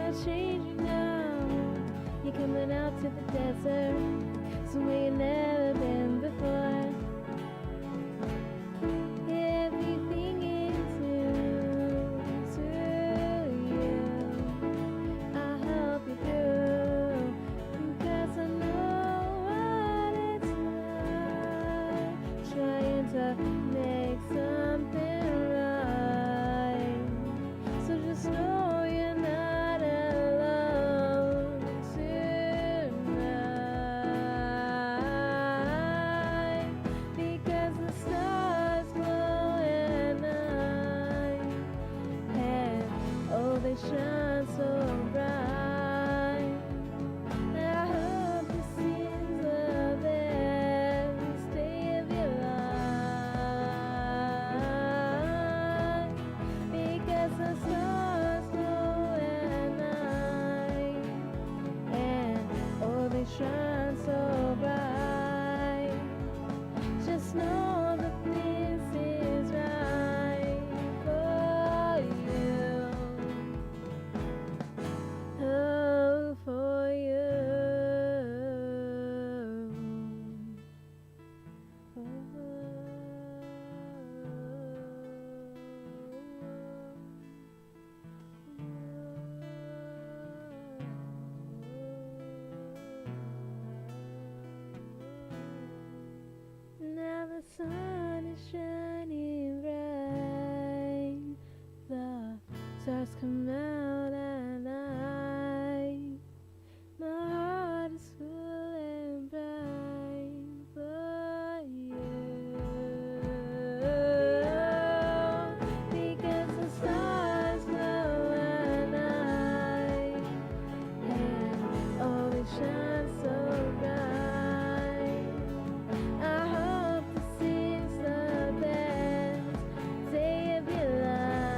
gonna change you now. You're coming out to the desert, somewhere you've never been before. Everything is new to you. I hope you do, 'cause I know what it's like, trying to make something right. So just know you're not alone tonight, because the stars glow at night, and oh, they shine so bright. I hope this is the best day of your life, because the stars glow at night, and oh, they shine so bright. Just know that this is right for you. Oh, for you. Now the sun is shining bright, the stars come out at night. My heart is full and bright for you, because the stars glow at night, and oh, they shine so bright. I hope this is the best day of your life,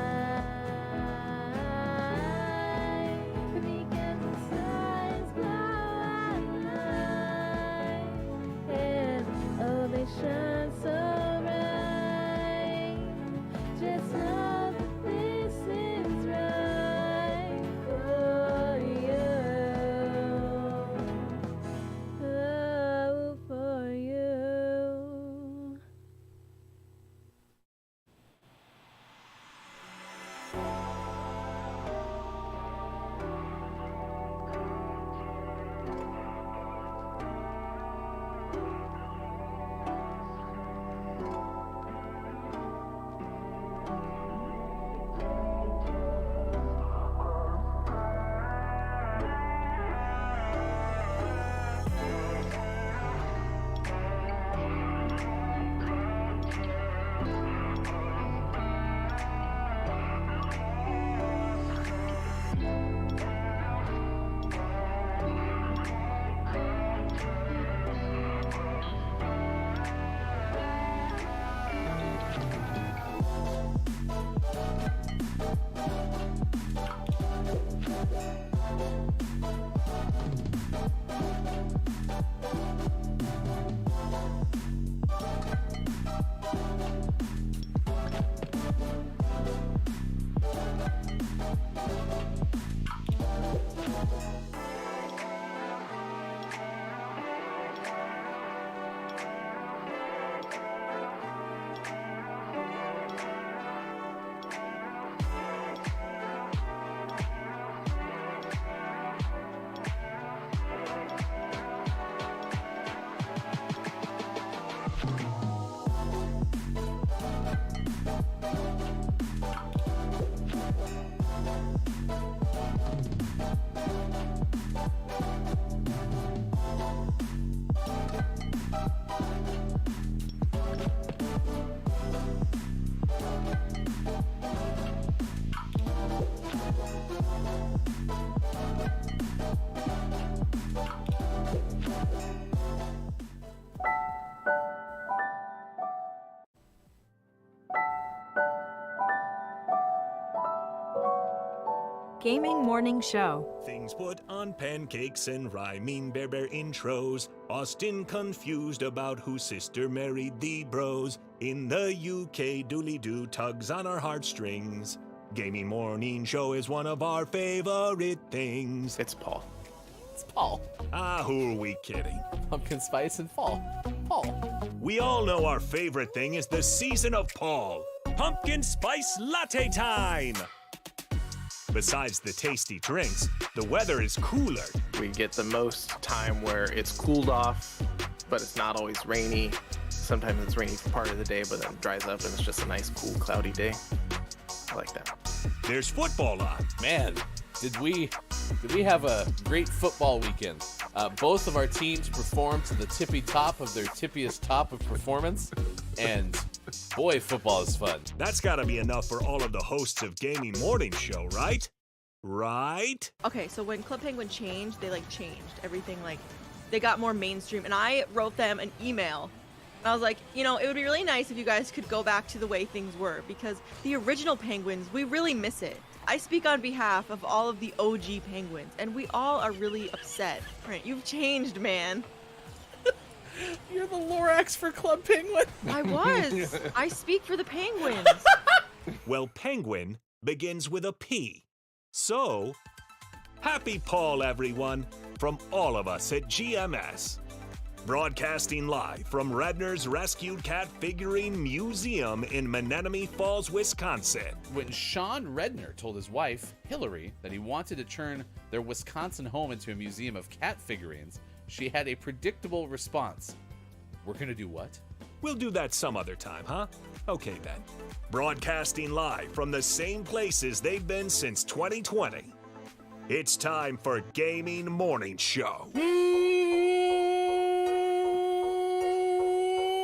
because the stars glow at night, and oh, they shine so bright. Just know that this is right for you. Oh, for you. Gaming Morning Show. Things put on pancakes and rhyming bear intros. Austin confused about whose sister married the bros. In the UK, dooley-doo tugs on our heartstrings. Gaming Morning Show is one of our favorite things. It's Paul. It's Paul. Ah, who are we kidding? Pumpkin spice and fall. Paul. We all know our favorite thing is the season of Paul. Pumpkin spice latte time! Besides the tasty drinks, the weather is cooler. We get the most time where it's cooled off, but it's not always rainy. Sometimes it's rainy for part of the day, but then it dries up and it's just a nice, cool, cloudy day. I like that. There's football on. Man, did we have a great football weekend? Both of our teams performed to the tippy top of their tippiest top of performance, and boy, football is fun. That's gotta be enough for all of the hosts of Gaming Morning Show, right? Right? Okay, so when Club Penguin changed, they changed everything. They got more mainstream, and I wrote them an email. And I was like, it would be really nice if you guys could go back to the way things were, because the original Penguins, we really miss it. I speak on behalf of all of the OG Penguins, and we all are really upset. Brent, you've changed, man. You're the Lorax for Club Penguin. I was. I speak for the Penguins. Well, penguin begins with a P. So, happy Paul, everyone, from all of us at GMS. Broadcasting live from Redner's Rescued Cat Figurine Museum in Menominee Falls, Wisconsin. When Sean Redner told his wife, Hillary, that he wanted to turn their Wisconsin home into a museum of cat figurines, she had a predictable response. We're gonna do what? We'll do that some other time, huh? Okay then. Broadcasting live from the same places they've been since 2020. It's time for Gaming Morning Show.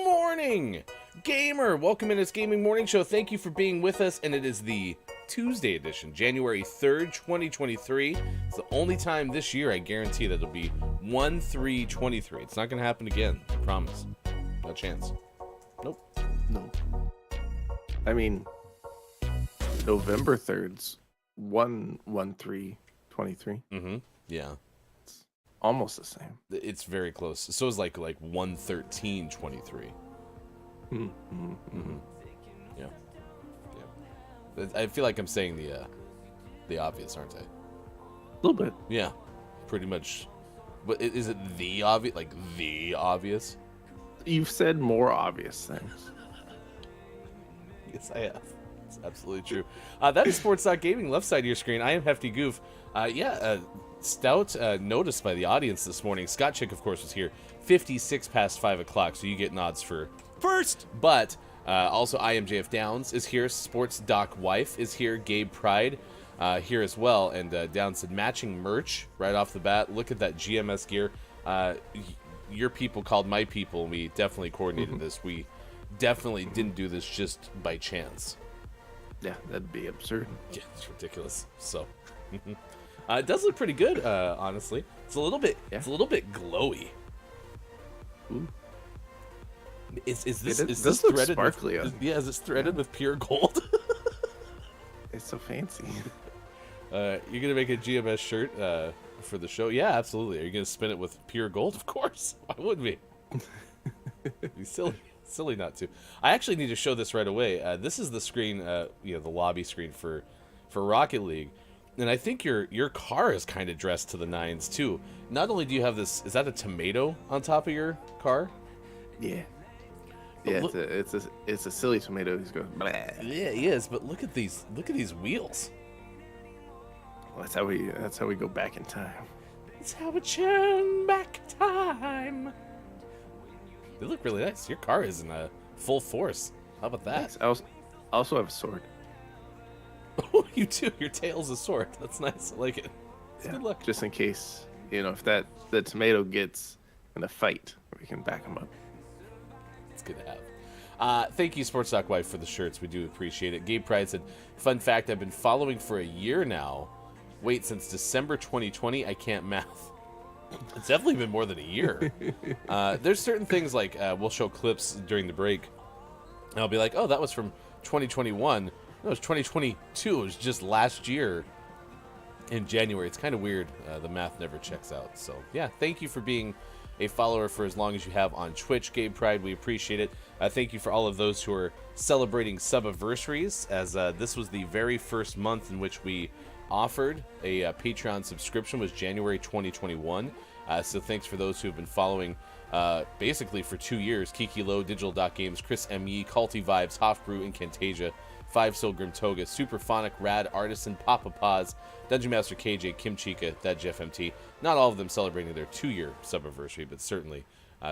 Morning, gamer. Welcome in. It's Gaming Morning Show. Thank you for being with us, and it is the Tuesday edition, January 3rd, 2023. It's the only time this year I guarantee that it'll be 1/3/23. It's not going to happen again. I promise. No chance. Nope. No. I mean, November 3rd's 1/3/23. Mm-hmm. Yeah. Almost the same. It's very close. So is like 1/13/23. Mm-hmm. Yeah. I feel like I'm saying the obvious, aren't I? A little bit. Yeah, pretty much. But is it the obvious? Like the obvious? You've said more obvious things. Yes, I have. It's absolutely true. That is Sports.Gaming, left side of your screen. I am Hefty Goof. Stout noticed by the audience this morning. Scott Chick, of course, was here 56 past 5 o'clock, so you get nods for first. But also, I am JF Downs is here. Sports Doc Wife is here. Gabe Pride here as well. And Downs said matching merch right off the bat. Look at that GMS gear. Your people called my people, and we definitely coordinated this. We definitely didn't do this just by chance. Yeah, that'd be absurd. Yeah, it's ridiculous. So, it does look pretty good, honestly. It's a little bit, It's a little bit glowy. Ooh. Is this look threaded? sparkly. Is this threaded with pure gold? It's so fancy. You're gonna make a GMS shirt for the show? Yeah, absolutely. Are you gonna spin it with pure gold? Of course. Why wouldn't we? It'd be silly not to. I actually need to show this right away. This is the screen, the lobby screen for Rocket League, and I think your car is kind of dressed to the nines too. Not only do you have this, is that a tomato on top of your car? Yeah. Yeah, it's a silly tomato who's going blah. Yeah, he is. But look at these wheels. Well, that's how we go back in time. That's how we turn back time. They look really nice. Your car is in full force. How about that? Nice. I also have a sword. Oh, you do. Your tail's a sword. That's nice. I like it. Yeah, good luck. Just in case, if the tomato gets in a fight, we can back him up. It's good to have. Thank you, Sports Doc Wife, for the shirts. We do appreciate it. Gabe Pride said, fun fact, I've been following for a year now. Wait, since December 2020, I can't math. It's definitely been more than a year. There's certain things like we'll show clips during the break. And I'll be like, oh, that was from 2021. No, it was 2022. It was just last year in January. It's kind of weird. The math never checks out. So, yeah, thank you for being a follower for as long as you have on Twitch. Game Pride, we appreciate it. Thank you for all of those who are celebrating sub-anniversaries, as this was the very first month in which we offered a Patreon subscription, was January 2021. So thanks for those who have been following basically for 2 years. Kiki Low, Digital.Games, Chris M.E., Culty Vibes, Hofbrew, Incantasia, 5 Silgrim Toga, Superphonic, Rad, Artisan, Papa Paz, Dungeon Master KJ, Kim Chica, that Jeff MT. Not all of them celebrating their 2-year sub-anniversary, but certainly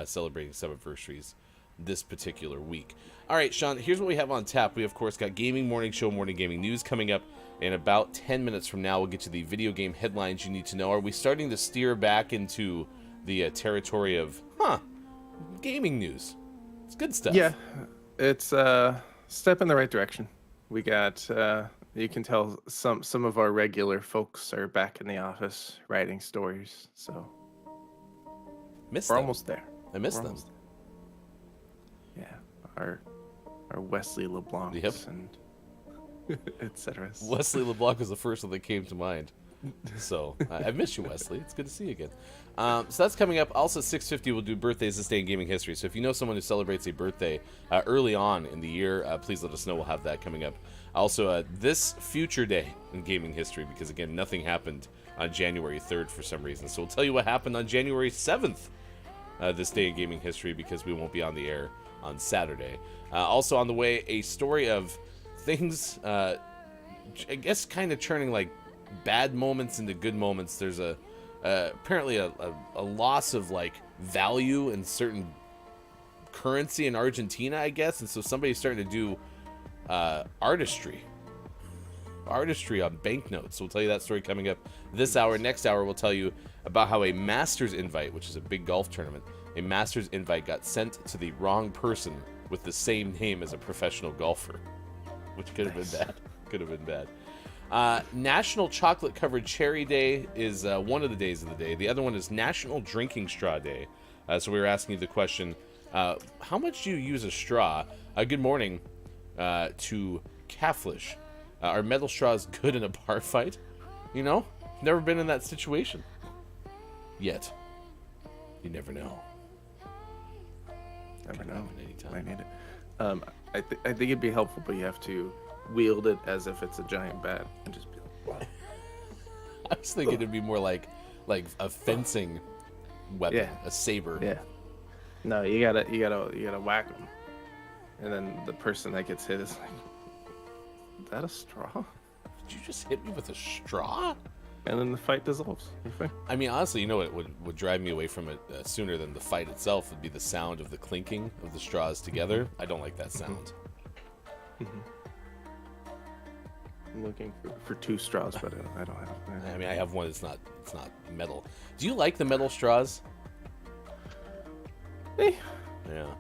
celebrating sub-anniversaries this particular week. All right, Sean, here's what we have on tap. We, of course, got Gaming Morning Show, Morning Gaming News coming up. In about 10 minutes from now, we'll get to the video game headlines you need to know. Are we starting to steer back into the territory of, gaming news? It's good stuff. Yeah, it's a step in the right direction. We got, you can tell some of our regular folks are back in the office writing stories, so we're almost there. I miss them. Yeah, our Wesley LeBlancs and etc. Wesley LeBlanc was the first one that came to mind. So I miss you, Wesley. It's good to see you again. So that's coming up. Also, 6:50 we'll do birthdays this day in gaming history. So if you know someone who celebrates a birthday early on in the year, please let us know. We'll have that coming up. Also, this future day in gaming history, because again, nothing happened on January 3rd for some reason. So we'll tell you what happened on January 7th this day in gaming history, because we won't be on the air on Saturday. Also on the way, a story of things, I guess, kind of turning like bad moments into good moments. There's apparently a loss of like value in certain currency in Argentina, I guess, and so somebody's starting to do artistry on banknotes. We'll tell you that story coming up this hour. Next hour, we'll tell you about how a Masters invite, which is a big golf tournament, a Masters invite got sent to the wrong person with the same name as a professional golfer, which could have been bad. Could have been bad. National Chocolate Covered Cherry Day is one of the days of the day. The other one is National Drinking Straw Day. So we were asking you the question, how much do you use a straw? Good morning to Cathlish. Are metal straws good in a bar fight? You know, never been in that situation yet. You never know. Never Could know. happen anytime. I need it. I think it'd be helpful, but you have to wield it as if it's a giant bat and just be like, "Whoa." I was thinking it'd be more like a fencing weapon, Yeah. a saber. Yeah. No, you gotta whack them, and then the person that gets hit is like, "Is that a straw?" Did you just hit me with a straw? And then the fight dissolves. You're fine. I mean, honestly, you know what would drive me away from it sooner than the fight itself would be the sound of the clinking of the straws together. I don't like that sound. I'm looking for 2 straws, but I don't have. I mean, I have one. It's not metal. Do you like the metal straws? Eh, Yeah.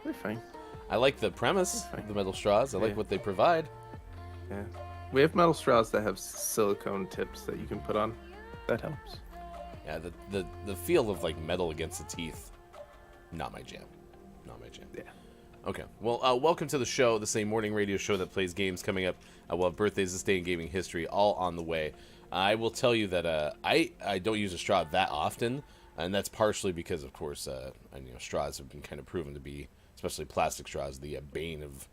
they're fine. I like the premise of the metal straws. I like Yeah. what they provide. Yeah. We have metal straws that have silicone tips that you can put on. That helps. Yeah, the feel of like metal against the teeth, not my jam. Not my jam. Yeah. Okay. Well, welcome to the show, the same morning radio show that plays games coming up. We'll have birthdays this day in gaming history all on the way. I will tell you that I don't use a straw that often, and that's partially because, of course, straws have been kind of proven to be, especially plastic straws, the bane of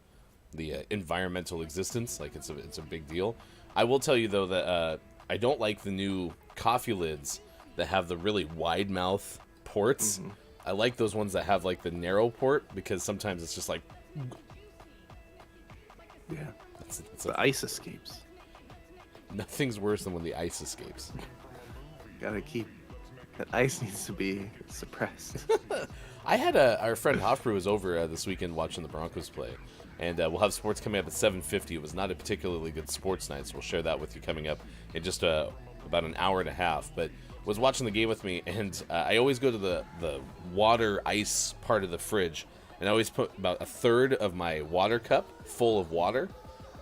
the environmental existence. Like it's a big deal. I will tell you though that I don't like the new coffee lids that have the really wide mouth ports. I like those ones that have like the narrow port, because sometimes it's just like, Yeah. it's The ice escapes. nothing's worse than when the ice escapes. Gotta keep that ice needs to be suppressed. I had our friend Hofbrew was over this weekend watching the Broncos play, and we'll have sports coming up at 7:50. It was not a particularly good sports night, so we'll share that with you coming up in just about an hour and a half. But was watching the game with me, and I always go to the water ice part of the fridge, and I always put about a third of my water cup full of water,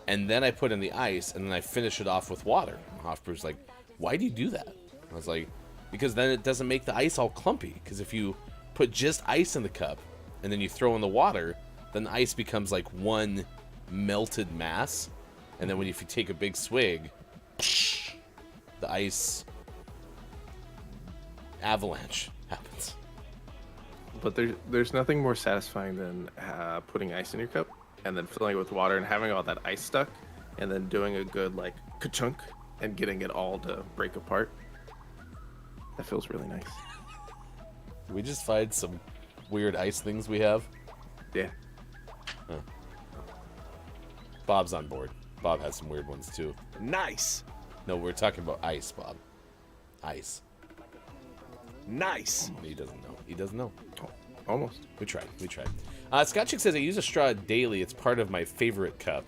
and then I put in the ice, and then I finish it off with water. And Hofbrew's like, "Why do you do that?" I was like, "Because then it doesn't make the ice all clumpy. Because if you put just ice in the cup and then you throw in the water, then the ice becomes like one melted mass, and then if you take a big swig, the ice avalanche happens." but there's nothing more satisfying than putting ice in your cup and then filling it with water and having all that ice stuck, and then doing a good like ka-chunk and getting it all to break apart. That feels really nice. We just find some weird ice things we have. Yeah. Huh. Bob's on board. Bob has some weird ones too. Nice. No, we're talking about ice, Bob. Ice. Nice. He doesn't know. He doesn't know. Almost. We tried. Scott Chick says, I use a straw daily. It's part of my favorite cup.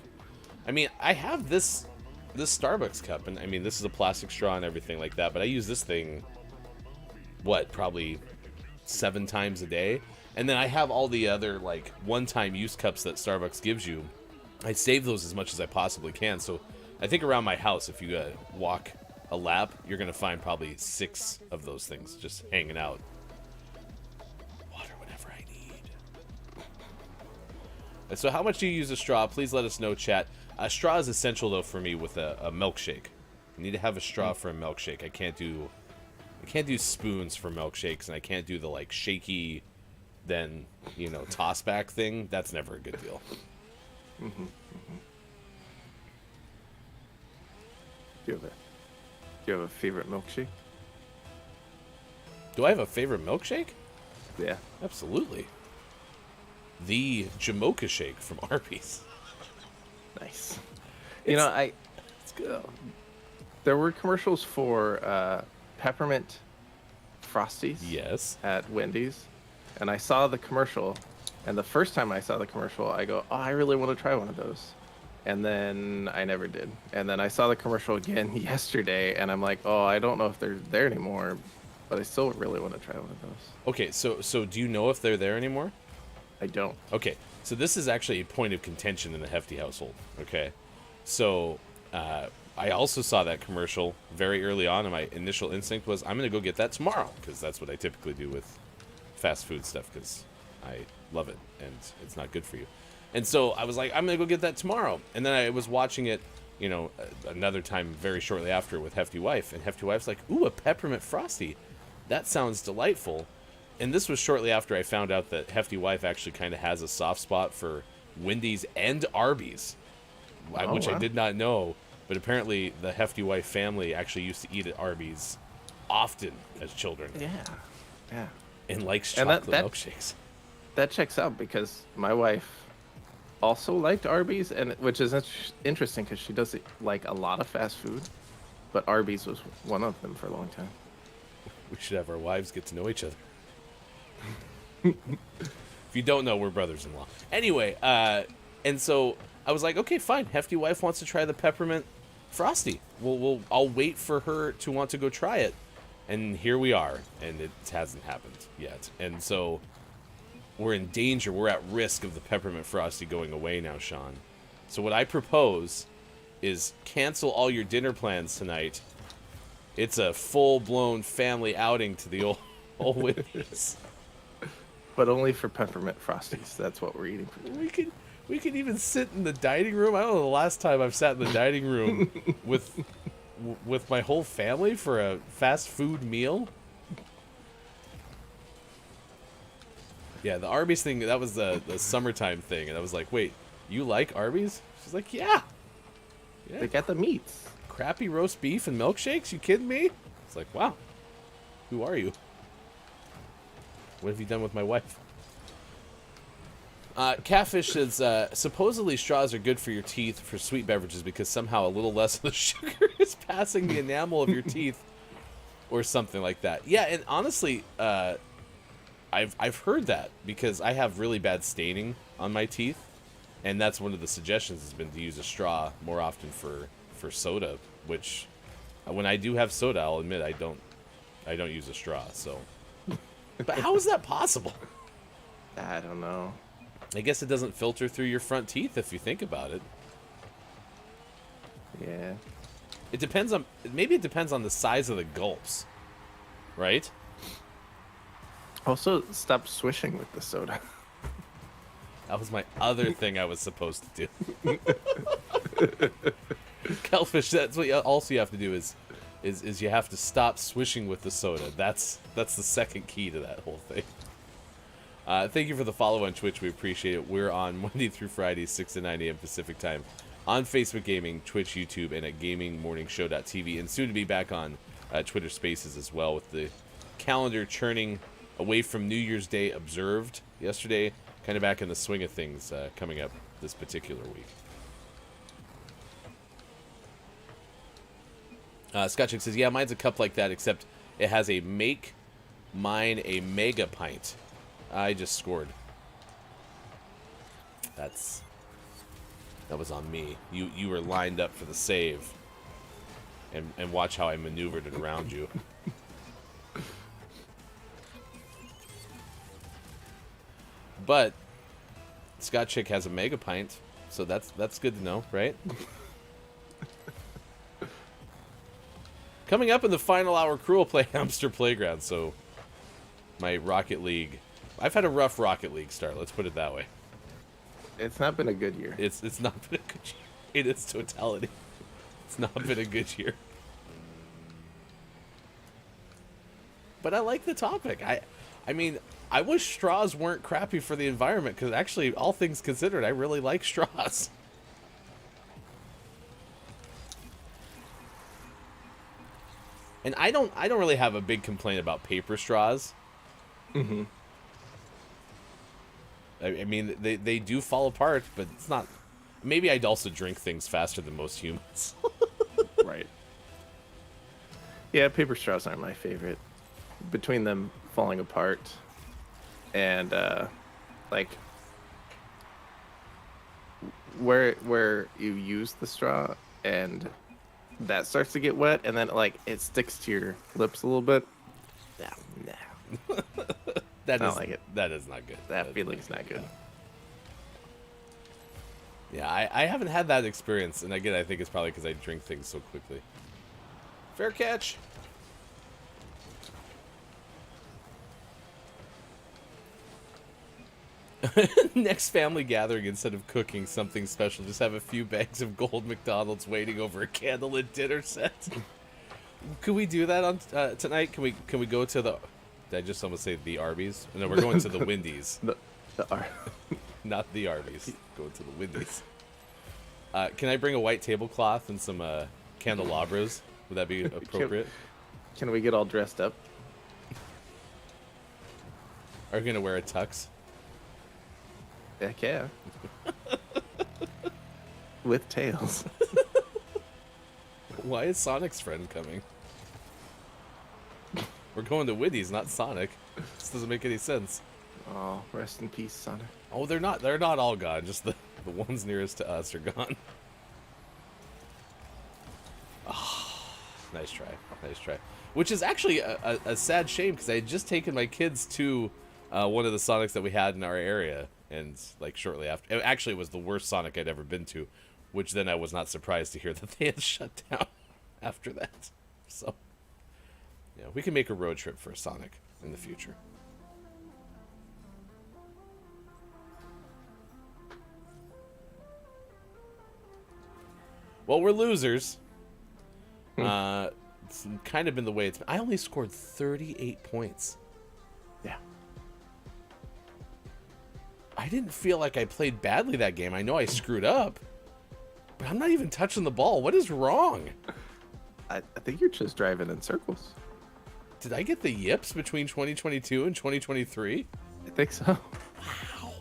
I mean, I have this Starbucks cup, and I mean, this is a plastic straw and everything like that, but I use this thing, probably 7 times a day. And then I have all the other, like, one-time use cups that Starbucks gives you. I save those as much as I possibly can. So I think around my house, if you walk a lap, you're going to find probably 6 of those things just hanging out. Water whenever I need. So how much do you use a straw? Please let us know, chat. A straw is essential, though, for me with a milkshake. I need to have a straw for a milkshake. I can't do spoons for milkshakes, and I can't do the, like, shaky, then, toss back thing. That's never a good deal. Mm-hmm. Do you have a favorite milkshake? Do I have a favorite milkshake? Yeah. Absolutely. The Jamocha shake from Arby's. Nice. It's good. There were commercials for peppermint Frosties. Yes. At Wendy's, and I saw the commercial, and the first time I saw the commercial, I go, "Oh, I really want to try one of those," and then I never did. And then I saw the commercial again yesterday, and I'm like, "Oh, I don't know if they're there anymore, but I still really want to try one of those." Okay, so do you know if they're there anymore? I don't. Okay, so this is actually a point of contention in the Hefty household, okay? So, I also saw that commercial very early on, and my initial instinct was, I'm going to go get that tomorrow, because that's what I typically do with fast food stuff, because I love it, and it's not good for you. And so I was like, I'm going to go get that tomorrow. And then I was watching it, another time very shortly after with Hefty Wife, and Hefty Wife's like, ooh, a peppermint Frosty. That sounds delightful. And this was shortly after I found out that Hefty Wife actually kind of has a soft spot for Wendy's and Arby's, which I did not know. But apparently the Hefty Wife family actually used to eat at Arby's often as children. Yeah. And likes chocolate milkshakes. That checks out, because my wife also liked Arby's, and which is interesting because she does like a lot of fast food, but Arby's was one of them for a long time. We should have our wives get to know each other. If you don't know, we're brothers-in-law. Anyway, and so I was like, okay, fine. Hefty Wife wants to try the peppermint Frosty. I'll wait for her to want to go try it. And here we are, and it hasn't happened yet. And so we're in danger. We're at risk of the peppermint Frosty going away now, Sean. So what I propose is cancel all your dinner plans tonight. It's a full-blown family outing to the old Wendy's. But only for peppermint Frosties. That's what we're eating for dinner. We could even sit in the dining room. I don't know the last time I've sat in the dining room with my whole family for a fast food meal. Yeah, the Arby's thing, that was the summertime thing. And I was like, wait, you like Arby's? She's like, yeah. They got the meats. Crappy roast beef and milkshakes? You kidding me? It's like, wow. Who are you? What have you done with my wife? Catfish says, supposedly straws are good for your teeth for sweet beverages because somehow a little less of the sugar is passing the enamel of your teeth or something like that. Yeah, and honestly, I've heard that because I have really bad staining on my teeth, and that's one of the suggestions has been to use a straw more often for soda, which when I do have soda, I'll admit I don't use a straw, so. But how is that possible? I don't know. I guess it doesn't filter through your front teeth if you think about it. Yeah. Maybe it depends on the size of the gulps, right? Also, stop swishing with the soda. That was my other thing I was supposed to do. Kelfish, that's what also you have to do is you have to stop swishing with the soda. That's the second key to that whole thing. Thank you for the follow on Twitch. We appreciate it. We're on Monday through Friday, 6 to 9 a.m. Pacific time on Facebook Gaming, Twitch, YouTube, and at GamingMorningShow.tv, and soon to be back on Twitter Spaces as well, with the calendar churning away from New Year's Day observed yesterday, kind of back in the swing of things coming up this particular week. Scotchick says, yeah, mine's a cup like that, except it has a make mine a mega pint. I just scored. That was on me. You were lined up for the save. And watch how I maneuvered it around you. But Scott Chick has a mega pint, so that's good to know, right? Coming up in the final hour, Cruel Play Hamster Playground. So my Rocket League, I've had a rough Rocket League start. Let's put it that way. It's not been a good year. It's not been a good year in its totality. It's not been a good year. But I like the topic. I mean, I wish straws weren't crappy for the environment, because actually, all things considered, I really like straws. And I don't really have a big complaint about paper straws. Mm-hmm. I mean, they do fall apart, but it's not... Maybe I'd also drink things faster than most humans. Right. Yeah, paper straws aren't my favorite. Between them falling apart and like where you use the straw and that starts to get wet, and then like it sticks to your lips a little bit. No. I don't like it. That is not good. That feeling's not good. Yeah, I haven't had that experience, and again, I think it's probably because I drink things so quickly. Fair catch. Next family gathering, instead of cooking something special, just have a few bags of gold McDonald's waiting over a candlelit dinner set. Could we do that on tonight? Can we go to the... Did I just almost say the Arby's? No, we're going to the Wendy's. Not the Arby's. Going to the Wendy's. Can I bring a white tablecloth and some candelabras? Would that be appropriate? Can we get all dressed up? Are you going to wear a tux? Heck yeah. With tails. Why is Sonic's friend coming? We're going to Wendy's, not Sonic. This doesn't make any sense. Oh, rest in peace, Sonic. Oh, they're not all gone. Just the ones nearest to us are gone. Oh, nice try. Which is actually a sad shame, because I had just taken my kids to one of the Sonics that we had in our area, and like shortly after, it was the worst Sonic I'd ever been to, which then I was not surprised to hear that they had shut down after that. So, yeah, we can make a road trip for a Sonic in the future. Well, we're losers. It's kind of been the way it's been. I only scored 38 points. Yeah. I didn't feel like I played badly that game. I know I screwed up, but I'm not even touching the ball. What is wrong? I think you're just driving in circles. Did I get the yips between 2022 and 2023? I think so. Wow.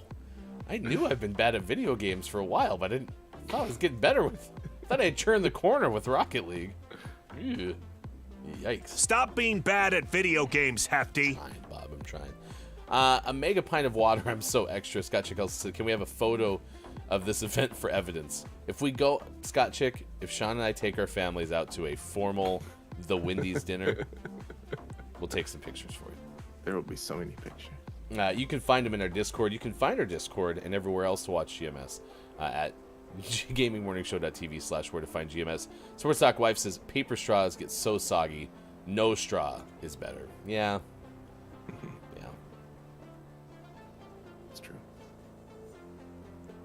I knew I've been bad at video games for a while, but I thought I was getting better with... I thought I had turned the corner with Rocket League. Ew. Yikes. Stop being bad at video games, Hefty. I'm trying, Bob. I'm trying. A mega pint of water. I'm so extra. Scott Chick also said, can we have a photo of this event for evidence? If we go, Scott Chick, if Sean and I take our families out to a formal The Wendy's dinner, we'll take some pictures for you. There will be so many pictures. You can find them in our Discord. You can find our Discord and everywhere else to watch GMS at GamingMorningShow.tv/where to find GMS. Sports Talk Wife says, paper straws get so soggy. No straw is better. Yeah. Yeah. It's true.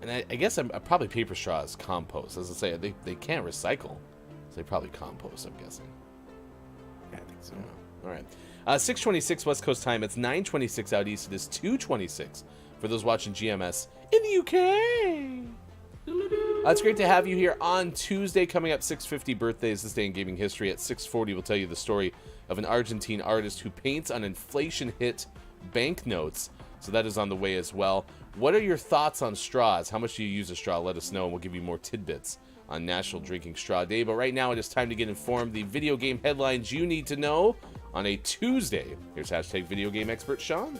And I guess I'm probably paper straws compost. As I say, they can't recycle. So they probably compost, I'm guessing. Yeah, I think so. All right. 6:26 West Coast time. It's 9:26 out east. It is 2:26 for those watching GMS in the UK. It's great to have you here on Tuesday. Coming up, 650 birthdays this day in gaming history. At 640, we'll tell you the story of an Argentine artist who paints on inflation-hit banknotes. So that is on the way as well. What are your thoughts on straws? How much do you use a straw? Let us know, and we'll give you more tidbits on National Drinking Straw Day. But right now, it is time to get informed. The video game headlines you need to know on a Tuesday. Here's hashtag video game expert Sean.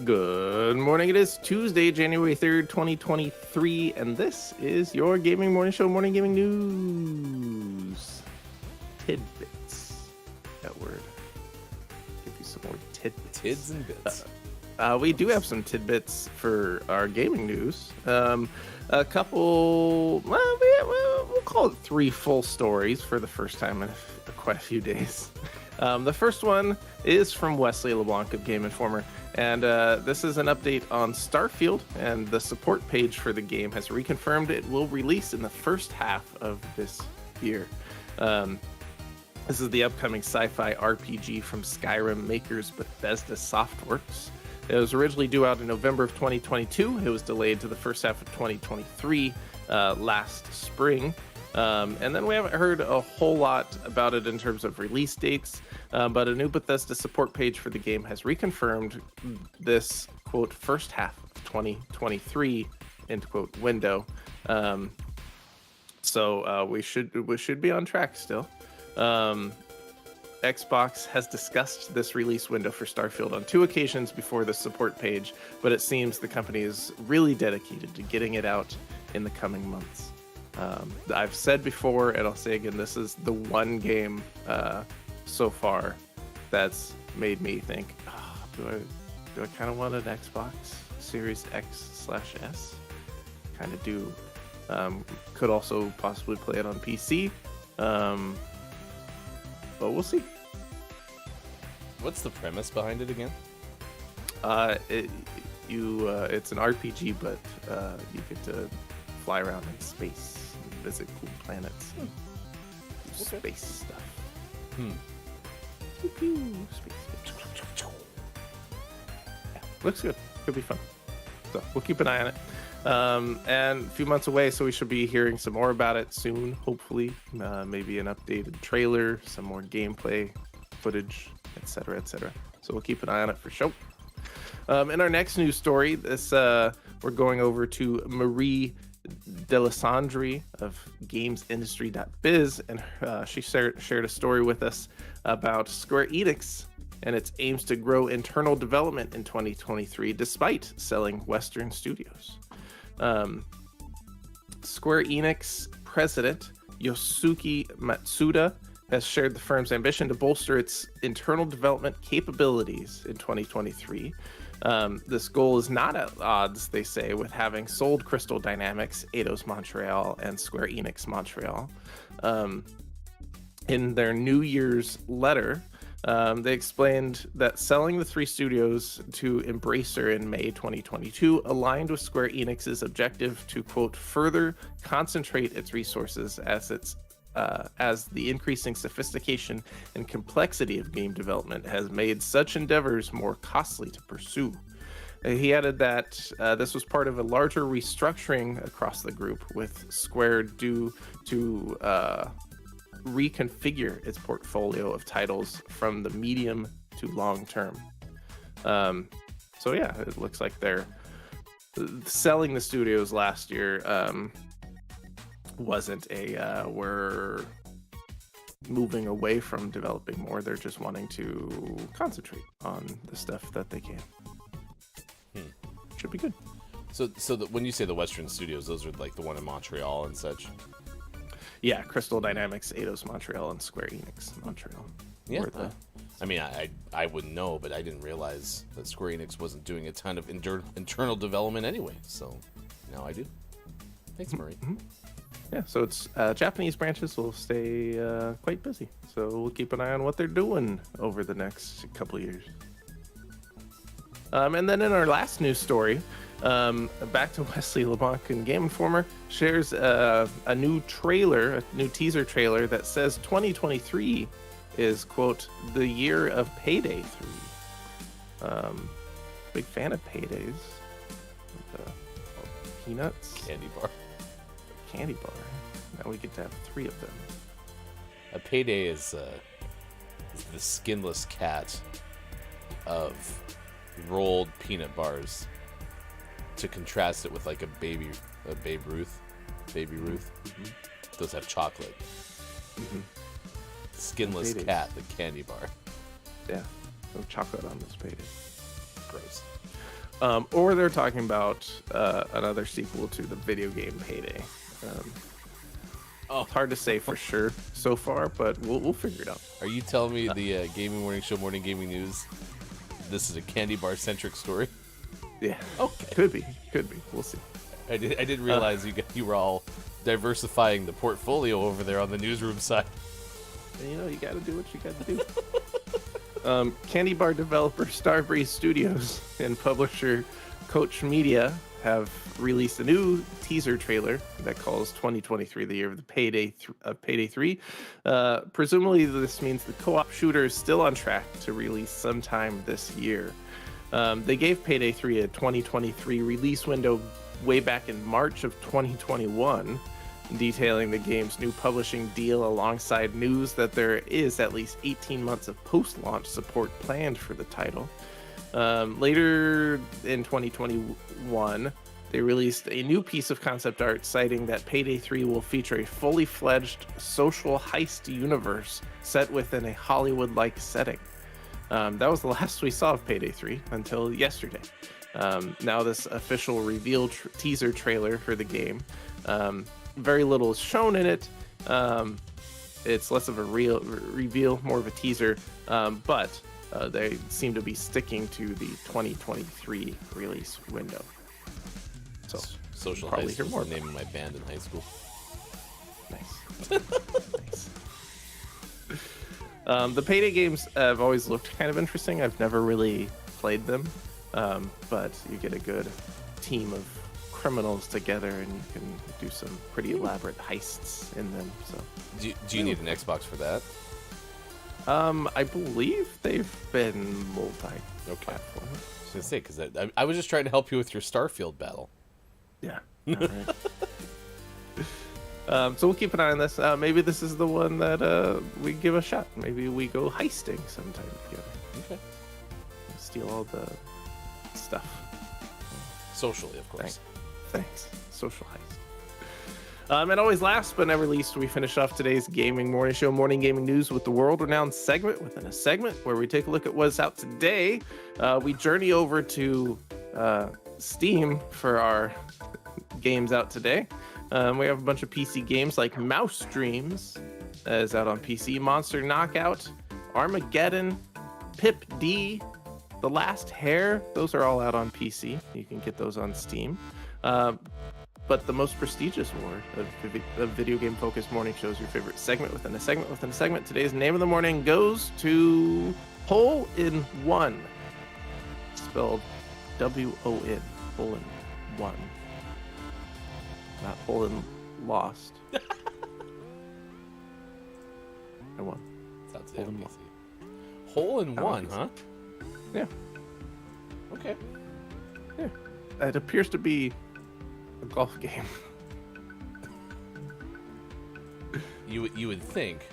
Good morning. It is Tuesday, January 3rd, 2023, and this is your Gaming Morning Show, Morning Gaming News. Tidbits. That word. Give you some more tidbits. Tids and bits. We do have some tidbits for our gaming news. A couple, well, we'll call it 3 full stories for the first time in quite a few days. The first one is from Wesley LeBlanc of Game Informer, and this is an update on Starfield, and the support page for the game has reconfirmed it will release in the first half of this year. This is the upcoming sci-fi RPG from Skyrim makers Bethesda Softworks. It was originally due out in November of 2022. It was delayed to the first half of 2023 last spring. And then we haven't heard a whole lot about it in terms of release dates, but a new Bethesda support page for the game has reconfirmed this, quote, first half of 2023, end quote, window. So we should be on track still. Xbox has discussed this release window for Starfield on 2 occasions before the support page, but it seems the company is really dedicated to getting it out in the coming months. I've said before, and I'll say again, this is the one game so far that's made me think, do I kind of want an Xbox Series X/S? Kind of do. Could also possibly play it on PC, but we'll see. What's the premise behind it again? It's an RPG, but you get to fly around in space and visit cool planets. Okay. Space stuff. Space. Yeah, looks good. Could be fun. So we'll keep an eye on it. And a few months away, so we should be hearing some more about it soon, hopefully. Maybe an updated trailer, some more gameplay footage, etc., etc. So we'll keep an eye on it for sure. In our next news story, we're going over to Marie Delisandre of GamesIndustry.biz, and she shared a story with us about Square Enix and its aims to grow internal development in 2023 despite selling Western studios. Square Enix president Yosuke Matsuda has shared the firm's ambition to bolster its internal development capabilities in 2023. This goal is not at odds, they say, with having sold Crystal Dynamics, Eidos Montreal, and Square Enix Montreal. In their New Year's letter, they explained that selling the 3 studios to Embracer in May 2022 aligned with Square Enix's objective to, quote, further concentrate its resources as the increasing sophistication and complexity of game development has made such endeavors more costly to pursue. He added that this was part of a larger restructuring across the group, with Square due to reconfigure its portfolio of titles from the medium to long term. So yeah, it looks like they're selling the studios last year. Wasn't we're moving away from developing more. They're just wanting to concentrate on the stuff that they can. Should be good. So when you say the Western studios, those are like the one in Montreal and such? Yeah, Crystal Dynamics, Eidos Montreal, and Square Enix Montreal. Yeah. I mean, I wouldn't know, but I didn't realize that Square Enix wasn't doing a ton of internal development anyway. So now I do. Thanks, Marie. Mm-hmm. Yeah, so it's Japanese branches will stay quite busy. So we'll keep an eye on what they're doing over the next couple of years. And then in our last news story, back to Wesley LeBlanc and Game Informer shares a new teaser trailer that says 2023 is, quote, the year of Payday 3. Big fan of Paydays. Peanuts. Candy bar. Candy bar. Now we get to have 3 of them. A Payday is the skinless cat of rolled peanut bars, to contrast it with like a Baby Ruth. Mm-hmm. Those have chocolate. Mm-hmm. Skinless Paydays. cat, the candy bar. Yeah, no chocolate on this Payday. Gross. Or they're talking about another sequel to the video game Payday. It's hard to say for sure so far, but we'll figure it out. Are you telling me the Gaming Morning Show Morning Gaming News, this is a candy bar centric story? Yeah. Okay. Could be. We'll see. I didn't realize you were all diversifying the portfolio over there on the newsroom side. And, you got to do what you got to do. Candy bar developer Starbreeze Studios and publisher Coach Media have released a new teaser trailer that calls 2023 the year of the Payday 3. Presumably, this means the co-op shooter is still on track to release sometime this year. They gave Payday 3 a 2023 release window way back in March of 2021, detailing the game's new publishing deal alongside news that there is at least 18 months of post-launch support planned for the title. Later in 2021, they released a new piece of concept art citing that Payday 3 will feature a fully fledged social heist universe set within a Hollywood-like setting. That was the last we saw of Payday 3 until yesterday. Now this official reveal teaser trailer for the game, very little is shown in it. It's less of a real reveal, more of a teaser, but they seem to be sticking to the 2023 release window. So Social probably Heist hear was more the name of my band in high school. Nice. Nice. The Payday games have always looked kind of interesting. I've never really played them, but you get a good team of criminals together and you can do some pretty elaborate heists in them. So, Do you need an Xbox for that? I believe they've been multi-platform. Okay. I was gonna say, because I was just trying to help you with your Starfield battle. Yeah. All right. So we'll keep an eye on this. Maybe this is the one that we give a shot. Maybe we go heisting sometime together. Okay. Steal all the stuff. Socially, of course. Thanks. Social heist. And always last but never least, we finish off today's Gaming Morning Show Morning Gaming News with the world-renowned segment within a segment where we take a look at what's out today. We journey over to Steam for our games out today. We have a bunch of PC games like Mouse Dreams that is out on PC, Monster Knockout, Armageddon, Pip D, The Last Hair. Those are all out on PC. You can get those on Steam. But the most prestigious award of video game focused morning shows, your favorite segment within a segment within a segment. Today's name of the morning goes to Hole in One, spelled W-O-N, Hole in One, not Hole in Lost. I won. Sounds Hole in easy. Hole in One, huh? Yeah. Okay. Yeah. It appears to be a golf game. You would think.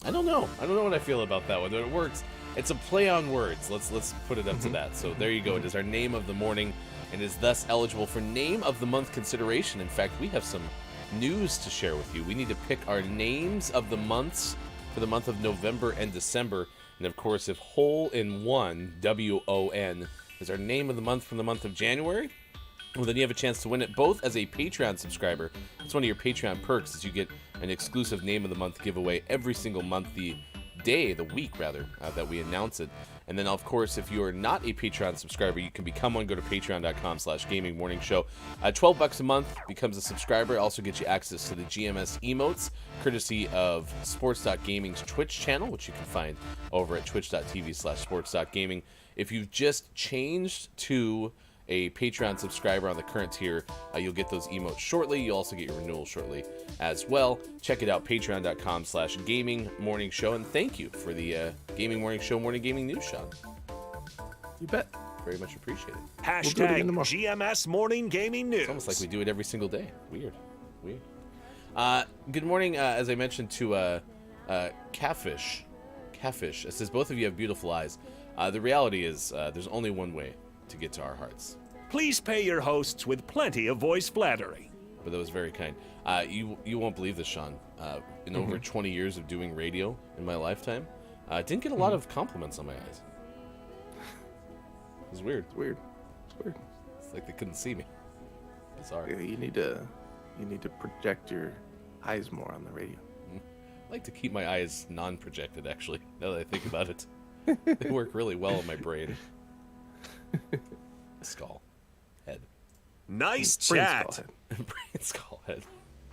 I don't know what I feel about that one. But it works. It's a play on words. Let's put it up to that. So there you go. It is our name of the morning and is thus eligible for name of the month consideration. In fact, we have some news to share with you. We need to pick our names of the months for the month of November and December. And of course, if Hole in One, W-O-N, is our name of the month from the month of January, well, then you have a chance to win it both as a Patreon subscriber. It's one of your Patreon perks is you get an exclusive name of the month giveaway every single month, the week that we announce it. And then, of course, if you are not a Patreon subscriber, you can become one. Go to patreon.com/gamingmorningshow. $12 a month becomes a subscriber. It also gets you access to the GMS emotes, courtesy of Sports.Gaming's Twitch channel, which you can find over at twitch.tv/sports.gaming. If you've just changed to a Patreon subscriber on the current tier, you'll get those emotes shortly. You'll also get your renewal shortly as well. Check it out, patreon.com/gamingmorningshow. And thank you for the Gaming Morning Show Morning Gaming News, Sean. You bet. Very much appreciated. Hashtag GMS Morning Gaming News. It's almost like we do it every single day. Weird. Good morning, as I mentioned to Catfish. It says, both of you have beautiful eyes. The reality is there's only one way to get to our hearts. Please pay your hosts with plenty of voice flattery. But that was very kind. You won't believe this, Sean. In over 20 years of doing radio in my lifetime, I didn't get a lot of compliments on my eyes. It was weird. It's weird. It's like they couldn't see me. Bizarre. Yeah, you need to project your eyes more on the radio. I like to keep my eyes non-projected, actually, now that I think about it. They work really well in my brain. Skull. Head. Nice Brain chat. skull head. Brain skull head.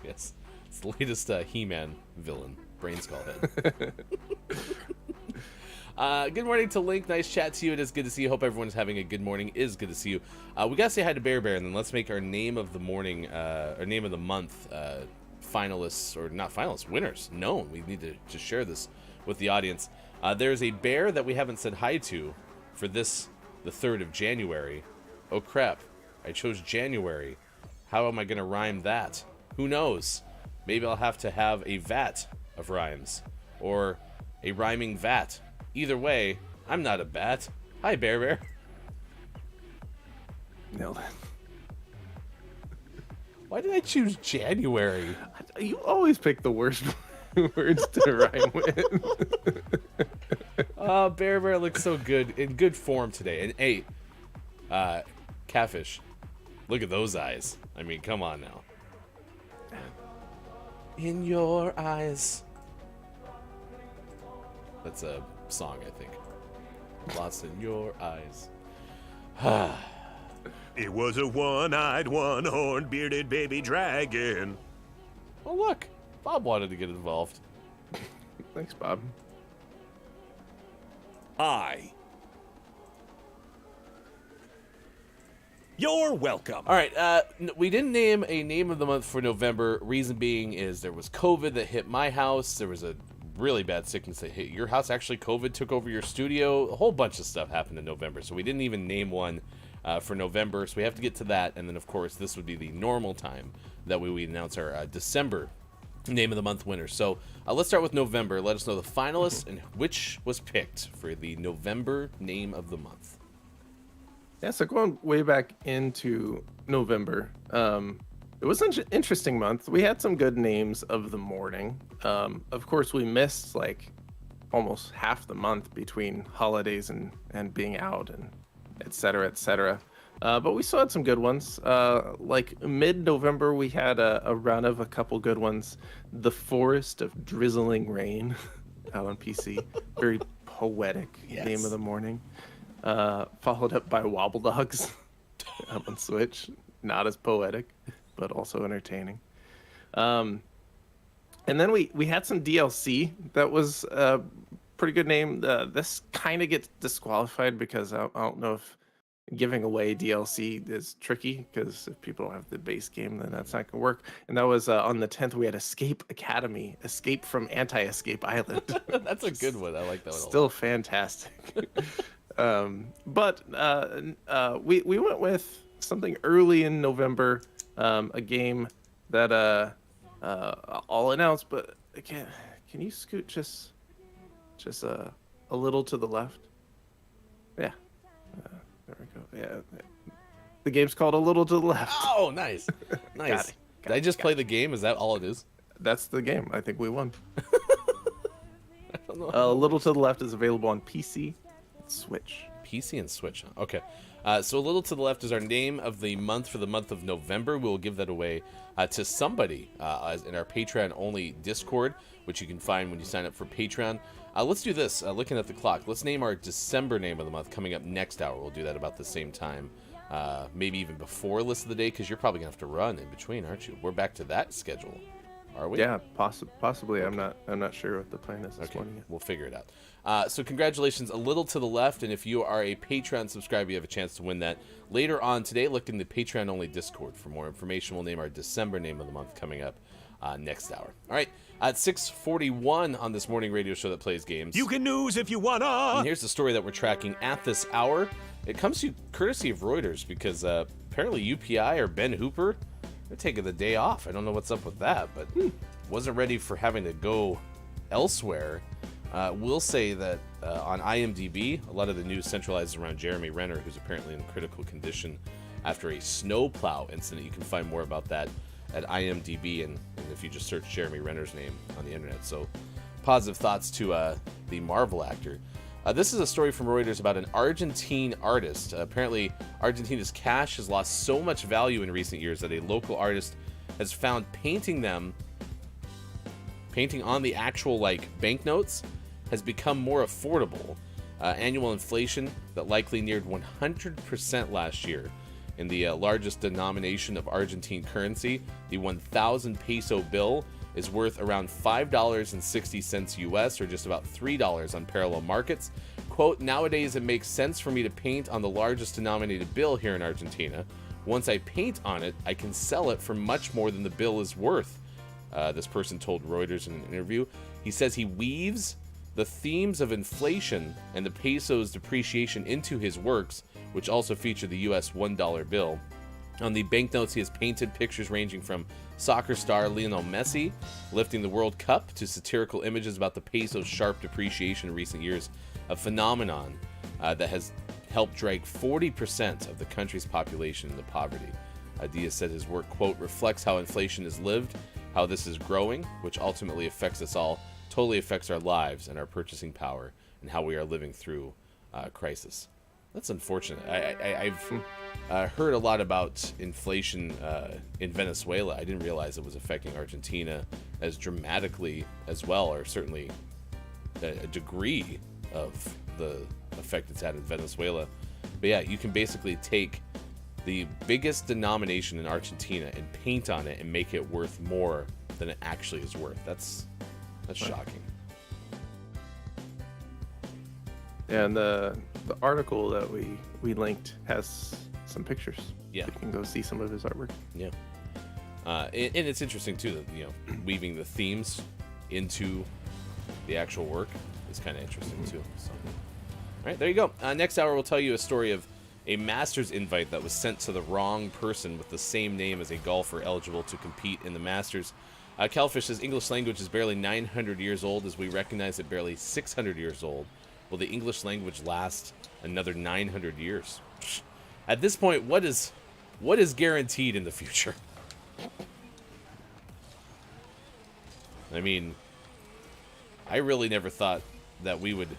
Yes. It's the latest He-Man villain. Brain skull head. Good morning to Link. Nice chat to you. It is good to see you. Hope everyone's having a good morning. It is good to see you. We gotta say hi to Bear Bear, and then let's make our name of the morning, or name of the month, finalists, or not finalists, winners known. We need to share this with the audience. There's a bear that we haven't said hi to for this, the 3rd of January. Oh crap, I chose January. How am I gonna rhyme that? Who knows? Maybe I'll have to have a vat of rhymes, or a rhyming vat. Either way, I'm not a bat. Hi, Bear Bear. Nailed it. Why did I choose January? You always pick the worst words to rhyme with. Oh, Bear Bear looks so good, in good form today. And hey, Catfish, look at those eyes. I mean, come on now. In your eyes. That's a song, I think. Lost in your eyes. It was a one-eyed, one-horned, bearded baby dragon. Oh, look. Bob wanted to get involved. Thanks, Bob. You're welcome. All right, we didn't name a name of the month for November. Reason being is there was COVID that hit my house. There was a really bad sickness that hit your house. Actually, COVID took over your studio. A whole bunch of stuff happened in November, so we didn't even name one for November. So we have to get to that, and then, of course, this would be the normal time that we would announce our December name of the month winner. So let's start with November. Let us know the finalists and which was picked for the November name of the month. Yeah, so going way back into November, it was an interesting month. We had some good names of the morning. Of course, we missed like almost half the month between holidays and being out and et cetera. But we still had some good ones. Like mid-November, we had a run of a couple good ones. The Forest of Drizzling Rain out on PC. Very poetic name of the morning. Followed up by Wobble Dogs out on Switch. Not as poetic, but also entertaining. And then we had some DLC that was a pretty good name. This kind of gets disqualified because I don't know if giving away DLC is tricky, because if people don't have the base game, then that's not going to work. And that was on the 10th, we had Escape Academy, Escape from Anti-Escape Island. That's a good one. I like that one. Still fantastic. But we went with something early in November, a game that I'll announce, but can you scoot just a little to the left? Yeah. There we go. Yeah. The game's called A Little to the Left. Oh, nice. Nice. Did I just play the game? Is that all it is? That's the game. I think we won. I don't know. A Little to the Left is available on PC and Switch. PC and Switch. Huh? Okay. So A Little to the Left is our name of the month for the month of November. We will give that away to somebody in our Patreon-only Discord, which you can find when you sign up for Patreon. Let's do this. Looking at the clock, let's name our December name of the month coming up next hour. We'll do that about the same time. Maybe even before List of the Day, because you're probably going to have to run in between, aren't you? We're back to that schedule. Are we? Yeah, possibly. I'm not sure what the plan is this morning. We'll figure it out. So congratulations, a little to the left, and if you are a Patreon subscriber, you have a chance to win that. Later on today, look in the Patreon-only Discord for more information. We'll name our December name of the month coming up next hour. All right, at 6:41 on this morning radio show that plays games. You can news if you wanna. And here's the story that we're tracking at this hour. It comes to you courtesy of Reuters because apparently UPI or Ben Hooper, they're taking the day off. I don't know what's up with that, but wasn't ready for having to go elsewhere. We'll say that on IMDb, a lot of the news centralizes around Jeremy Renner, who's apparently in critical condition after a snowplow incident. You can find more about that at IMDb, and if you just search Jeremy Renner's name on the internet. So positive thoughts to the Marvel actor. This is a story from Reuters about an Argentine artist. Apparently, Argentina's cash has lost so much value in recent years that a local artist has found painting on the actual banknotes has become more affordable. Annual inflation that likely neared 100% last year in the largest denomination of Argentine currency, the 1,000 peso bill, is worth around $5.60 US, or just about $3 on parallel markets. Quote, nowadays it makes sense for me to paint on the largest denominated bill here in Argentina. Once I paint on it, I can sell it for much more than the bill is worth, this person told Reuters in an interview. He says he weaves the themes of inflation and the peso's depreciation into his works, which also feature the US $1 bill. On the banknotes, he has painted pictures ranging from soccer star Lionel Messi lifting the World Cup to satirical images about the peso's sharp depreciation in recent years, a phenomenon that has helped drag 40% of the country's population into poverty. Diaz said his work, quote, reflects how inflation is lived, how this is growing, which ultimately affects us all, totally affects our lives and our purchasing power, and how we are living through crisis. That's unfortunate. I've heard a lot about inflation in Venezuela. I didn't realize it was affecting Argentina as dramatically as well, or certainly a degree of the effect it's had in Venezuela. But yeah, you can basically take the biggest denomination in Argentina and paint on it and make it worth more than it actually is worth. That's shocking. Yeah, and the article that we linked has some pictures. Yeah, you can go see some of his artwork. Yeah, and it's interesting too that weaving the themes into the actual work is kind of interesting too. So, all right, there you go. Next hour, we'll tell you a story of a Masters invite that was sent to the wrong person with the same name as a golfer eligible to compete in the Masters. Calfish says English language is barely 900 years old, as we recognize it barely 600 years old. Will the English language last another 900 years? At this point, what is guaranteed in the future? I mean, I really never thought that we would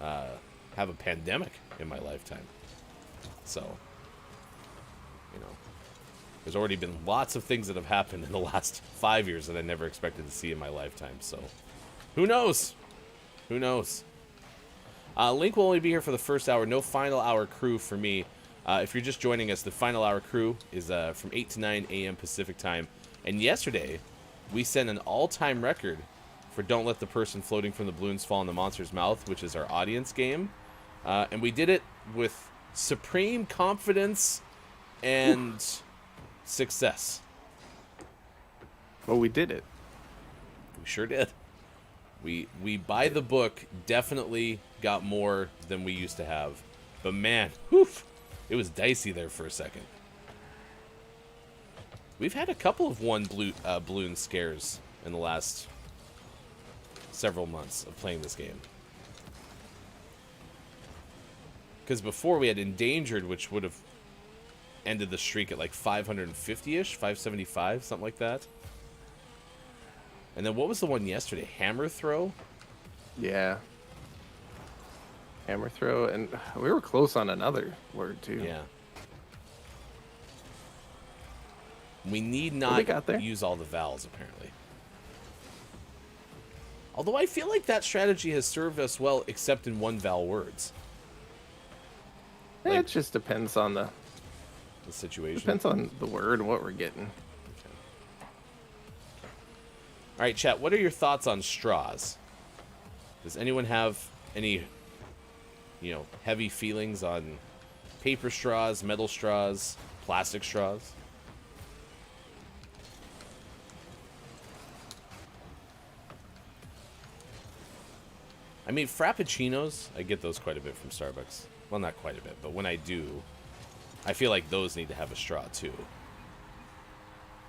have a pandemic in my lifetime. So, there's already been lots of things that have happened in the last 5 years that I never expected to see in my lifetime. So, who knows? Who knows? Link will only be here for the first hour. No final hour crew for me. If you're just joining us, the final hour crew is from 8 to 9 a.m. Pacific time. And yesterday, we set an all-time record for Don't Let the Person Floating from the Balloons Fall in the Monster's Mouth, which is our audience game. And we did it with supreme confidence and success. Well, we did it. We sure did. We by the book definitely got more than we used to have. But man, it was dicey there for a second. We've had a couple of balloon scares in the last several months of playing this game. Because before we had Endangered, which would have ended the streak at like 550-ish, 575, something like that. And then what was the one yesterday? Hammer Throw? Yeah. Hammer Throw, and we were close on another word too. Yeah. We need not use all the vowels, apparently. Although I feel like that strategy has served us well, except in one vowel words. It just depends on the situation. Depends on the word and what we're getting. All right, chat, what are your thoughts on straws? Does anyone have any, heavy feelings on paper straws, metal straws, plastic straws? I mean, Frappuccinos, I get those quite a bit from Starbucks. Well, not quite a bit, but when I do, I feel like those need to have a straw, too.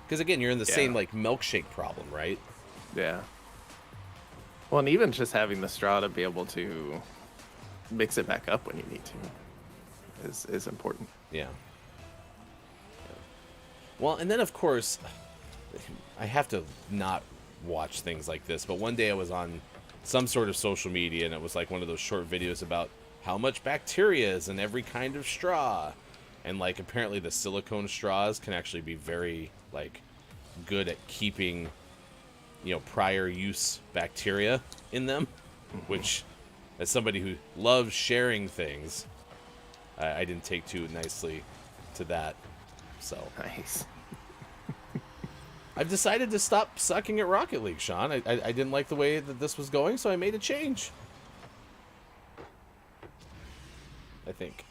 Because, again, you're in the same, milkshake problem, right? Yeah. Well, and even just having the straw to be able to mix it back up when you need to is important. Yeah. Well, and then, of course, I have to not watch things like this, but one day I was on some sort of social media, and it was like one of those short videos about how much bacteria is in every kind of straw. And, apparently the silicone straws can actually be very, good at keeping, prior use bacteria in them, which, as somebody who loves sharing things, I didn't take too nicely to that, so. Nice. I've decided to stop sucking at Rocket League, Sean. I didn't like the way that this was going, so I made a change. I think.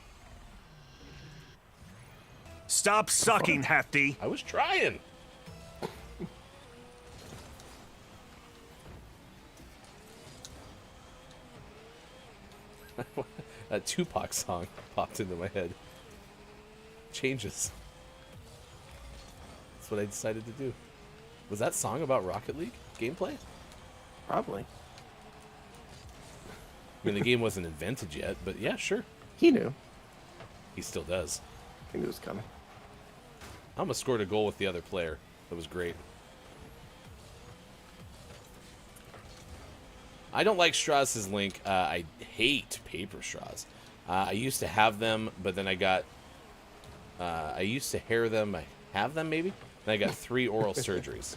Stop sucking, Hefty. I was trying. A Tupac song popped into my head. Changes. That's what I decided to do. Was that song about Rocket League gameplay? Probably. I mean, the game wasn't invented yet, but yeah, sure. He knew. He still does. He knew it was coming. I almost scored a goal with the other player. That was great. I don't like straws, says Link. I hate paper straws. I used to have them, but then I got... I used to hair them. I have them, maybe? Then I got 3 oral surgeries.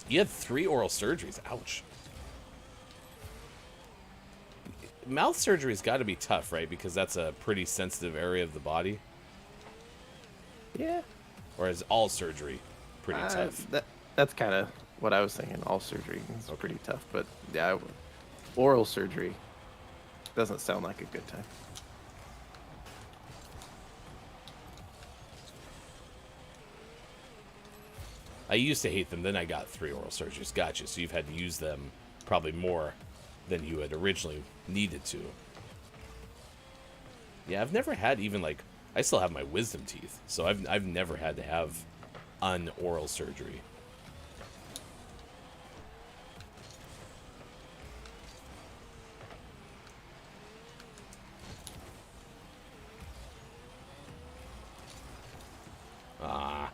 You had 3 oral surgeries? Ouch. Mouth surgery's got to be tough, right? Because that's a pretty sensitive area of the body. Yeah. Or is all surgery pretty tough? That's kind of what I was thinking. All surgery is pretty tough, but yeah, oral surgery doesn't sound like a good time. I used to hate them, then I got 3 oral surgeries. Gotcha. So you've had to use them probably more than you had originally needed to. Yeah, I've never had even I still have my wisdom teeth, so I've never had to have un-oral surgery. Ah.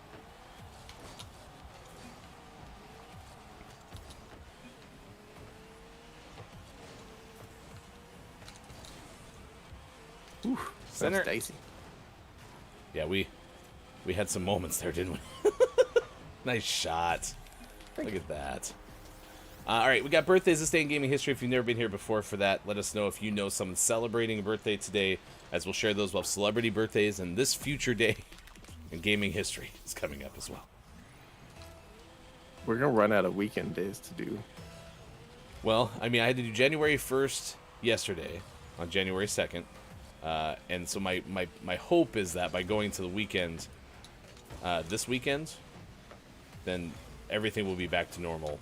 Ooh, Center. that's dicey. Yeah, we had some moments there, didn't we? Nice shot. Look at that. All right, we got birthdays this day in gaming history. If you've never been here before for that, let us know if you know someone celebrating a birthday today, as we'll share those. We'll have celebrity birthdays, and this future day in gaming history is coming up as well. We're going to run out of weekend days to do. Well, I mean, I had to do January 1st yesterday on January 2nd. And so my hope is that by going to the weekend, this weekend, then everything will be back to normal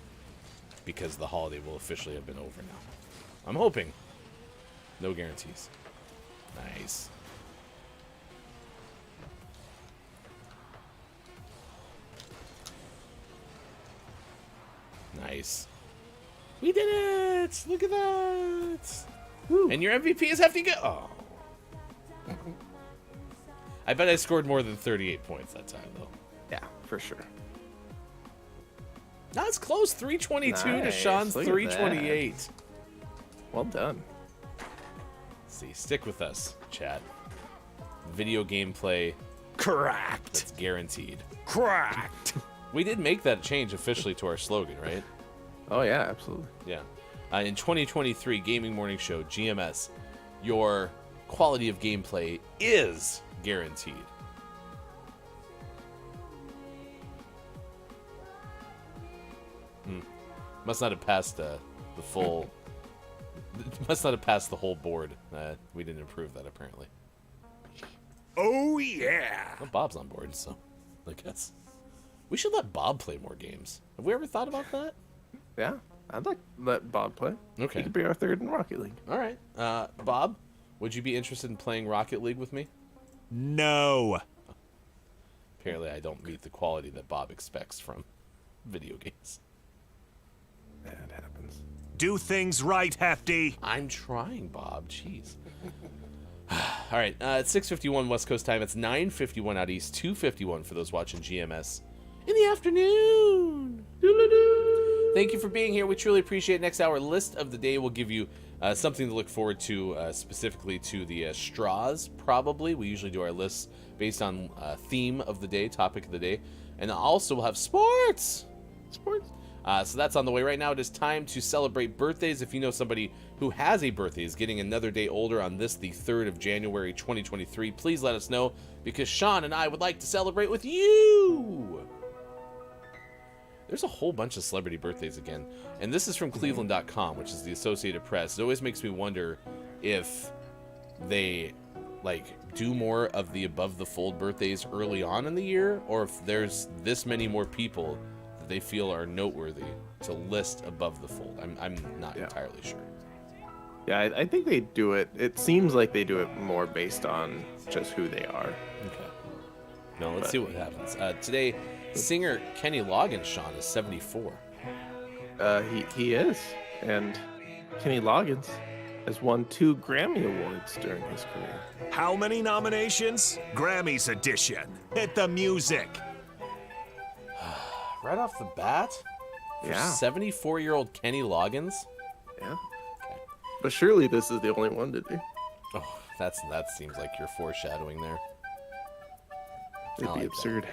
because the holiday will officially have been over now. I'm hoping. No guarantees. Nice. Nice. We did it! Look at that! Woo. And your MVP is Hefty Go. Oh. I bet I scored more than 38 points that time, though. Yeah, for sure. That's close. 322 to Nice. Sean's Look at 328. Well done. Let's see, stick with us, chat. Video gameplay Correct. that's guaranteed. Correct. We did make that change officially to our slogan, right? Oh, yeah, absolutely. Yeah. In 2023, Gaming Morning Show, GMS, your quality of gameplay is guaranteed. Must not have passed the full. Must not have passed the whole board. We didn't approve that apparently. Oh, yeah. Well, Bob's on board, so I guess we should let Bob play more games. Have we ever thought about that? Yeah, I'd like to let Bob play. Okay. He could be our third in Rocket League. All right. Bob, would you be interested in playing Rocket League with me? No. Apparently, I don't meet the quality that Bob expects from video games. That happens. Do things right, Hefty. I'm trying, Bob. Jeez. All right. It's 6:51 West Coast time. It's 9:51 out east. 2:51 for those watching GMS in the afternoon. Thank you for being here. We truly appreciate it. Next hour, list of the day will give you something to look forward to, specifically to the straws, probably. We usually do our lists based on theme of the day, topic of the day. And also we'll have sports. So that's on the way. Right now it is time to celebrate birthdays. If you know somebody who has a birthday, is getting another day older on this, the 3rd of January, 2023, please let us know, because Sean and I would like to celebrate with you. There's a whole bunch of celebrity birthdays again. And this is from Cleveland.com, which is the Associated Press. It always makes me wonder if they, do more of the above-the-fold birthdays early on in the year, or if there's this many more people that they feel are noteworthy to list above the fold. I'm not entirely sure. Yeah, I think they do it. It seems like they do it more based on just who they are. Okay. No, let's see what happens. Today, singer Kenny Loggins, Sean, is 74. He is. And Kenny Loggins has won 2 Grammy Awards during his career. How many nominations? Grammys edition. Hit the music. Right off the bat? For Yeah. 74-year-old Kenny Loggins? Yeah. But surely this is the only one to do. Oh, that seems like you're foreshadowing there. It'd I be like absurd.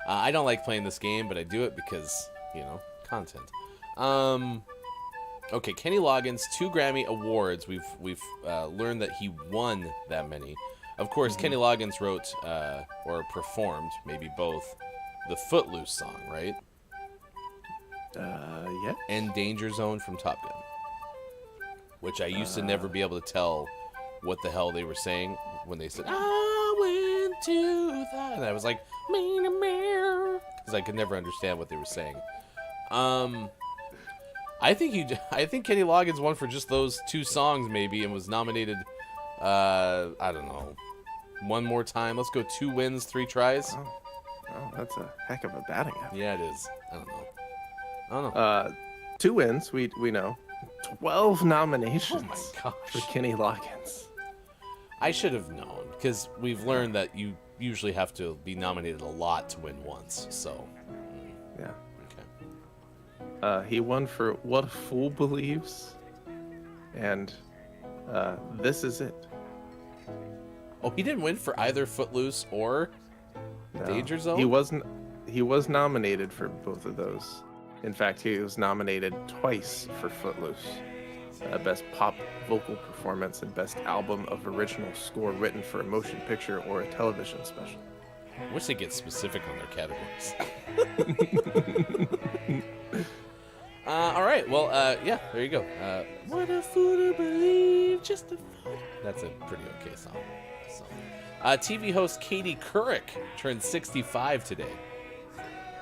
I don't like playing this game, but I do it because, content. Okay, Kenny Loggins, 2 Grammy Awards. We've learned that he won that many. Of course, Kenny Loggins wrote or performed, maybe both, the Footloose song, right? Yeah. And Danger Zone from Top Gun, which I used to never be able to tell what the hell they were saying when they said, I went to that. And I was like, because I could never understand what they were saying. I think Kenny Loggins won for just those 2 songs maybe, and was nominated, I don't know, one more time. Let's go 2 wins, 3 tries. Oh, that's a heck of a batting average. Yeah, it is. I don't know. 2 wins, we know. 12 nominations Oh my gosh. for Kenny Loggins. I should have known, because we've learned that you usually have to be nominated a lot to win once, so. Yeah. Okay. He won for What a Fool Believes, and This Is It. Oh, he didn't win for either Footloose or No, Danger Zone? He was nominated for both of those. In fact, he was nominated twice for Footloose. Best Pop Vocal Performance and Best Album of Original Score Written for a Motion Picture or a Television Special. I wish they get specific on their categories. All right, well, yeah, there you go. What a fool to believe, just a fool. That's a pretty okay song. So, TV host Katie Couric turned 65 today.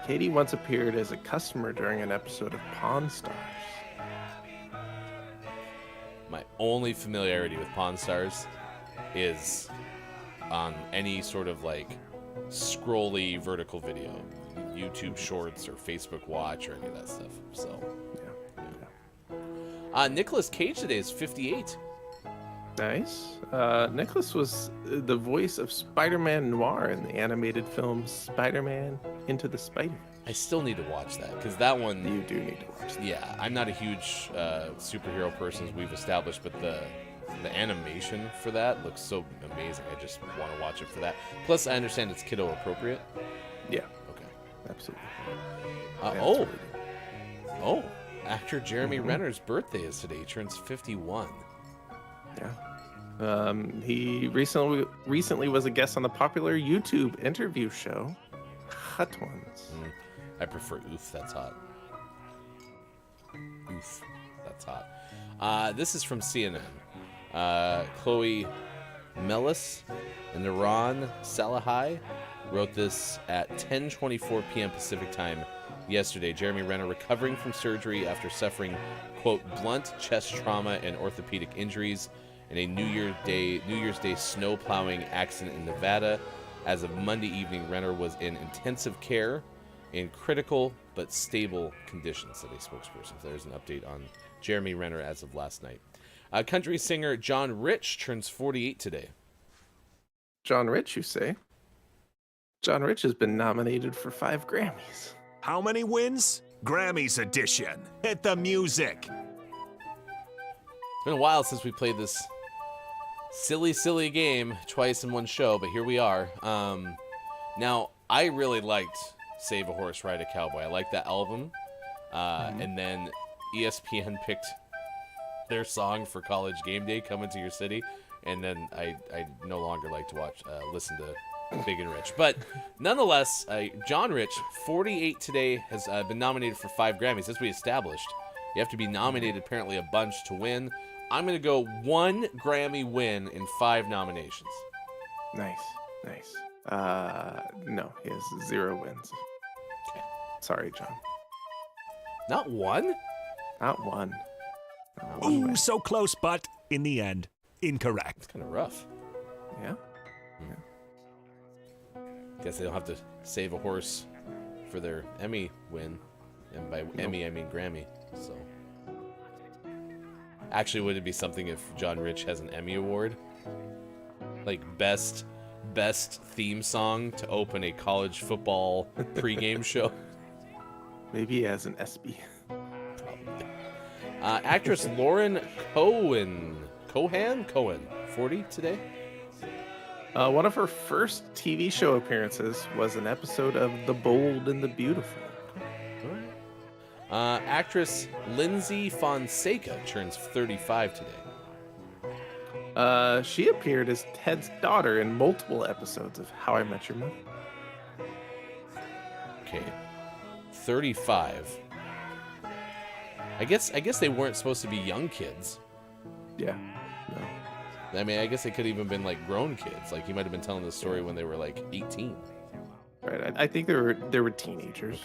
Katie once appeared as a customer during an episode of Pawn Stars. My only familiarity with Pawn Stars is on any sort of scrolly vertical video, YouTube Shorts or Facebook Watch or any of that stuff. So, yeah. Nicolas Cage today is 58. Nice. Nicholas was the voice of Spider-Man Noir in the animated film Spider-Man Into the Spider-Verse. I still need to watch that, because that one... You do need to watch that. Yeah, I'm not a huge superhero person, as we've established, but the animation for that looks so amazing. I just want to watch it for that. Plus, I understand it's kiddo appropriate. Yeah. Okay. Absolutely. Actor Jeremy Renner's birthday is today. He turns 51. Yeah. He recently was a guest on the popular YouTube interview show Hot Ones. I prefer Oof, that's hot. Oof, that's hot. This is from CNN. Chloe Melis and Naran Salahai wrote this at 10:24 p.m. Pacific time yesterday. Jeremy Renner recovering from surgery after suffering, quote, blunt chest trauma and orthopedic injuries in a New Year's Day snow plowing accident in Nevada. As of Monday evening, Renner was in intensive care in critical but stable conditions, said a spokesperson. So there's an update on Jeremy Renner as of last night. Country singer John Rich turns 48 today. John Rich, you say? John Rich has been nominated for 5 Grammys. How many wins? Grammys edition. Hit the music. It's been a while since we played this silly game twice in one show, but here we are. Now, I really liked Save a Horse, Ride a Cowboy. I liked that album. And then ESPN picked their song for College Game Day, Coming to Your City, and then I no longer like to listen to Big and Rich. But nonetheless, John Rich, 48 today, has been nominated for 5 Grammys. As we established, you have to be nominated apparently a bunch to win. I'm going to go 1 Grammy win in 5 nominations. Nice. No, he has 0 wins. Okay. Sorry, John. Not 1? Not 1. Not 1 Ooh, win. so close, but in the end, incorrect. It's kind of rough. Yeah. Guess they don't have to save a horse for their Emmy win. And by Emmy, I mean Grammy. So, actually, would it be something if John Rich has an Emmy award? Like best theme song to open a college football pregame show? Maybe he has an SB. Probably. Actress Lauren Cohan, 40 today. One of her first TV show appearances was an episode of The Bold and the Beautiful. Actress Lyndsy Fonseca turns 35 today. She appeared as Ted's daughter in multiple episodes of How I Met Your Mother. Okay, 35. I guess they weren't supposed to be young kids. Yeah. No. I mean, I guess they could have even been like grown kids. Like he might have been telling the story when they were like 18. Right. I think they were teenagers.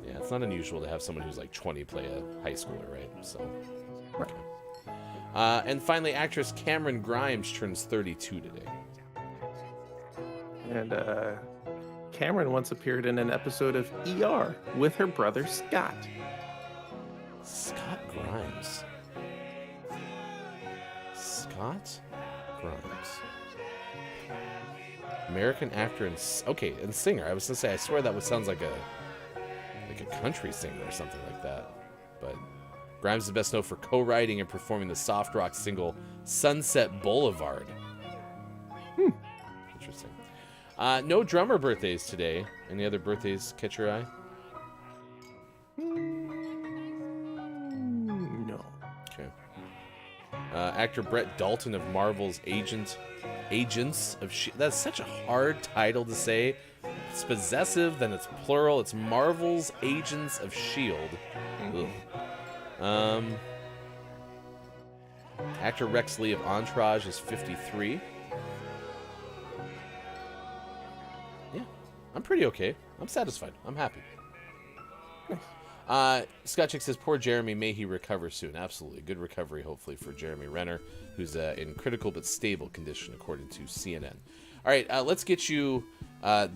Yeah, it's not unusual to have someone who's like 20 play a high schooler, right? So. Right. And finally, actress Camryn Grimes turns 32 today. And Camryn once appeared in an episode of ER with her brother Scott. Scott Grimes. Scott Grimes. American actor and singer. I was gonna say, I swear that sounds like a country singer or something like that. But Grimes is best known for co-writing and performing the soft rock single "Sunset Boulevard." Interesting. No drummer birthdays today. Any other birthdays catch your eye? No. Okay. Actor Brett Dalton of Marvel's Agents of S.H.I.E.L.D. That's such a hard title to say. It's possessive, then it's plural. It's Marvel's Agents of S.H.I.E.L.D. Actor Rex Lee of Entourage is 53. Yeah, I'm pretty okay. I'm satisfied. I'm happy. Scott Chick says, poor Jeremy, may he recover soon. Absolutely. Good recovery, hopefully, for Jeremy Renner, who's in critical but stable condition, according to CNN. All right, let's get you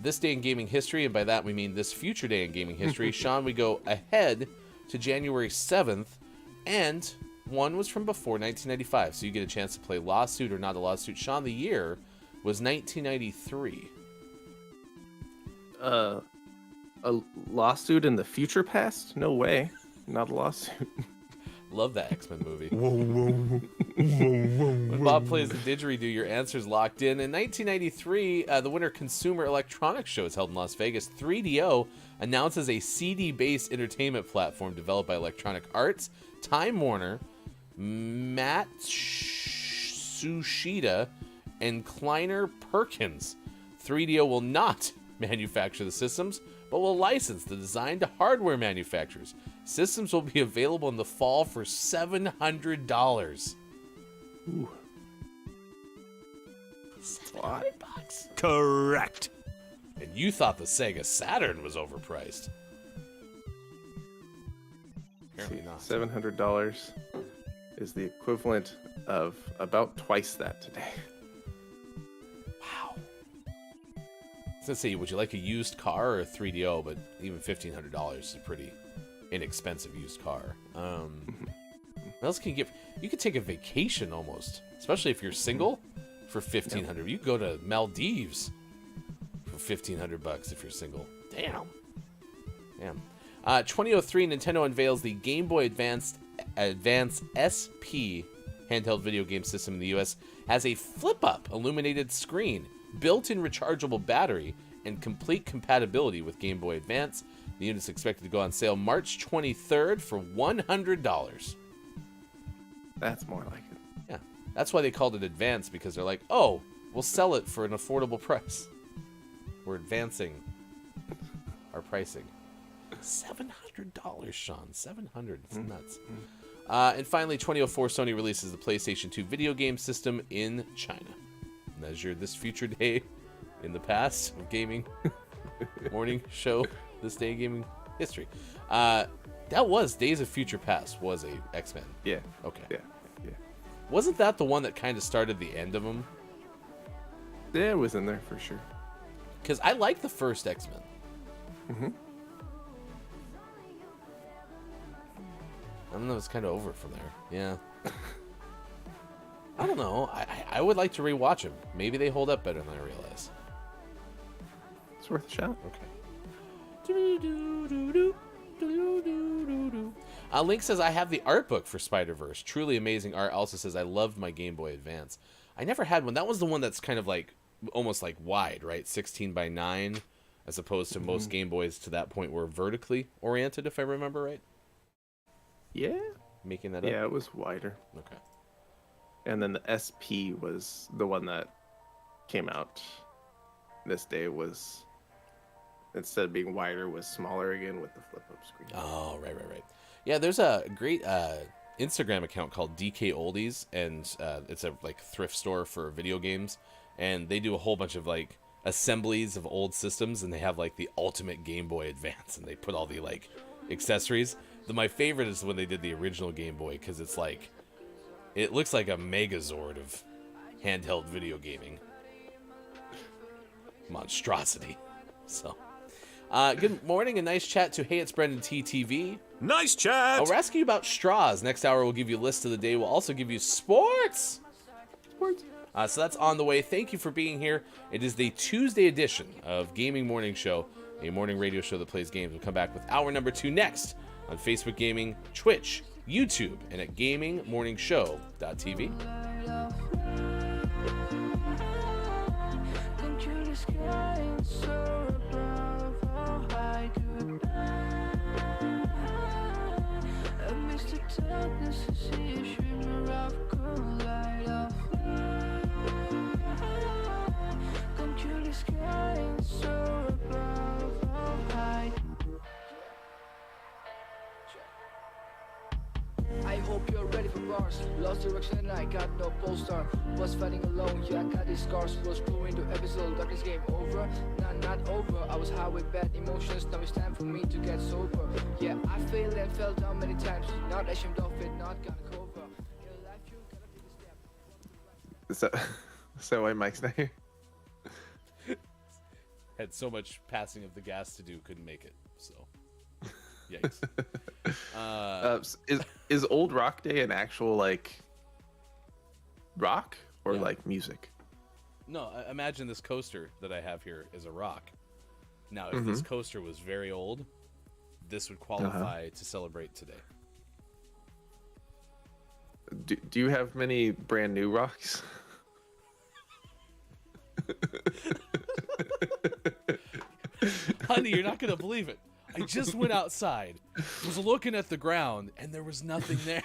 this day in gaming history, and by that we mean this future day in gaming history. Sean, we go ahead to January 7th, and one was from before 1995, so you get a chance to play Lawsuit or Not a Lawsuit. Sean, the year was 1993. A lawsuit in the future past? No way. Not a lawsuit. Love that X-Men movie. When Bob plays the didgeridoo, your answer's locked in. In 1993, the Winter Consumer Electronics Show is held in Las Vegas. 3DO announces a CD-based entertainment platform developed by Electronic Arts. Time Warner, Matsushita, and Kleiner Perkins. 3DO will not manufacture the systems, but will license the design to hardware manufacturers. Systems will be available in the fall for $700. Ooh. $700. Correct. And you thought the Sega Saturn was overpriced. Apparently not. $700 is the equivalent of about twice that today. Wow. I was gonna say, would you like a used car or a 3DO? But even $1,500 is a pretty inexpensive used car. What else can you get? You could take a vacation almost, especially if you're single, for $1,500. You could go to Maldives for $1,500 if you're single. Damn. 2003, Nintendo unveils the Game Boy Advance SP handheld video game system in the US. Has a flip-up illuminated screen, built-in rechargeable battery, and complete compatibility with Game Boy Advance. The unit's expected to go on sale March 23rd for $100. That's more like it. Yeah, that's why they called it Advance, because they're like, oh, we'll sell it for an affordable price. We're advancing our pricing. $700, Sean. $700. It's nuts. And finally, 2004, Sony releases the PlayStation 2 video game system in China. Measure this future day in the past of gaming morning show, this day in gaming history. That was Days of Future Past, was a X-Men. Yeah. Okay. Yeah. Wasn't that the one that kind of started the end of them? Yeah, it was in there for sure. Because I like the first X-Men. Mm-hmm. I don't know, it's kind of over from there. Yeah. I don't know. I would like to rewatch them. Maybe they hold up better than I realize. It's worth a shot. Okay. Link says, I have the art book for Spider-Verse. Truly amazing art. Also says, I loved my Game Boy Advance. I never had one. That was the one that's kind of like, almost like wide, right? 16 by 9, as opposed to most Game Boys to that point were vertically oriented, if I remember right. Yeah. Making that up? Yeah, it was wider. Okay. And then the SP was the one that came out this day. Was, instead of being wider, was smaller again with the flip-up screen. Oh, right. Yeah, there's a great Instagram account called DK Oldies, and it's a like thrift store for video games, and they do a whole bunch of like assemblies of old systems, and they have like the ultimate Game Boy Advance, and they put all the like accessories. My favorite is when they did the original Game Boy, because it's like, it looks like a Megazord of handheld video gaming. Monstrosity. So, good morning and nice chat to Hey It's Brendan TTV. Nice chat. We're asking you about straws. Next hour we'll give you a list of the day. We'll also give you sports. So that's on the way. Thank you for being here. It is the Tuesday edition of Gaming Morning Show, a morning radio show that plays games. We'll come back with hour number 2 next on Facebook Gaming, Twitch, YouTube, and at GamingMorningShow.tv. I hope you're ready for bars. Lost direction and I got no poster. Was fighting alone, yeah, I got these scars. Was going to episode, darkness game over. Not over. I was high with bad emotions. Now it's time for me to get sober. Yeah, I failed and fell down many times. Not ashamed of it, not gonna cover. In life, you gotta take a step. Is that why Mike's not here? Had so much passing of the gas to do, couldn't make it. So, yikes. Is Old Rock Day an actual like rock or Yeah. like music? No, imagine this coaster that I have here is a rock. Now, if this coaster was very old, this would qualify to celebrate today. Do you have many brand new rocks? Honey, you're not going to believe it. I just went outside, was looking at the ground, and there was nothing there.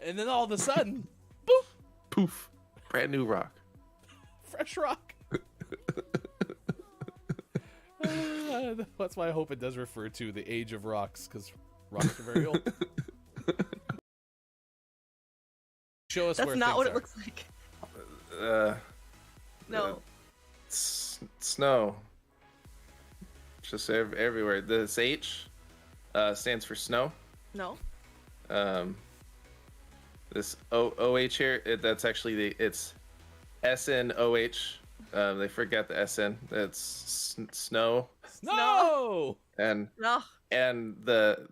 And then all of a sudden, boop, Poof. Brand new rock. fresh rock. That's why I hope it does refer to the age of rocks, because rocks are very old. Show us That's where not things what are. it looks like. No. Snow. Just everywhere. This H stands for snow. No. This OH here, that's actually it's SNOH. They forget the SN. That's snow. No! And No. the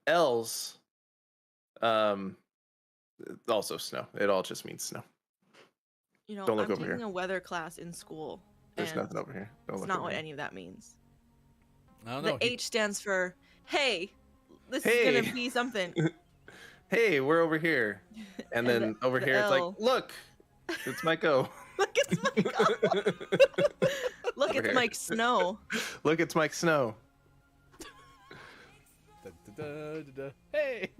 L's also snow. It all just means snow. You know, Don't look I'm over taking here. a weather class in school. There's and nothing over here. Don't It's look not over what here. any of that means. I don't The know. H stands for hey. This Hey. is gonna be something. Hey, we're over here. And then over the here it's L. like, look, it's Mike O. Look, it's Mike. Look, Over it's here. Mike Snow. Look, it's Mike Snow. Hey!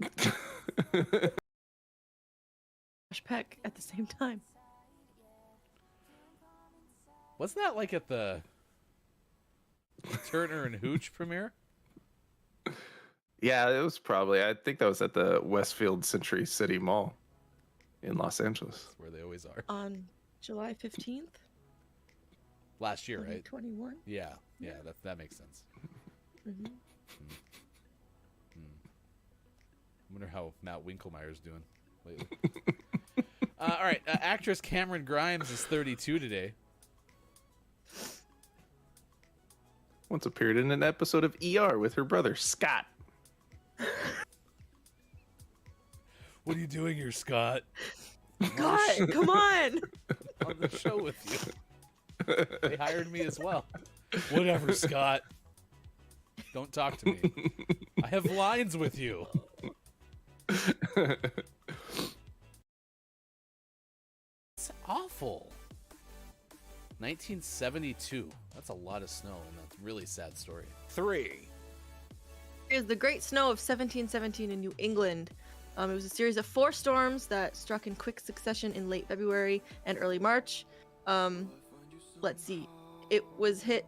Josh Peck at the same time. Wasn't that like at the Turner and Hooch premiere? Yeah, it was probably. I think that was at the Westfield Century City Mall in Los Angeles. That's where they always are. On July 15th, Last year, right? 2021. Yeah, that makes sense. Mm-hmm. I wonder how Matt Winkelmeyer's doing lately. All right, actress Camryn Grimes is 32 today. Once appeared in an episode of ER with her brother, Scott. What are you doing here, Scott? God, come on. On the show with you. They hired me as well. Whatever, Scott. Don't talk to me. I have lines with you. It's awful. 1972. That's a lot of snow, and that's a really sad story. 3, Here's the Great Snow of 1717 in New England. It was a series of 4 storms that struck in quick succession in late February and early March. Let's see. It was hit.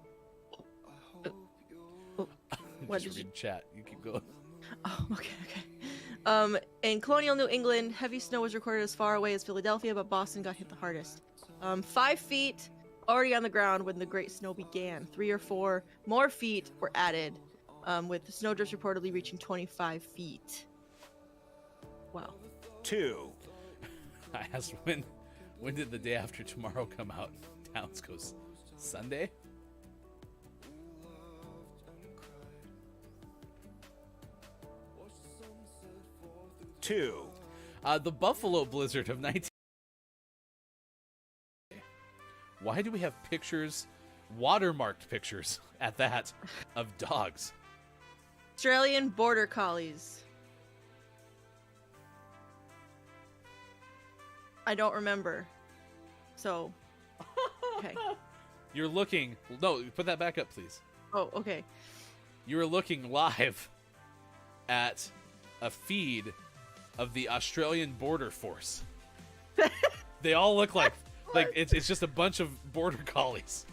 What Just did you? read chat. You keep going. Oh, okay. In colonial New England, heavy snow was recorded as far away as Philadelphia, but Boston got hit the hardest. 5 feet already on the ground when the Great Snow began. 3 or 4 more feet were added, with the snowdrifts reportedly reaching 25 feet. Wow. 2, I asked when did The Day After Tomorrow come out? Towns goes Sunday. The Buffalo Blizzard of 19. Why do we have pictures, watermarked pictures at that, of dogs? Australian Border Collies. I don't remember. So, okay. You're looking. No, put that back up, please. Oh, okay. You were looking live at a feed of the Australian Border Force. They all look like it's just a bunch of border collies,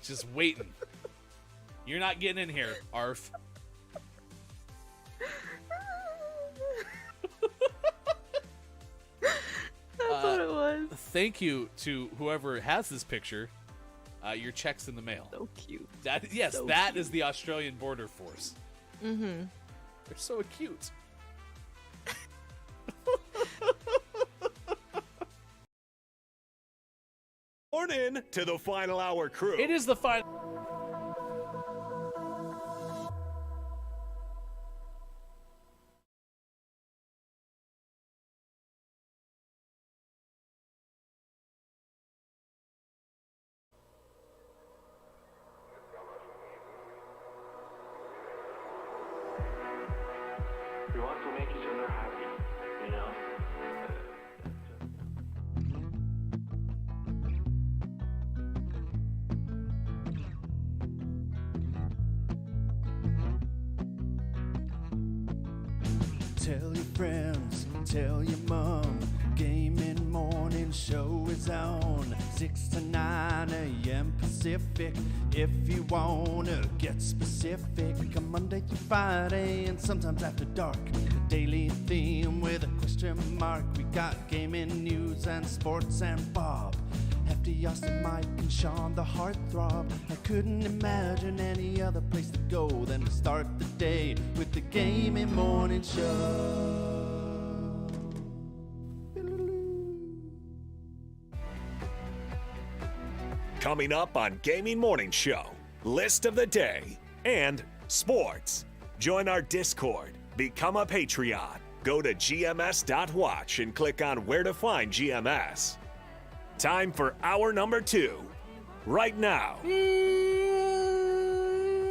just waiting. You're not getting in here, Arf. That's what it was. Thank you to whoever has this picture. Your check's in the mail. So cute. That is the Australian Border Force. Mm-hmm. They're so cute. Morning to the Final Hour crew. It is the final. We want to make each other happy, you know? Tell your friends, tell your mom, gaming morning show is on 6 to 9 a.m. Pacific. If you wanna get specific, on Monday through Friday and sometimes after dark. The daily theme with a question mark. We got gaming news and sports and Bob. Hefty, Austin, Mike, and Sean, the heartthrob. I couldn't imagine any other place to go than to start the day with the gaming morning show. Coming up on Gaming Morning Show, list of the day and sports. Join our Discord, become a Patreon. Go to GMS.watch and click on where to find GMS. Time for hour number 2, right now.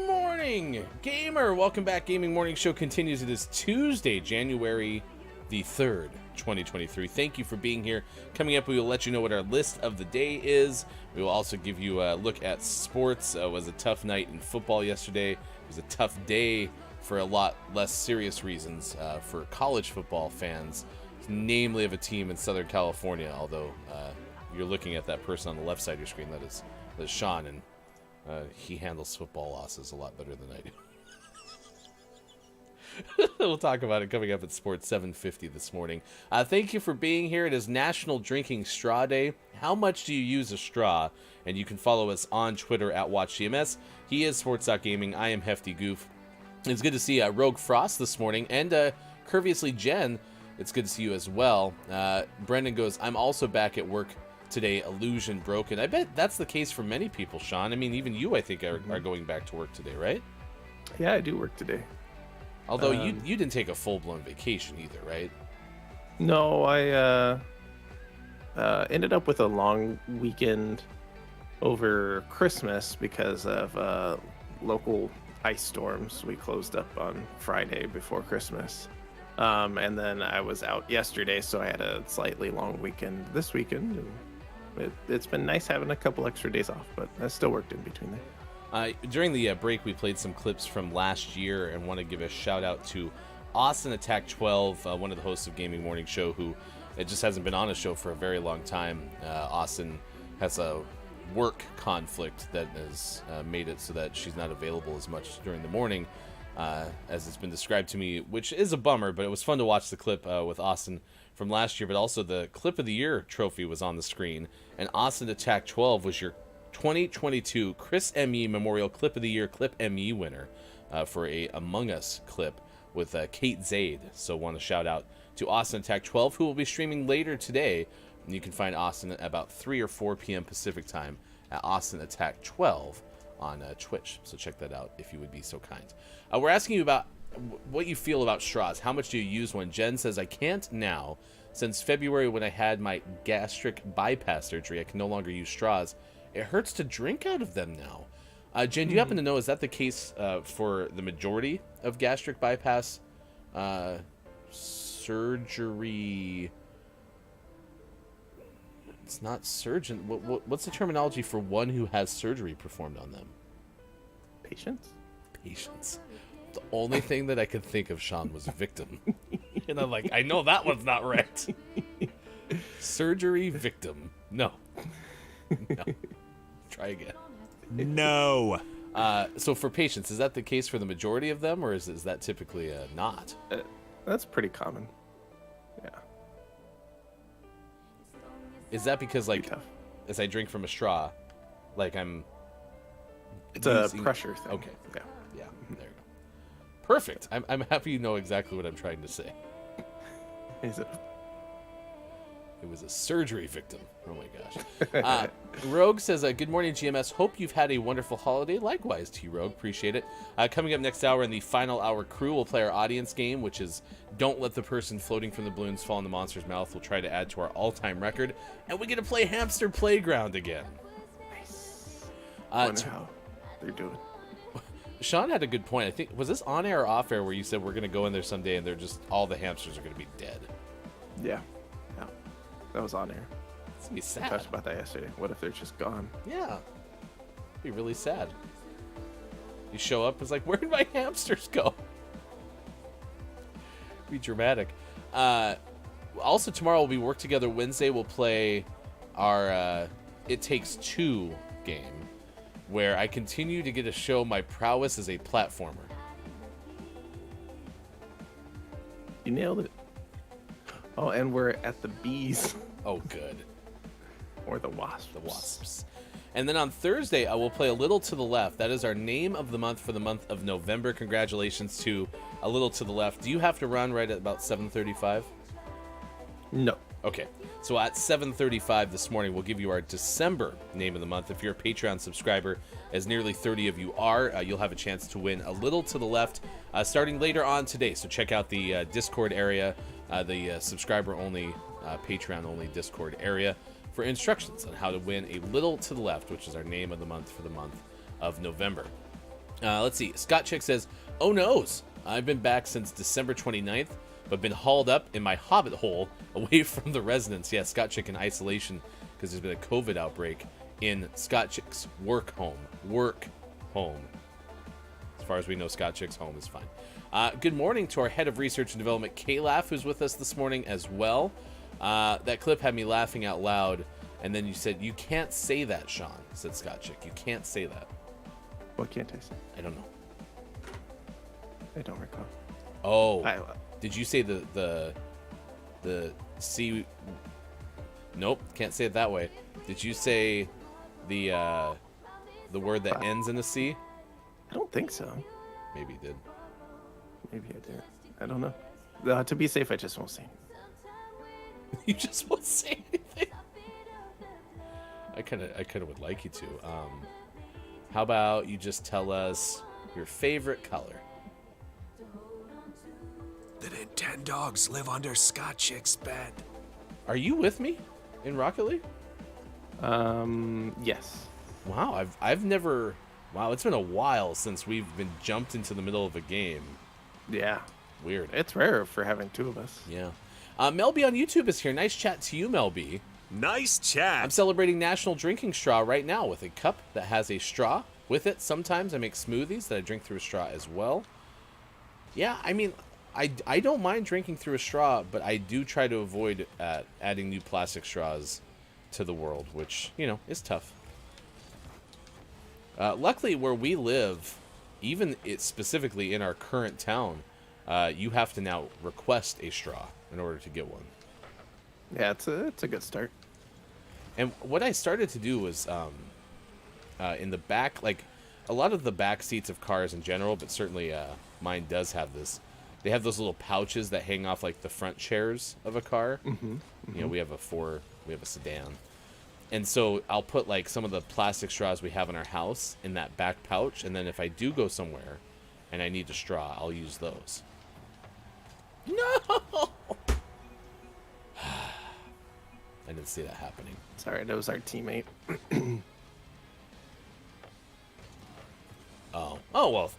Morning, gamer. Welcome back. Gaming Morning Show continues. It is Tuesday, January the 3rd, 2023. Thank you for being here. Coming up, we will let you know what our list of the day is. We will also give you a look at sports. It was a tough night in football yesterday. It was a tough day for a lot less serious reasons for college football fans, namely of a team in Southern California, although you're looking at that person on the left side of your screen. That is Sean, and he handles football losses a lot better than I do. We'll talk about it coming up at Sports 750 this morning. Thank you for being here. It is National Drinking Straw Day. How much do you use a straw? And you can follow us on Twitter at WatchGMS. He is Sports.Gaming. I am Hefty Goof. It's good to see Rogue Frost this morning. And Curviously Jen, it's good to see you as well. Brendan goes, I'm also back at work today, illusion broken. I bet that's the case for many people, Sean. I mean, even you, I think, are going back to work today, right? Yeah, I do work today. Although you didn't take a full-blown vacation either, right? No, I ended up with a long weekend over Christmas because of local ice storms. We closed up on Friday before Christmas. And then I was out yesterday, so I had a slightly long weekend this weekend. And it's been nice having a couple extra days off, but I still worked in between there. During the break, we played some clips from last year and want to give a shout out to Austin Attack 12, one of the hosts of Gaming Morning Show, who it just hasn't been on a show for a very long time. Austin has a work conflict that has made it so that she's not available as much during the morning, as it's been described to me, which is a bummer, but it was fun to watch the clip with Austin from last year. But also the Clip of the Year trophy was on the screen, and Austin Attack 12 was your 2022 Chris M.E. Memorial Clip of the Year Clip M.E. winner for a Among Us clip with Kate Zaid. So want to shout out to Austin Attack 12, who will be streaming later today. And you can find Austin at about 3 or 4 p.m. Pacific time at Austin Attack 12 on Twitch. So check that out if you would be so kind. We're asking you about what you feel about straws. How much do you use one? Jen says, I can't now. Since February when I had my gastric bypass surgery, I can no longer use straws. It hurts to drink out of them now. Jen, do you happen to know, is that the case for the majority of gastric bypass surgery? It's not surgeon. What's the terminology for one who has surgery performed on them? Patients? Patients. The only thing that I could think of, Sean, was victim. And I'm like, I know that one's not right. Surgery victim. No. No. Try again. No. So for patients, is that the case for the majority of them, or is that typically not? That's pretty common. Yeah. Is that because, like, tough. as I drink from a straw, like I'm... It's a pressure thing. Okay. Yeah. Yeah, there you go. Perfect. I'm happy you know exactly what I'm trying to say. Is it? It was a surgery victim. Oh my gosh. Rogue says, good morning, GMS. Hope you've had a wonderful holiday. Likewise, T-Rogue. Appreciate it. Coming up next hour in the final hour crew, we'll play our audience game, which is don't let the person floating from the balloons fall in the monster's mouth. We'll try to add to our all-time record. And we get to play Hamster Playground again. Nice. I wonder how they're doing. Sean had a good point. I think, was this on air or off air where you said we're going to go in there someday and they're just, all the hamsters are going to be dead? Yeah. That was on air. It's going to be sad. I talked about that yesterday. What if they're just gone? Yeah. It'd be really sad. You show up, it's like, where did my hamsters go? Be dramatic. Also, tomorrow we work together. Wednesday we'll play our It Takes Two game, where I continue to get to show my prowess as a platformer. You nailed it. Oh, and we're at the bees. Oh, good. Or the wasps. The wasps. And then on Thursday, I will play A Little to the Left. That is our name of the month for the month of November. Congratulations to A Little to the Left. Do you have to run right at about 7:35? No. Okay. So at 7:35 this morning, we'll give you our December name of the month. If you're a Patreon subscriber, as nearly 30 of you are, you'll have a chance to win A Little to the Left starting later on today. So check out the Discord area, the subscriber-only, Patreon-only Discord area for instructions on how to win A Little to the Left, which is our name of the month for the month of November. Let's see. Scott Chick says, "Oh noes, I've been back since December 29th, but been hauled up in my hobbit hole away from the residence." Yeah, Scott Chick in isolation because there's been a COVID outbreak in Scott Chick's work home. As far as we know, Scott Chick's home is fine. Good morning to our head of research and development, Kalaf, who's with us this morning as well. That clip had me laughing out loud, and then you said, "You can't say that, Sean," said Scott Chick. "You can't say that." What can't I say? I don't know. I don't recall. Oh, did you say the C? Nope, can't say it that way. Did you say the word that ends in a C? I don't think so. Maybe you did. Maybe I did. I don't know. To be safe, I just won't say anything. You just won't say anything. I kind of would like you to. How about you just tell us your favorite color? Didn't 10 dogs live under Scott Chick's bed? Are you with me in Rocket League? Yes. Wow, I've never. Wow, it's been a while since we've been jumped into the middle of a game. Yeah. Weird. It's rare for having two of us. Yeah. Mel B on YouTube is here. Nice chat to you, Mel B. Nice chat. I'm celebrating National Drinking Straw right now with a cup that has a straw with it. Sometimes I make smoothies that I drink through a straw as well. Yeah, I mean, I don't mind drinking through a straw, but I do try to avoid adding new plastic straws to the world, which, you know, is tough. Luckily, where we live, even specifically in our current town, you have to now request a straw in order to get one. Yeah, it's a good start. And what I started to do was, in the back, like a lot of the back seats of cars in general, but certainly mine does have this. They have those little pouches that hang off like the front chairs of a car. Mm-hmm. You know, we have a sedan. And so I'll put like some of the plastic straws we have in our house in that back pouch, and then if I do go somewhere and I need a straw, I'll use those. No! I didn't see that happening. Sorry, that was our teammate. Oh, well,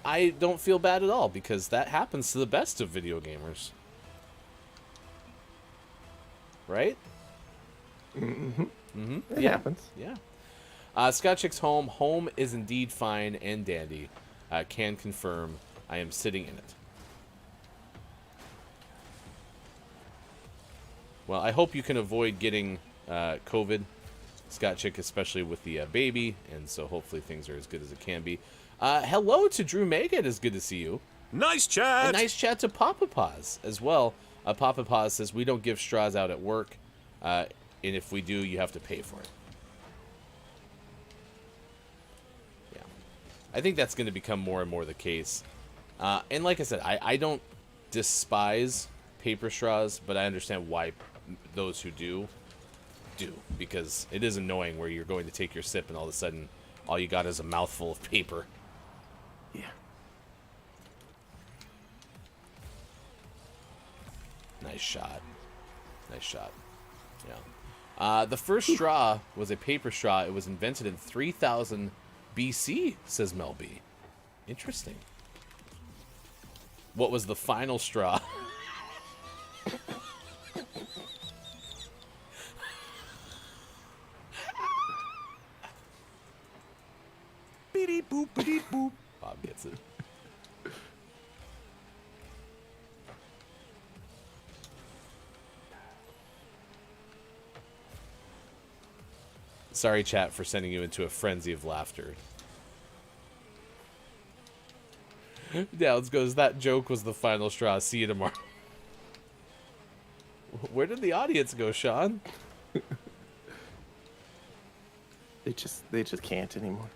I don't feel bad at all because that happens to the best of video gamers. Right? Mm-hmm. Mm-hmm. It happens. Yeah. Scott Chick's home. Home is indeed fine and dandy. Can confirm I am sitting in it. Well, I hope you can avoid getting COVID, Scott Chick, especially with the baby, and so hopefully things are as good as it can be. Hello to Drew Megan. It's good to see you. Nice chat. A nice chat to Papa Paws as well. Papa Paws says, we don't give straws out at work, and if we do, you have to pay for it. Yeah. I think that's going to become more and more the case. And like I said, I don't despise paper straws, but I understand why those who do, because it is annoying where you're going to take your sip and all of a sudden all you got is a mouthful of paper. Yeah. Nice shot. Nice shot. Yeah. The first straw was a paper straw. It was invented in 3000 BC, says Mel B. Interesting. What was the final straw? Beep boop, beep boop. Bob gets it. Sorry, chat, for sending you into a frenzy of laughter. Downs goes, that joke was the final straw. See you tomorrow. Where did the audience go, Sean? They just can't anymore.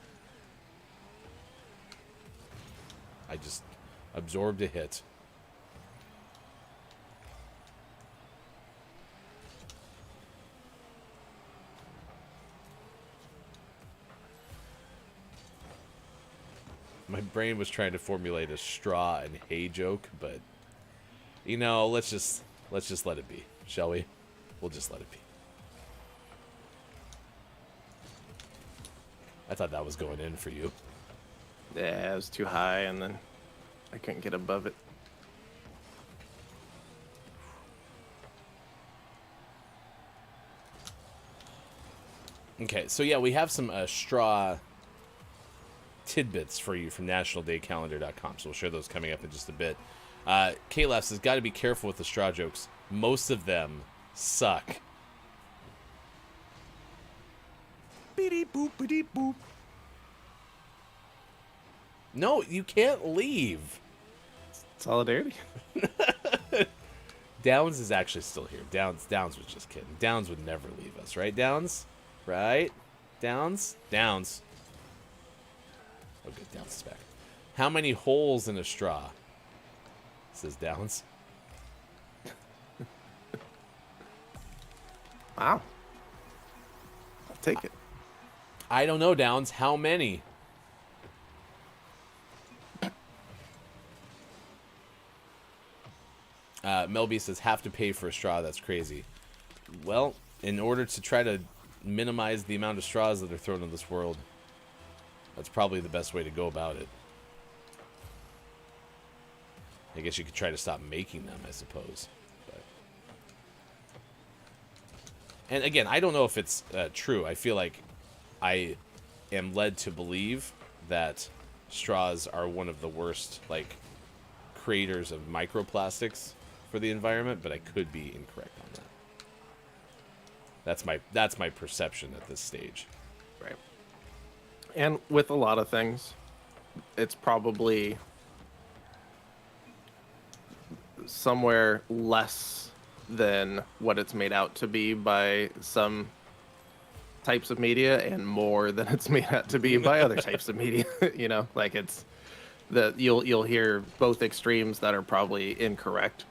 I just absorbed a hit. My brain was trying to formulate a straw and hay joke, but you know, let's just let it be, shall we? We'll just let it be. I thought that was going in for you. Yeah, it was too high, and then I couldn't get above it. Okay, so yeah, we have some straw tidbits for you from nationaldaycalendar.com, so we'll share those coming up in just a bit. K-Laughs has got to be careful with the straw jokes. Most of them suck. Beep boop beep boop. No, you can't leave. Solidarity. Downs is actually still here. Downs was just kidding. Downs would never leave us, right, Downs? Right? Downs? Downs. Oh, good. Downs is back. How many holes in a straw? Says Downs. Wow. I'll take it. I don't know, Downs. How many? Melby says, have to pay for a straw. That's crazy. Well, in order to try to minimize the amount of straws that are thrown in this world, that's probably the best way to go about it. I guess you could try to stop making them, I suppose. But... And again, I don't know if it's true. I feel like I am led to believe that straws are one of the worst, like, creators of microplastics for the environment, but I could be incorrect on that. That's my perception at this stage. Right. And with a lot of things, it's probably somewhere less than what it's made out to be by some types of media, and more than it's made out to be by other types of media. You know, like it's you'll hear both extremes that are probably incorrect,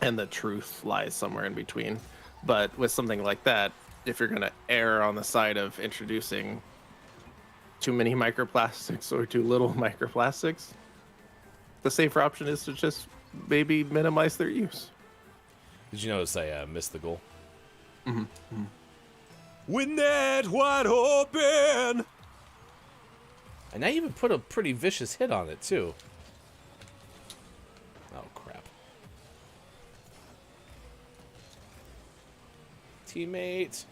and the truth lies somewhere in between. But with something like that, if you're going to err on the side of introducing too many microplastics or too little microplastics, the safer option is to just maybe minimize their use. Did you notice I missed the goal? Mm-hmm. Mm-hmm. With net wide open. And I even put a pretty vicious hit on it, too. Oh, crap. Teammate.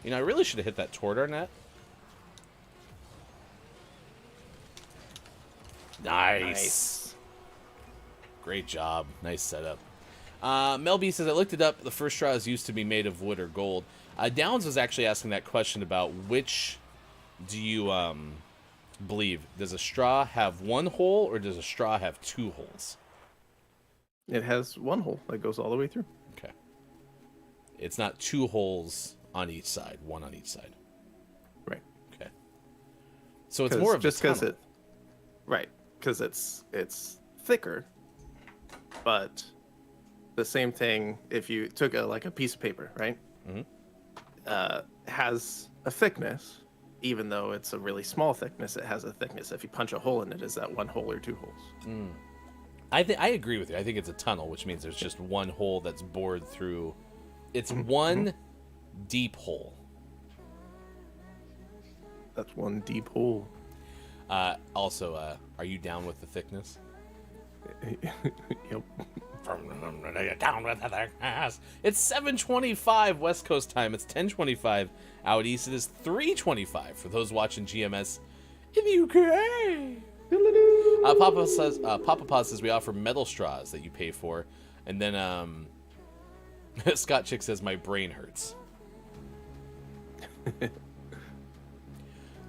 You know, I really should have hit that toward our net. Nice. Great job. Nice setup. Mel B says, I looked it up. The first straws used to be made of wood or gold. Downs was actually asking that question about which do you believe. Does a straw have one hole or does a straw have two holes? It has one hole that goes all the way through. Okay. It's not two holes on each side, one on each side. Right. Okay. So it's more of just because it, right? Because it's thicker, but the same thing. If you took a piece of paper, right? Mm-hmm. Has a thickness, even though it's a really small thickness. It has a thickness. If you punch a hole in it, is that one hole or two holes? Mm. I agree with you. I think it's a tunnel, which means there's just one hole that's bored through. It's one deep hole. That's one deep hole. Also, are you down with the thickness? Yep. Down with the thickness. It's 7:25 West Coast time. It's 10:25 out east. It is 3:25 for those watching GMS in the UK. Papa says we offer metal straws that you pay for, and then Scott Chick says my brain hurts.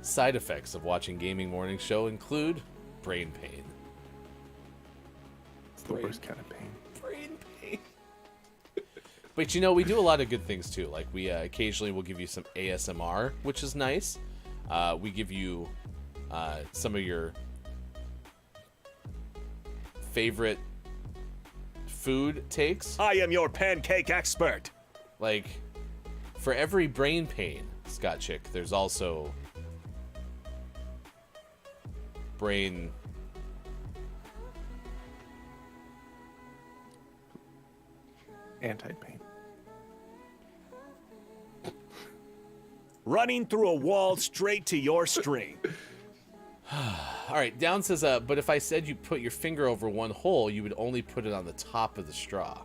Side effects of watching Gaming Morning Show include brain pain. It's the worst kind of pain. Brain pain. But you know, we do a lot of good things too. Like we occasionally will give you some ASMR, which is nice. We give you some of your favorite food takes. I am your pancake expert. Like, for every brain pain, Scott Chick, there's also brain... Anti-pain. Running through a wall straight to your string. All right, Down says, but if I said you put your finger over one hole, you would only put it on the top of the straw.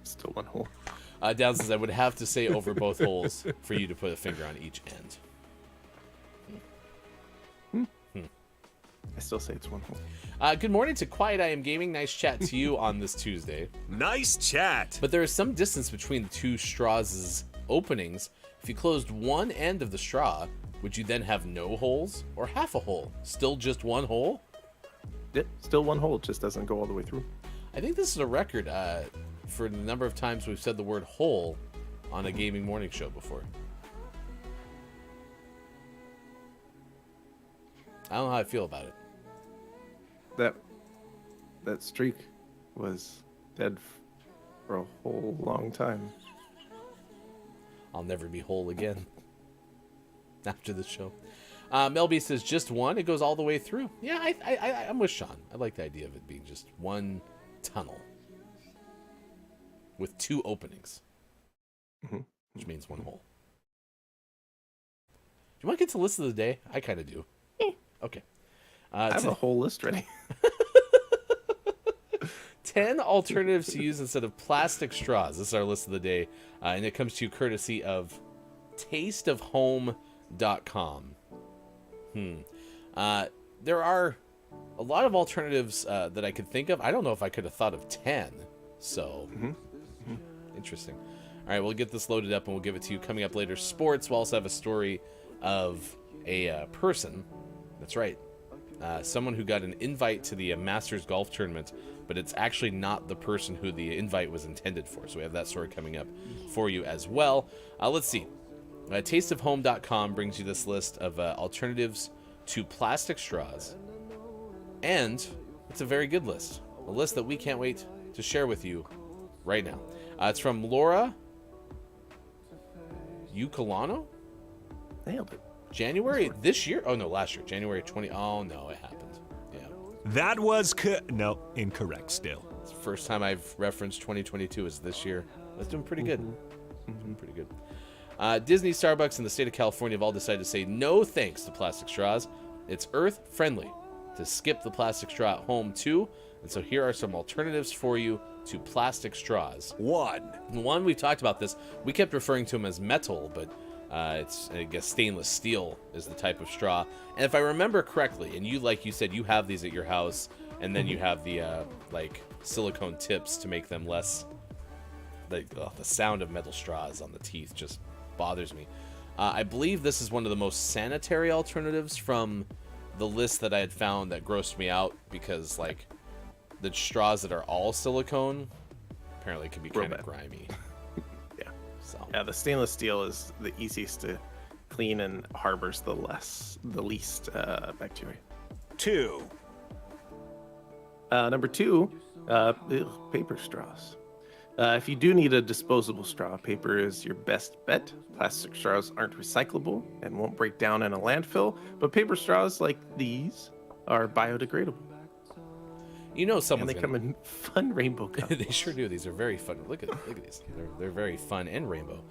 Still one hole. Down says, I would have to say over both holes for you to put a finger on each end. I still say it's one hole. Good morning to Quiet I Am Gaming. Nice chat to you on this Tuesday. Nice chat. But there is some distance between the two straws' openings. If you closed one end of the straw, would you then have no holes or half a hole? Still just one hole? Yeah, still one hole. It just doesn't go all the way through. I think this is a record for the number of times we've said the word hole on a gaming morning show before. I don't know how I feel about it. That streak was dead for a whole long time. I'll never be whole again after this show. Melby says just one. It goes all the way through. Yeah, I'm with Sean. I like the idea of it being just one tunnel with two openings, which means one hole. Do you want to get to the list of the day? I kind of do. Okay. I have a whole list ready. 10 alternatives to use instead of plastic straws. This is our list of the day, and it comes to you courtesy of tasteofhome.com. There are a lot of alternatives that I could think of. I don't know if I could have thought of 10, so interesting. All right, we'll get this loaded up, and we'll give it to you coming up later. Sports, we'll also have a story of a person. That's right. Someone who got an invite to the Masters Golf Tournament, but it's actually not the person who the invite was intended for. So we have that story coming up for you as well. Let's see. Tasteofhome.com brings you this list of alternatives to plastic straws. And it's a very good list. A list that we can't wait to share with you right now. It's from Laura Ucolano. Nailed it. January this year? Oh, no, last year. January 20. Oh, no, it happened. Yeah. That was no, incorrect still. It's the first time I've referenced 2022 as this year. That's doing pretty good. Doing pretty good. Disney, Starbucks, and the state of California have all decided to say no thanks to plastic straws. It's earth-friendly to skip the plastic straw at home, too. And so here are some alternatives for you to plastic straws. One, we've talked about this. We kept referring to them as metal, but it's, I guess, stainless steel is the type of straw. And if I remember correctly, and you, like you said, you have these at your house, and then you have the, like, silicone tips to make them less... The sound of metal straws on the teeth just bothers me. I believe this is one of the most sanitary alternatives from the list that I had found that grossed me out, because, like, the straws that are all silicone apparently can be kind of grimy. Yeah, the stainless steel is the easiest to clean and harbors the least bacteria. 2. Number 2, paper straws. If you do need a disposable straw, paper is your best bet. Plastic straws aren't recyclable and won't break down in a landfill, but paper straws like these are biodegradable. You know, someone's and they come in fun rainbow colors. They sure do. These are very fun. Look at these. They're very fun and rainbow.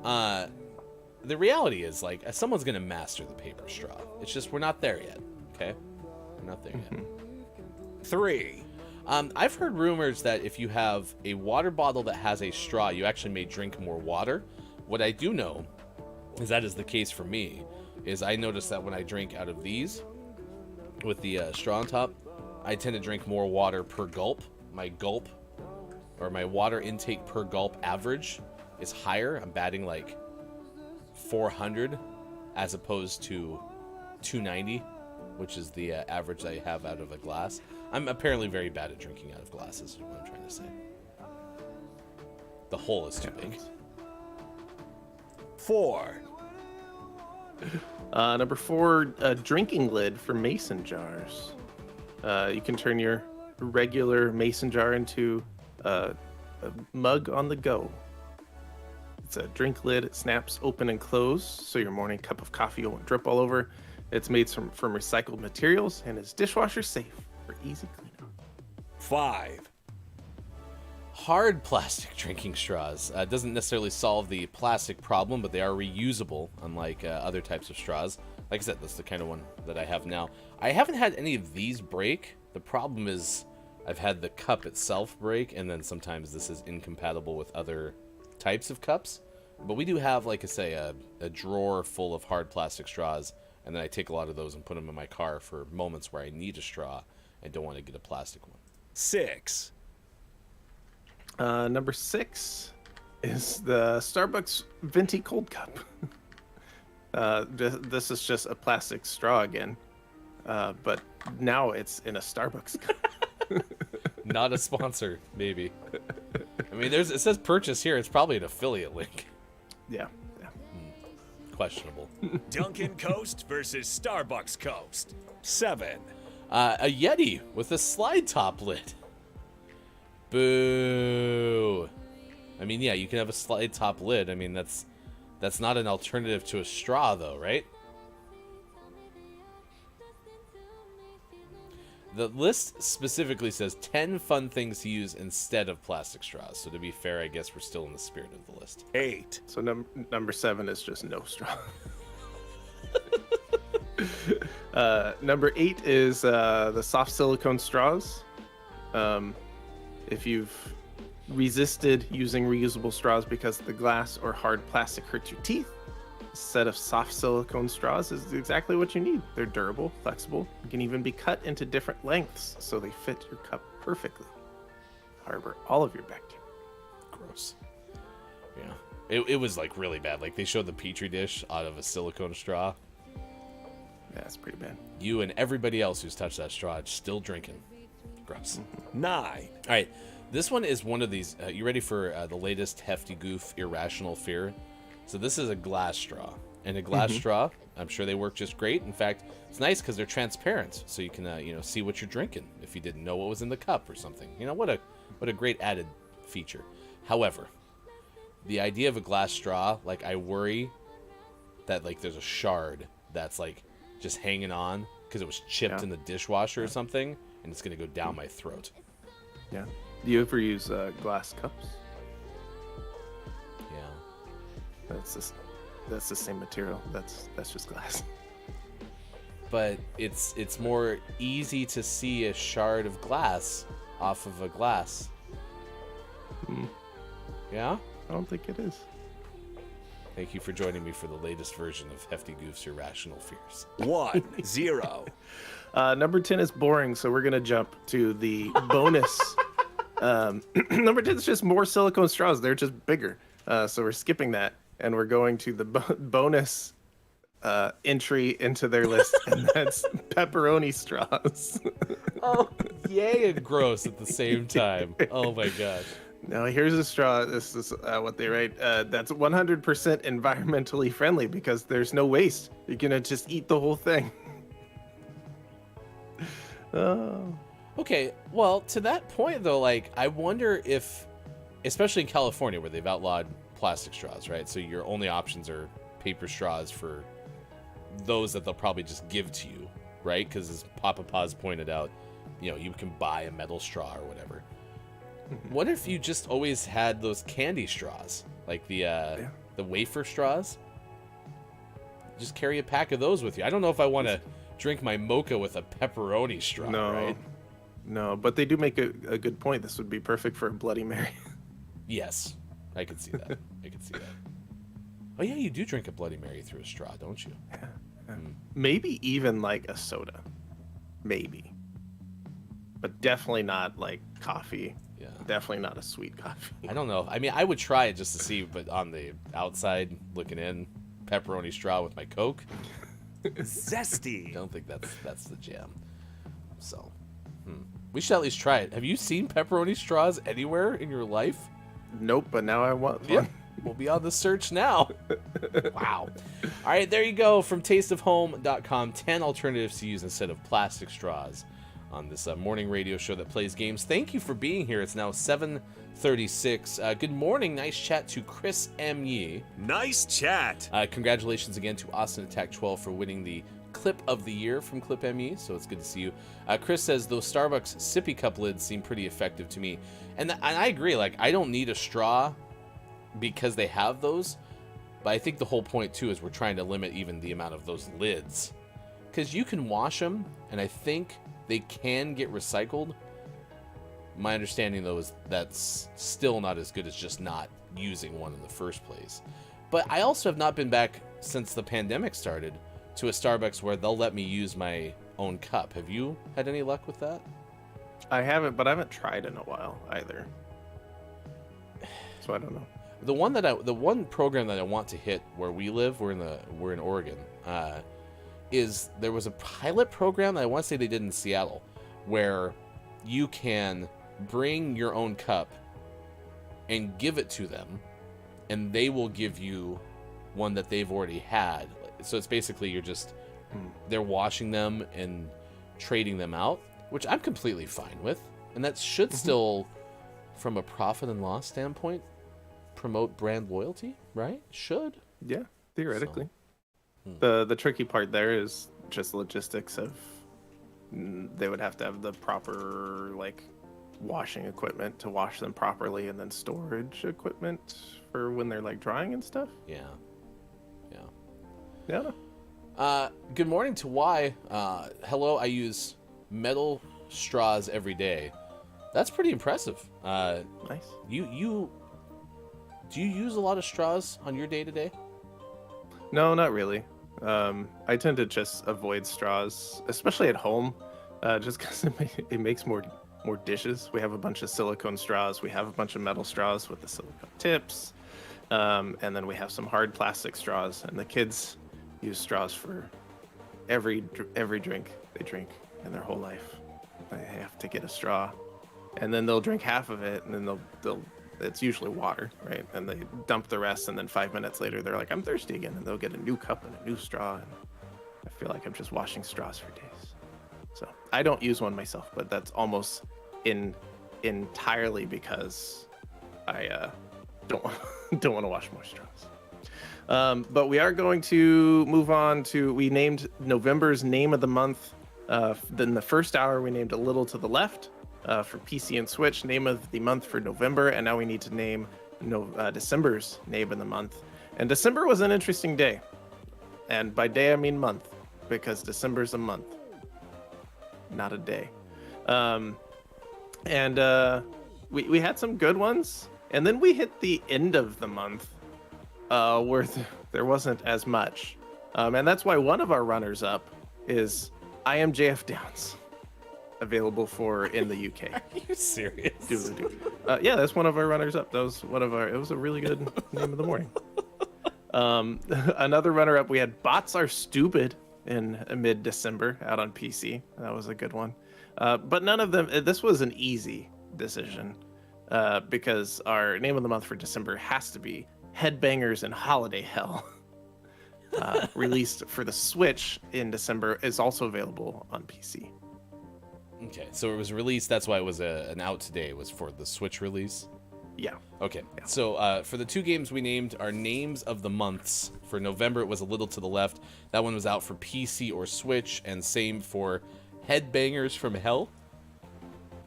The reality is, like, someone's gonna master the paper straw. It's just we're not there yet. Okay, we're not there yet. 3. I've heard rumors that if you have a water bottle that has a straw, you actually may drink more water. What I do know is that is the case for me, is I notice that when I drink out of these with the straw on top, I tend to drink more water per gulp. My gulp, or my water intake per gulp average is higher. I'm batting like 400 as opposed to 290, which is the average I have out of a glass. I'm apparently very bad at drinking out of glasses, is what I'm trying to say. The hole is too big. 4, Number 4, a drinking lid for mason jars. You can turn your regular mason jar into a mug on the go. It's a drink lid. It snaps open and close, so your morning cup of coffee won't drip all over. It's made from recycled materials and is dishwasher safe for easy cleanup. 5, Hard plastic drinking straws. Doesn't necessarily solve the plastic problem, but they are reusable, unlike other types of straws. Like I said, that's the kind of one that I have now. I haven't had any of these break. The problem is I've had the cup itself break, and then sometimes this is incompatible with other types of cups. But we do have, like I say, a drawer full of hard plastic straws, and then I take a lot of those and put them in my car for moments where I need a straw and don't want to get a plastic one. 6, Number 6 is the Starbucks Venti Cold Cup. This is just a plastic straw again, but now it's in a Starbucks cup. Not a sponsor, maybe. I mean, it says purchase here. It's probably an affiliate link. Yeah. Questionable. Dunkin' Coast versus Starbucks Coast. 7, A Yeti with a slide top lid. Boo. I mean, yeah, you can have a slide top lid. I mean, that's not an alternative to a straw, though, right? The list specifically says 10 fun things to use instead of plastic straws. So to be fair, I guess we're still in the spirit of the list. 8, So number 7 is just no straw. Number 8 is the soft silicone straws. If you've resisted using reusable straws because the glass or hard plastic hurts your teeth, a set of soft silicone straws is exactly what you need. They're durable, flexible, and can even be cut into different lengths so they fit your cup perfectly. Harbor all of your bacteria. Gross. Yeah. It was like really bad. Like they showed the Petri dish out of a silicone straw. Yeah, it's pretty bad. You and everybody else who's touched that straw is still drinking. Gross. 9, All right. This one is one of these. You ready for the latest hefty goof irrational fear? So this is a glass straw. And a glass straw, I'm sure they work just great. In fact, it's nice because they're transparent. So you can see what you're drinking if you didn't know what was in the cup or something. What a great added feature. However, the idea of a glass straw, like I worry that like there's a shard that's like just hanging on because it was chipped in the dishwasher or something, and it's going to go down my throat. Yeah. Do you ever use glass cups? Yeah. That's the same material. That's just glass. But it's more easy to see a shard of glass off of a glass. Yeah? I don't think it is. Thank you for joining me for the latest version of Hefty Goof's Irrational Fears. 1, 0. Number 10 is boring, so we're going to jump to the bonus. Number 10 is just more silicone straws. They're just bigger. So we're skipping that, and we're going to the bonus entry into their list, and that's pepperoni straws. Oh, yay and gross at the same time. Oh, my gosh. Now, here's a straw. This is what they write. That's 100% environmentally friendly because there's no waste. You're going to just eat the whole thing. Oh. Okay, well, to that point, though, like, I wonder if, especially in California where they've outlawed plastic straws, right? So your only options are paper straws for those that they'll probably just give to you, right? Because as Papa Paz pointed out, you can buy a metal straw or whatever. What if you just always had those candy straws, like the wafer straws? Just carry a pack of those with you. I don't know if I want to drink my mocha with a pepperoni straw, right? No, but they do make a good point. This would be perfect for a Bloody Mary. Yes, I could see that. I could see that. Oh yeah, you do drink a Bloody Mary through a straw, don't you? Yeah. Maybe even like a soda. Maybe. But definitely not like coffee. Yeah. Definitely not a sweet coffee. I don't know. I mean, I would try it just to see, but on the outside looking in, pepperoni straw with my Coke. Zesty. Don't think that's the jam. So, we should at least try it. Have you seen pepperoni straws anywhere in your life? Nope, but now I want one. Yeah. We'll be on the search now. Wow. All right, there you go. From tasteofhome.com, 10 alternatives to use instead of plastic straws on this morning radio show that plays games. Thank you for being here. It's now 7:36. Good morning. Nice chat to Chris M. Yee. Nice chat. Congratulations again to Austin Attack 12 for winning the Clip of the Year from Clip ME, so it's good to see you. Chris says, those Starbucks sippy cup lids seem pretty effective to me. And I agree. Like, I don't need a straw because they have those, but I think the whole point, too, is we're trying to limit even the amount of those lids. Because you can wash them, and I think they can get recycled. My understanding, though, is that's still not as good as just not using one in the first place. But I also have not been back since the pandemic started to a Starbucks where they'll let me use my own cup. Have you had any luck with that? I haven't, but I haven't tried in a while either. So I don't know. The one program that I want to hit where we live, we're in Oregon, is there was a pilot program that I want to say they did in Seattle where you can bring your own cup and give it to them, and they will give you one that they've already had. So it's basically they're washing them and trading them out, which I'm completely fine with. And that should still, from a profit and loss standpoint, promote brand loyalty, right? Should. Yeah, theoretically. The tricky part there is just logistics of they would have to have the proper like washing equipment to wash them properly, and then storage equipment for when they're like drying and stuff. Yeah. Good morning to Y. Hello, I use metal straws every day. That's pretty impressive. Nice. You do you use a lot of straws on your day to day? No, not really. I tend to just avoid straws, especially at home, just because it makes more dishes. We have a bunch of silicone straws. We have a bunch of metal straws with the silicone tips, and then we have some hard plastic straws. And the kids use straws for every drink they drink in their whole life. They have to get a straw, and then they'll drink half of it, and then they'll it's usually water, right? And they dump the rest, and then 5 minutes later, they're like, I'm thirsty again, and they'll get a new cup and a new straw, and I feel like I'm just washing straws for days. So I don't use one myself, but that's almost entirely because I don't want to wash more straws. But we are going to move on to, we named November's name of the month. Then the first hour, we named A Little to the Left. For PC and Switch, name of the month for November, and now we need to name December's name of the month. And December was an interesting day, and by day I mean month, because December's a month, not a day. We had some good ones, and then we hit the end of the month where there wasn't as much, and that's why one of our runners-up is I Am JF Downs. Available for in the UK. Are you serious? Yeah, that's one of our runners-up. That was it was a really good name of the morning. Another runner-up, we had Bots Are Stupid in mid-December out on PC. That was a good one. But none of them, this was an easy decision because our name of the month for December has to be Headbangers in Holiday Hell. Released for the Switch in December, is also available on PC. Okay, so it was released. That's why it was an out today. Was for the Switch release. Yeah. Okay. Yeah. So for the two games we named, our names of the months for November, it was A Little to the Left. That one was out for PC or Switch, and same for Headbangers from Hell.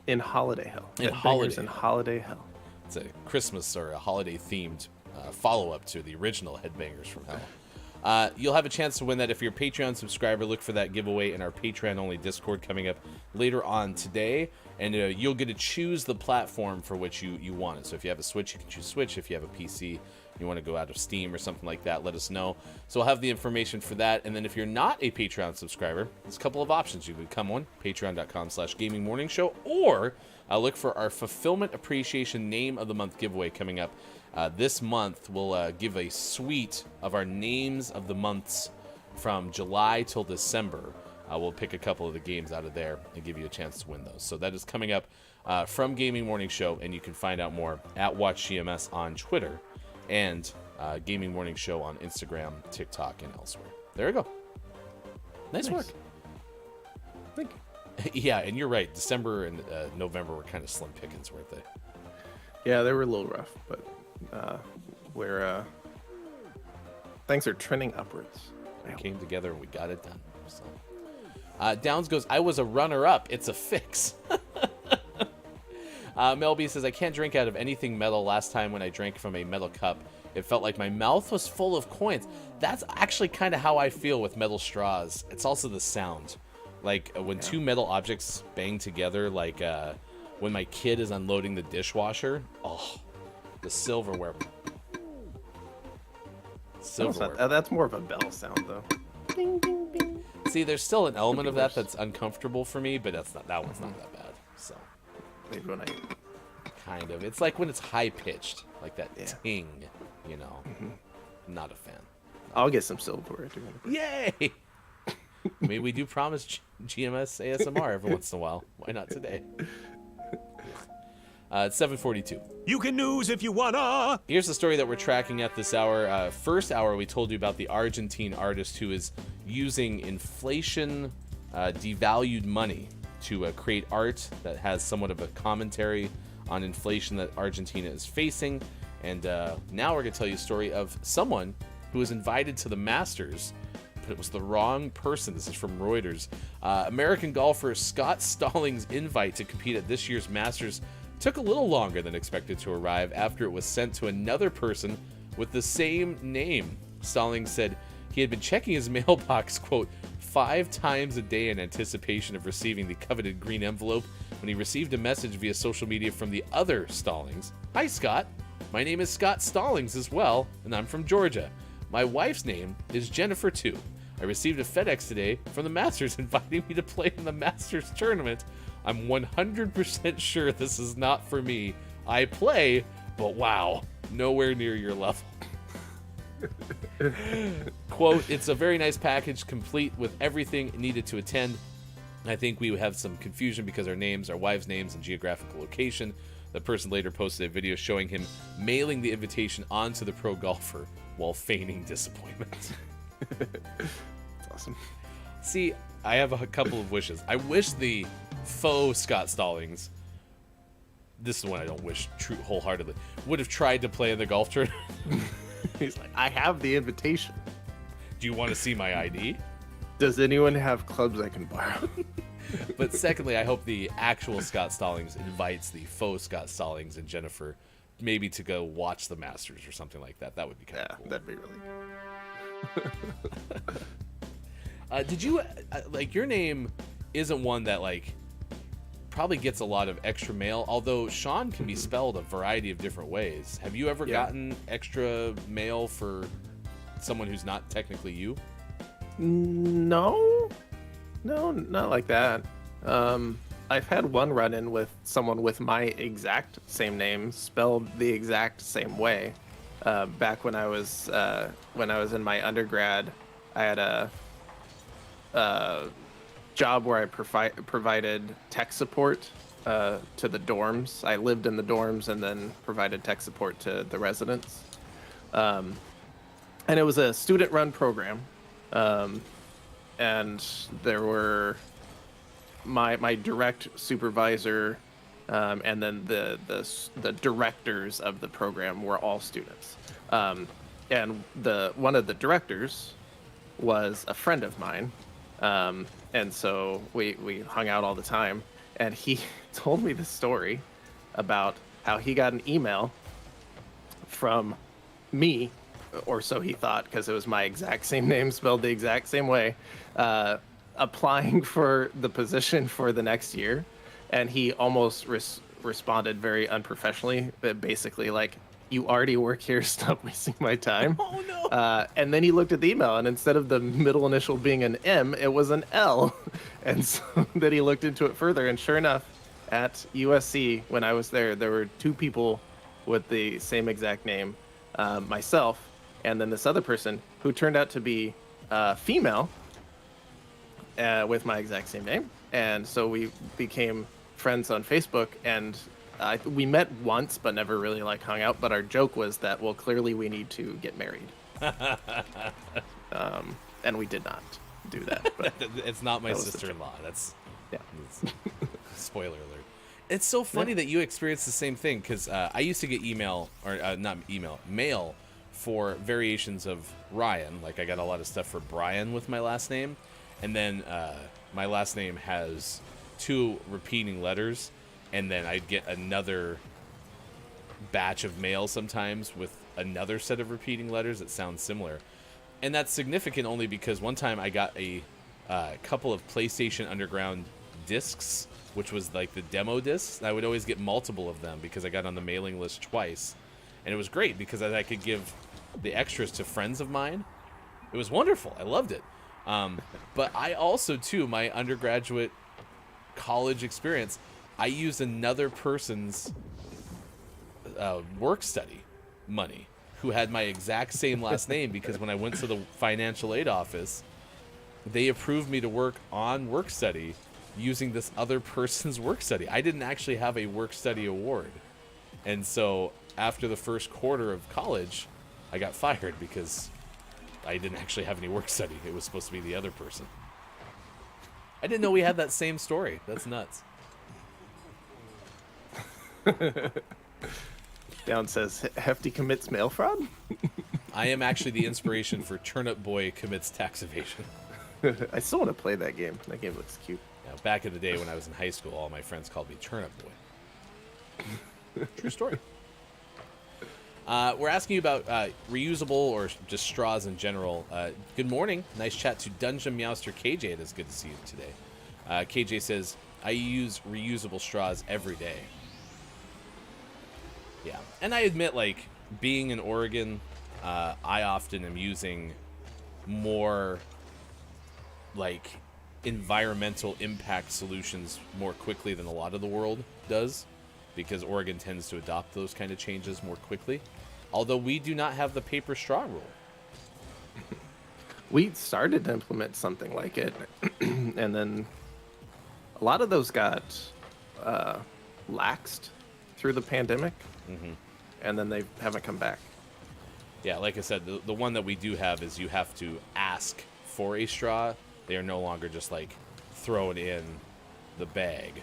In Holiday Hell. In Holiday Hell. It's a Christmas or a holiday themed follow up to the original Headbangers from Hell. You'll have a chance to win that if you're a Patreon subscriber. Look for that giveaway in our Patreon-only Discord coming up later on today. And you'll get to choose the platform for which you want it. So if you have a Switch, you can choose Switch. If you have a PC, you want to go out of Steam or something like that, let us know. So we'll have the information for that. And then if you're not a Patreon subscriber, there's a couple of options. You can become one, patreon.com/gamingmorningshow, or look for our Fulfillment Appreciation Name of the Month giveaway coming up. This month, we'll give a suite of our names of the months from July till December. We'll pick a couple of the games out of there and give you a chance to win those. So that is coming up from Gaming Morning Show, and you can find out more at WatchGMS on Twitter and Gaming Morning Show on Instagram, TikTok, and elsewhere. There you go. Nice work. Thank you. Yeah, and you're right. December and November were kind of slim pickings, weren't they? Yeah, they were a little rough, but things are trending upwards. We came together and we got it done. So. Downs goes, I was a runner-up. It's a fix. Mel B says, I can't drink out of anything metal. Last time when I drank from a metal cup, it felt like my mouth was full of coins. That's actually kind of how I feel with metal straws. It's also the sound. Like when two metal objects bang together, like when my kid is unloading the dishwasher. Oh, the silverware. That's more of a bell sound, though. Ding, ding, ding. See, there's still an element of that that's uncomfortable for me, but that one's not that bad. So maybe when I kind of, it's like when it's high pitched, like that ting, you know. Not a fan. I'll get some silverware. Yay! Maybe we do promise GMS ASMR every once in a while. Why not today? It's 7:42. You can news if you wanna. Here's the story that we're tracking at this hour. First hour, we told you about the Argentine artist who is using inflation devalued money to create art that has somewhat of a commentary on inflation that Argentina is facing. And now we're going to tell you a story of someone who was invited to the Masters, but it was the wrong person. This is from Reuters. American golfer Scott Stallings' invite to compete at this year's Masters took a little longer than expected to arrive after it was sent to another person with the same name. Stallings said he had been checking his mailbox, quote, 5 times a day in anticipation of receiving the coveted green envelope when he received a message via social media from the other Stallings. Hi, Scott. My name is Scott Stallings as well, and I'm from Georgia. My wife's name is Jennifer, too. I received a FedEx today from the Masters inviting me to play in the Masters tournament. I'm 100% sure this is not for me. I play, but wow, nowhere near your level. Quote, it's a very nice package, complete with everything needed to attend. I think we would have some confusion because our names, our wives' names, and geographical location. The person later posted a video showing him mailing the invitation onto the pro golfer while feigning disappointment. That's awesome. See, I have a couple of wishes. I wish the faux Scott Stallings, this is one I don't wish wholeheartedly, would have tried to play in the golf tournament. He's like, I have the invitation. Do you want to see my ID? Does anyone have clubs I can borrow? But secondly, I hope the actual Scott Stallings invites the faux Scott Stallings and Jennifer maybe to go watch the Masters or something like that. That would be kind of cool. That'd be really Did you, like, your name isn't one that, like, probably gets a lot of extra mail, although Sean can be spelled a variety of different ways. Have you ever gotten extra mail for someone who's not technically you? No, not like that. I've had one run-in with someone with my exact same name, spelled the exact same way. Back when I was in my undergrad, I had a job where I provided tech support to the dorms. I lived in the dorms and then provided tech support to the residents. And it was a student-run program. And there were my direct supervisor, and then the directors of the program were all students. And one of the directors was a friend of mine. And so we hung out all the time, and he told me the story about how he got an email from me or so he thought, because it was my exact same name spelled the exact same way, applying for the position for the next year, and he almost responded very unprofessionally, but basically like, "You already work here, stop wasting my time." Oh no. And then he looked at the email, and instead of the middle initial being an M, it was an L. And so then he looked into it further, and sure enough, at USC, when I was there were 2 people with the same exact name, myself, and then this other person who turned out to be female with my exact same name. And so we became friends on Facebook, and we met once but never really like hung out. But our joke was that, well, clearly we need to get married. And we did not do that. But It's not my sister-in-law. That's spoiler alert. It's so funny that you experienced the same thing, because I used to get mail for variations of Ryan. Like, I got a lot of stuff for Brian with my last name, and then my last name has 2 repeating letters, and then I'd get another batch of mail sometimes with another set of repeating letters that sound similar. And that's significant only because one time I got a couple of PlayStation Underground discs, which was like the demo discs. I would always get multiple of them because I got on the mailing list twice. And it was great because I could give the extras to friends of mine. It was wonderful. I loved it. But I also, too, my undergraduate college experience, I used another person's work study money who had my exact same last name, because when I went to the financial aid office, they approved me to work on work study using this other person's work study. I didn't actually have a work study award. And so after the first quarter of college, I got fired because I didn't actually have any work study. It was supposed to be the other person. I didn't know we had that same story. That's nuts. Down says, Hefty commits mail fraud? I am actually the inspiration for Turnip Boy Commits Tax Evasion. I still want to play that game. That game looks cute. Now, back in the day when I was in high school, all my friends called me Turnip Boy. True story. We're asking you about reusable or just straws in general. Good morning. Nice chat to Dungeon Meowster KJ. It is good to see you today. KJ says, I use reusable straws every day. Yeah. And I admit, like, being in Oregon, I often am using more, like, environmental impact solutions more quickly than a lot of the world does, because Oregon tends to adopt those kind of changes more quickly. Although we do not have the paper straw rule. We started to implement something like it, and then a lot of those got laxed through the pandemic, and then they haven't come back. Yeah, like I said, the one that we do have is you have to ask for a straw. They are no longer just like thrown in the bag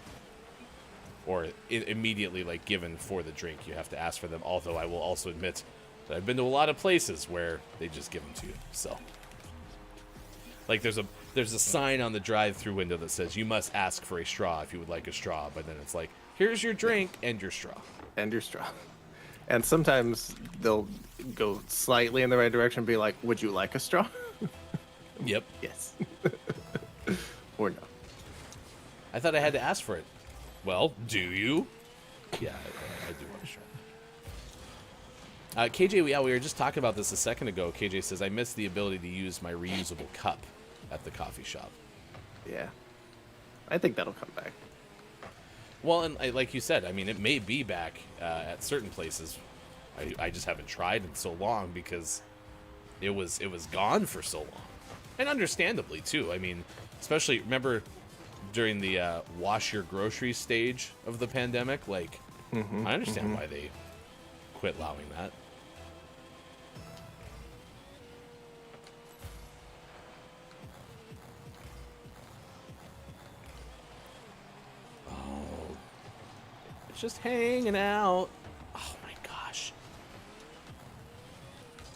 or immediately like given for the drink. You have to ask for them. Although I will also admit that I've been to a lot of places where they just give them to you. So, like there's a sign on the drive-through window that says you must ask for a straw if you would like a straw. But then it's like, here's your drink and your straw. And your straw. And sometimes they'll go slightly in the right direction and be like, would you like a straw? Yep. Yes. Or no. I thought I had to ask for it. Well, do you? Yeah, I do want a straw. KJ, we were just talking about this a second ago. KJ says, I miss the ability to use my reusable cup at the coffee shop. Yeah. I think that'll come back. Well, and like you said, I mean, it may be back at certain places. I just haven't tried in so long because it was gone for so long. And understandably, too. I mean, especially, remember during the wash your groceries stage of the pandemic? Like, I understand why they quit allowing that. Oh, it's just hanging out. Oh my gosh.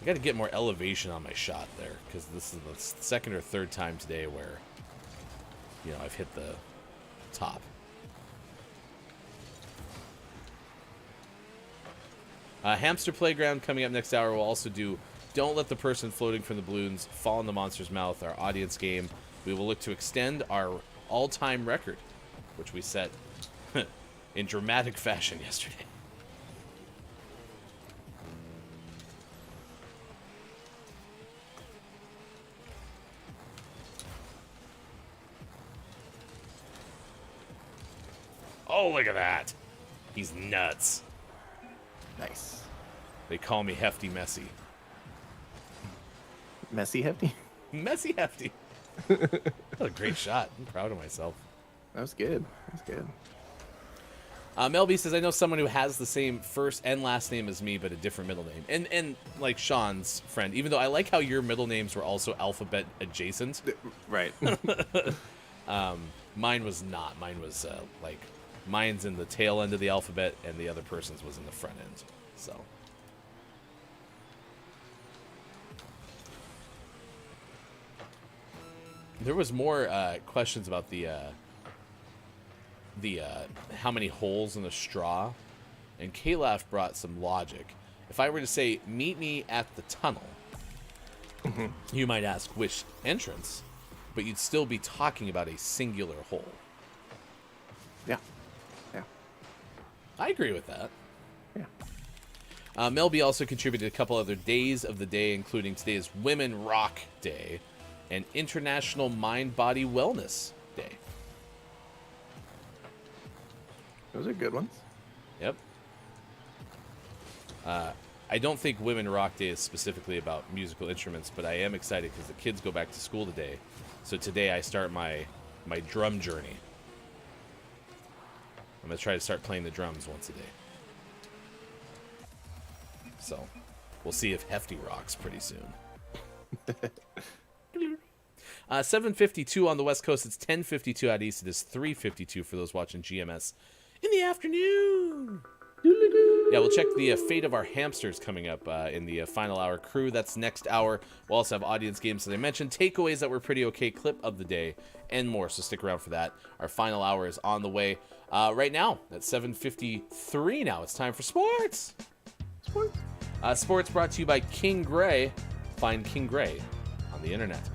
I got to get more elevation on my shot there, because this is the second or third time today where, you know, I've hit the top. Hamster Playground coming up next hour. We'll also do Don't let the person floating from the balloons fall in the monster's mouth. Our audience game. We will look to extend our all-time record, which we set in dramatic fashion yesterday. Oh, look at that. He's nuts. Nice. They call me Hefty Messy. Messy Hefty? Messy Hefty. What a great shot. I'm proud of myself. That was good. That was good. Melby says, I know someone who has the same first and last name as me, but a different middle name. And like Sean's friend, even though I like how your middle names were also alphabet adjacent. Right. Mine was not. Mine was mine's in the tail end of the alphabet, and the other person's was in the front end. So. There was more questions about the how many holes in the straw, and Kalaf brought some logic. If I were to say, meet me at the tunnel, you might ask which entrance, but you'd still be talking about a singular hole. Yeah. Yeah. I agree with that. Yeah. Melby also contributed a couple other days of the day, including today's Women Rock Day and International Mind Body Wellness Day. Those are good ones. Yep. I don't think Women Rock Day is specifically about musical instruments, but I am excited because the kids go back to school today. So today I start my drum journey. I'm going to try to start playing the drums once a day. So we'll see if Hefty rocks pretty soon. 7:52 on the West Coast. It's 10:52 out east. It is 3:52 for those watching GMS in the afternoon. Yeah, we'll check the fate of our hamsters coming up in the final hour. Crew, that's next hour. We'll also have audience games, as I mentioned, takeaways that were pretty okay, clip of the day, and more. So stick around for that. Our final hour is on the way right now at 7:53 now. It's time for sports. Sports brought to you by King Gray. Find King Gray on the internet.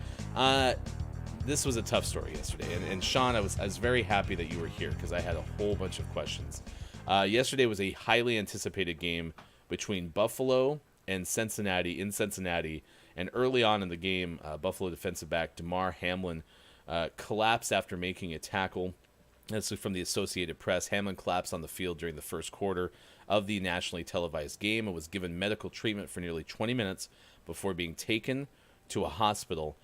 This was a tough story yesterday, and Sean, I was very happy that you were here because I had a whole bunch of questions. Yesterday was a highly anticipated game between Buffalo and Cincinnati in Cincinnati, and early on in the game, Buffalo defensive back Damar Hamlin collapsed after making a tackle. This is from the Associated Press. Hamlin collapsed on the field during the first quarter of the nationally televised game and was given medical treatment for nearly 20 minutes before being taken to a hospital.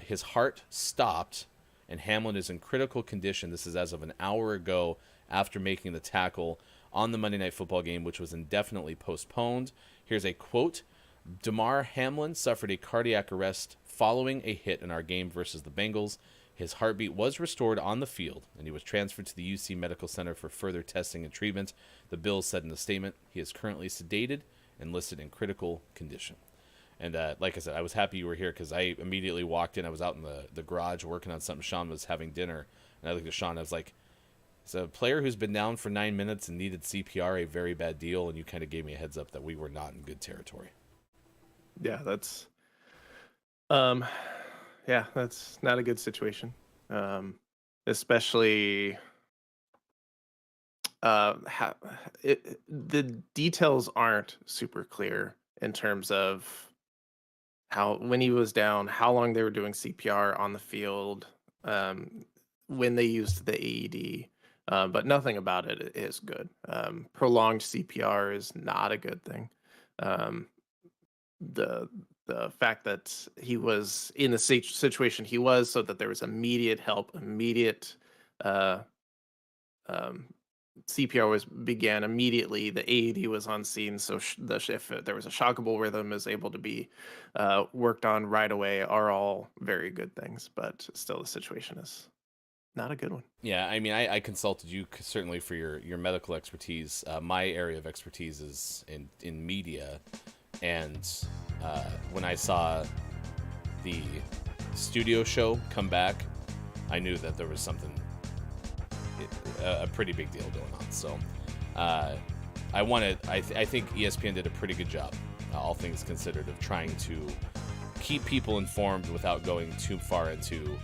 His heart stopped, and Hamlin is in critical condition. This is as of an hour ago after making the tackle on the Monday Night Football game, which was indefinitely postponed. Here's a quote. Damar Hamlin suffered a cardiac arrest following a hit in our game versus the Bengals. His heartbeat was restored on the field, and he was transferred to the UC Medical Center for further testing and treatment. The Bills said in the statement, he is currently sedated and listed in critical condition. And like I said, I was happy you were here because I immediately walked in. I was out in the garage working on something. Sean was having dinner, and I looked at Sean. I was like, "Is a player who's been down for 9 minutes and needed CPR a very bad deal?" And you kind of gave me a heads up that we were not in good territory. Yeah, that's that's not a good situation. Especially the details aren't super clear in terms of how, when he was down, how long they were doing CPR on the field, when they used the AED, but nothing about it is good. Prolonged CPR is not a good thing. The fact that he was in the situation he was, so that there was immediate help, immediate CPR began immediately. The AED was on scene, so if there was a shockable rhythm, is able to be worked on right away, are all very good things. But still, the situation is not a good one. Yeah, I mean, I consulted you certainly for your medical expertise. My area of expertise is in media, and when I saw the studio show come back, I knew that there was something, a pretty big deal going on. So I think ESPN did a pretty good job all things considered, of trying to keep people informed without going too far into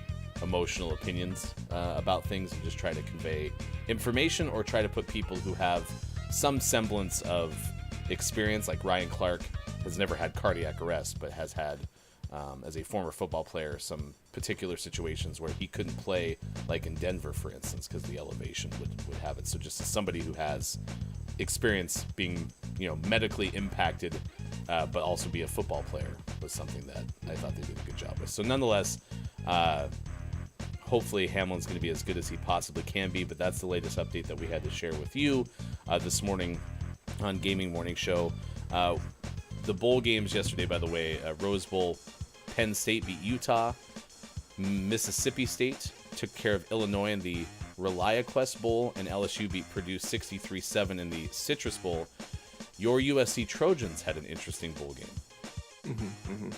emotional opinions about things, and just try to convey information or try to put people who have some semblance of experience. Like Ryan Clark has never had cardiac arrest, but has had, as a former football player, some particular situations where he couldn't play, like in Denver, for instance, because the elevation would have it. So just as somebody who has experience being, medically impacted, but also be a football player, was something that I thought they did a good job with. So nonetheless, hopefully Hamlin's going to be as good as he possibly can be, but that's the latest update that we had to share with you this morning on Gaming Morning Show. The bowl games yesterday, by the way, Rose Bowl, Penn State beat Utah. Mississippi State took care of Illinois in the ReliaQuest Bowl, and LSU beat Purdue 63-7 in the Citrus Bowl. Your USC Trojans had an interesting bowl game.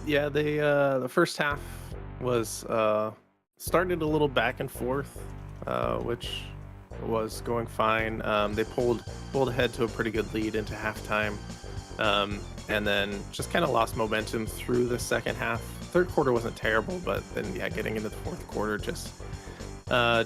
Yeah, the first half was started a little back and forth, which was going fine. They pulled ahead to a pretty good lead into halftime, and then just kind of lost momentum through the second half. Third quarter wasn't terrible, but then getting into the fourth quarter, just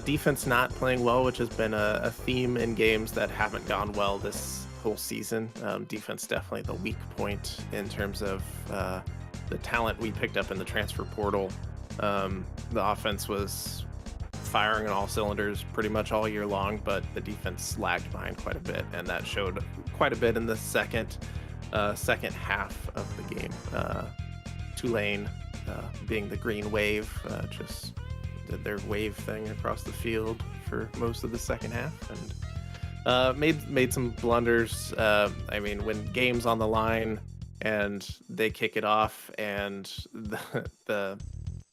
defense not playing well, which has been a theme in games that haven't gone well this whole season. Defense definitely the weak point in terms of the talent we picked up in the transfer portal. The offense was firing on all cylinders pretty much all year long, but the defense lagged behind quite a bit, and that showed quite a bit in the second half of the game. Tulane, being the green wave, just did their wave thing across the field for most of the second half, and made some blunders. I mean, when game's on the line and they kick it off, and the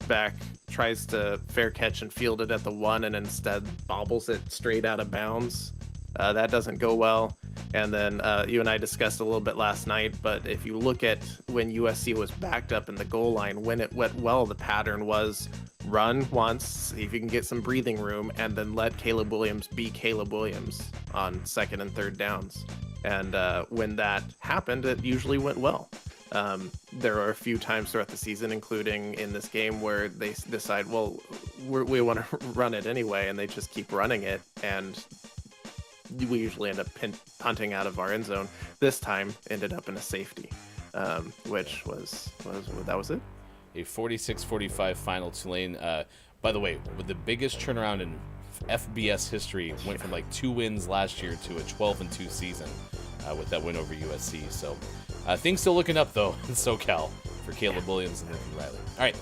back tries to fair catch and field it at the 1 and instead bobbles it straight out of bounds, that doesn't go well. And then you and I discussed a little bit last night, but if you look at when USC was backed up in the goal line, when it went well, the pattern was run once, see if you can get some breathing room, and then let Caleb Williams be Caleb Williams on second and third downs. And when that happened, it usually went well. There are a few times throughout the season, including in this game, where they decide, well, we want to run it anyway, and they just keep running it, and we usually end up punting out of our end zone. This time ended up in a safety, which was that was it. A 46-45 final. Tulane, by the way, with the biggest turnaround in FBS history, went from like 2 wins last year to a 12-2 season with that win over USC. So things still looking up, though, in SoCal for Caleb Williams and Lincoln Riley. All right,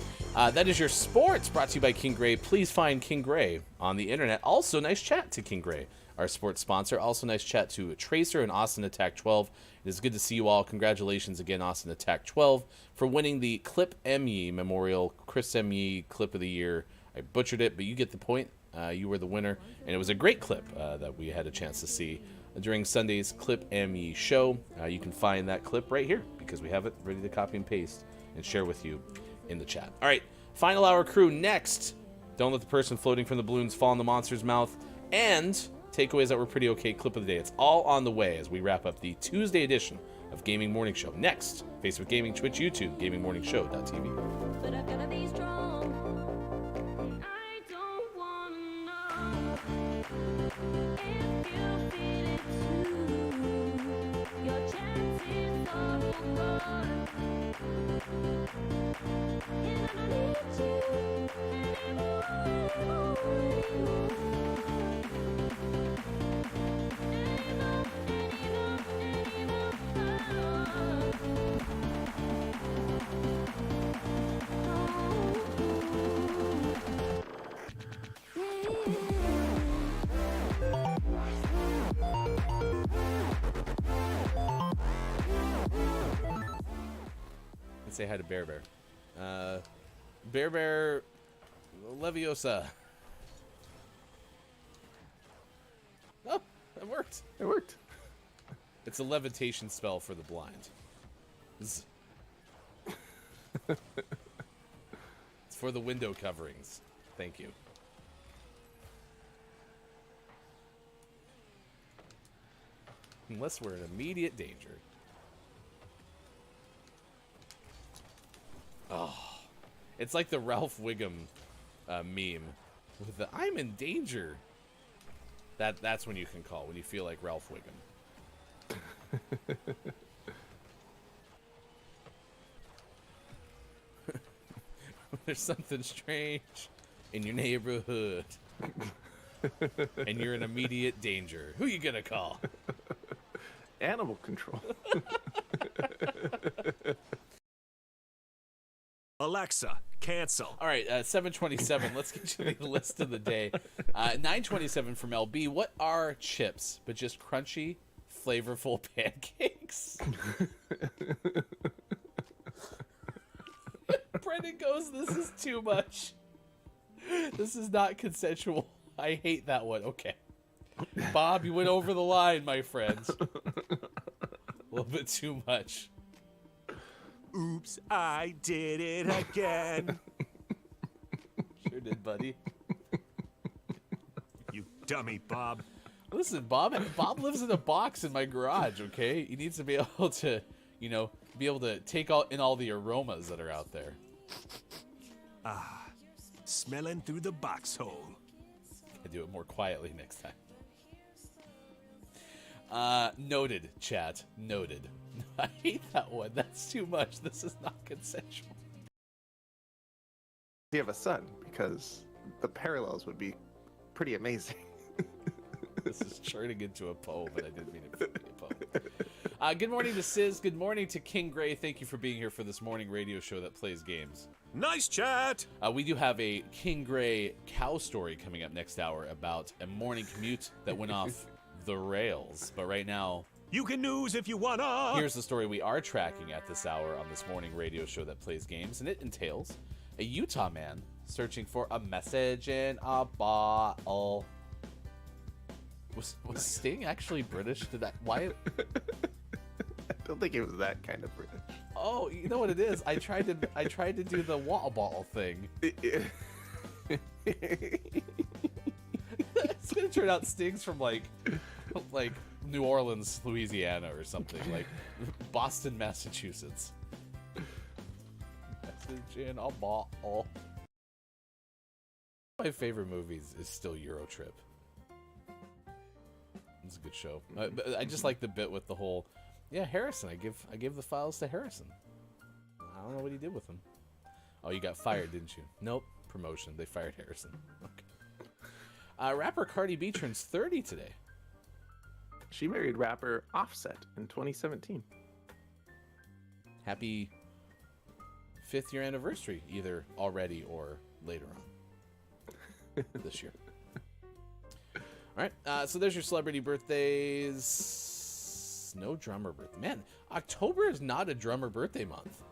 that is your sports, brought to you by King Gray. Please find King Gray on the internet. Also, nice chat to King Gray, our sports sponsor. Also, nice chat to Tracer and Austin Attack 12. It is good to see you all. Congratulations again, Austin Attack 12, for winning the Clip Emmy Memorial Chris Emmy Clip of the Year. I butchered it, but you get the point. You were the winner, and it was a great clip that we had a chance to see during Sunday's Clip Emmy show. You can find that clip right here because we have it ready to copy and paste and share with you in the chat. All right, final hour crew next. Don't let the person floating from the balloons fall in the monster's mouth, and takeaways that were pretty okay clip of the day. It's all on the way as we wrap up the Tuesday edition of Gaming Morning Show. Next, Facebook Gaming, Twitch, YouTube, GamingMorningShow.tv. But I've gotta be strong. I don't wanna know if you feel it too. Your chances are gone. And I don't need you anymore. Let's say hi to Bear Bear. Bear Bear Leviosa. Oh, it worked. It worked. It's a levitation spell for the blind. It's for the window coverings. Thank you. Unless we're in immediate danger. Oh, it's like the Ralph Wiggum meme with the "I'm in danger." That's when you can call, when you feel like Ralph Wiggum. There's something strange in your neighborhood, and you're in immediate danger. Who you gonna call? Animal control. Alexa, cancel. All right, 7:27. Let's get you the list of the day. 9:27 from LB. What are chips but just crunchy, flavorful pancakes? Brendan goes, "This is too much. This is not consensual. I hate that one." Okay. Bob, you went over the line, my friends. A little bit too much. Oops, I did it again. Sure did, buddy. You dummy, Bob. Listen, Bob lives in a box in my garage, okay? He needs to be able to, be able to take in all the aromas that are out there. Ah, smelling through the box hole. I do it more quietly next time. Noted, chat. Noted. I hate that one. That's too much. This is not consensual. You have a son, because the parallels would be pretty amazing. This is turning into a poem, and I didn't mean it to be a poem. Good morning to Sis. Good morning to King Gray. Thank you for being here for this morning radio show that plays games. Nice chat. We do have a King Gray cow story coming up next hour about a morning commute that went off the rails. But right now, you can news if you wanna. Here's the story we are tracking at this hour on this morning radio show that plays games, and it entails a Utah man searching for a message in a bottle. Was Sting actually British? Why? I don't think it was that kind of British. Oh, you know what it is? I tried to do the water bottle thing. It's gonna turn out Sting's from like New Orleans, Louisiana, or something, like Boston, Massachusetts. Message in a bottle. My favorite movies is still Eurotrip. It's a good show. I just like the bit with the whole, Harrison. I gave the files to Harrison. I don't know what he did with them. Oh, you got fired, didn't you? Nope. Promotion. They fired Harrison. Okay. Rapper Cardi B turns 30 today. She married rapper Offset in 2017. Happy 5th year anniversary, either already or later on this year. All right, so there's your celebrity birthdays. No drummer birthday. Man, October is not a drummer birthday month.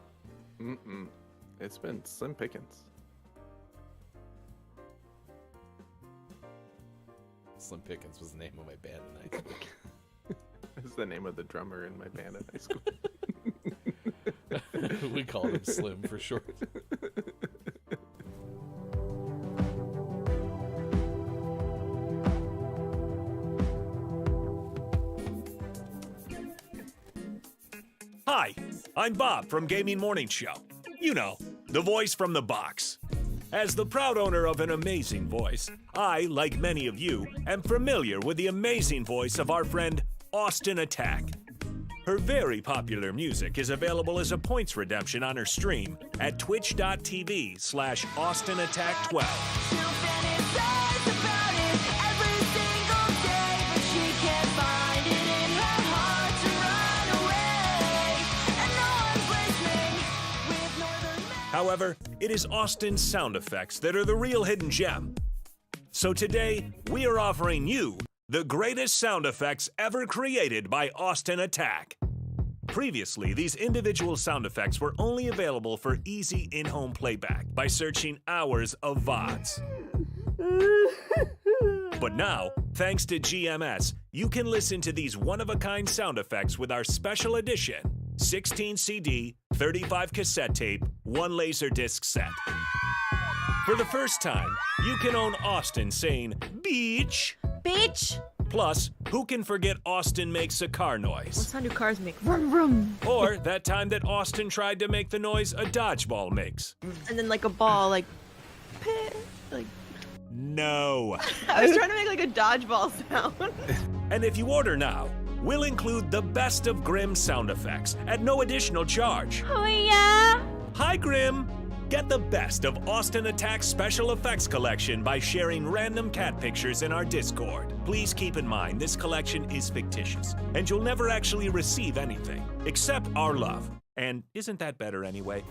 Mm-mm. It's been slim pickings. Slim Pickens was the name of my band in high school. It's the name of the drummer in my band in high school. We called him Slim for short. Hi, I'm Bob from Gaming Morning Show. You know, the voice from the box. As the proud owner of an amazing voice, I, like many of you, am familiar with the amazing voice of our friend Austin Attack. Her very popular music is available as a points redemption on her stream at twitch.tv/AustinAttack12. However, it is Austin's sound effects that are the real hidden gem. So today, we are offering you the greatest sound effects ever created by Austin Attack. Previously, these individual sound effects were only available for easy in-home playback by searching hours of VODs. But now, thanks to GMS, you can listen to these one-of-a-kind sound effects with our special edition 16 CD, 35 cassette tape, 1 Laserdisc set. For the first time, you can own Austin saying, "Beach." Beach. Plus, who can forget Austin makes a car What noise? sound do cars make? Vroom, vroom. Or that time that Austin tried to make the noise a dodgeball makes? And then like a ball, like, like. No. I was trying to make like a dodgeball sound. And if you order now, we'll include the best of Grimm sound effects at no additional charge. Oh yeah. Hi, Grimm! Get the best of Austin Attack's special effects collection by sharing random cat pictures in our Discord. Please keep in mind this collection is fictitious, and you'll never actually receive anything, except our love. And isn't that better anyway?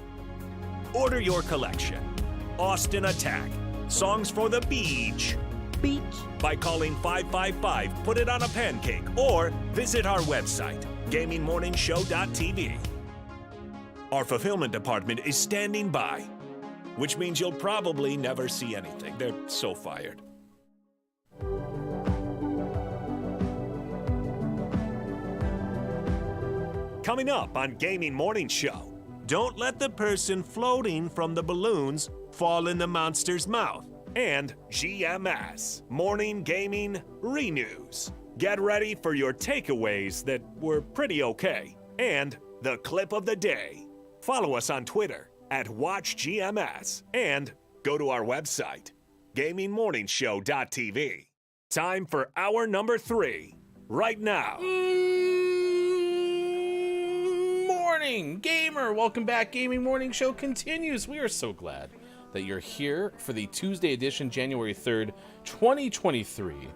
Order your collection. Austin Attack. Songs for the beach. Beach. By calling 555, put it on a pancake, or visit our website, gamingmorningshow.tv. Our fulfillment department is standing by, which means you'll probably never see anything. They're so fired. Coming up on Gaming Morning Show, don't let the person floating from the balloons fall in the monster's mouth. And GMS, Morning Gaming Renews. Get ready for your takeaways that were pretty okay. And the clip of the day. Follow us on Twitter @WatchGMS and go to our website, gamingmorningshow.tv. Time for hour number 3, right now. Morning, gamer! Welcome back. Gaming Morning Show continues. We are so glad that you're here for the Tuesday edition, January 3rd, 2023.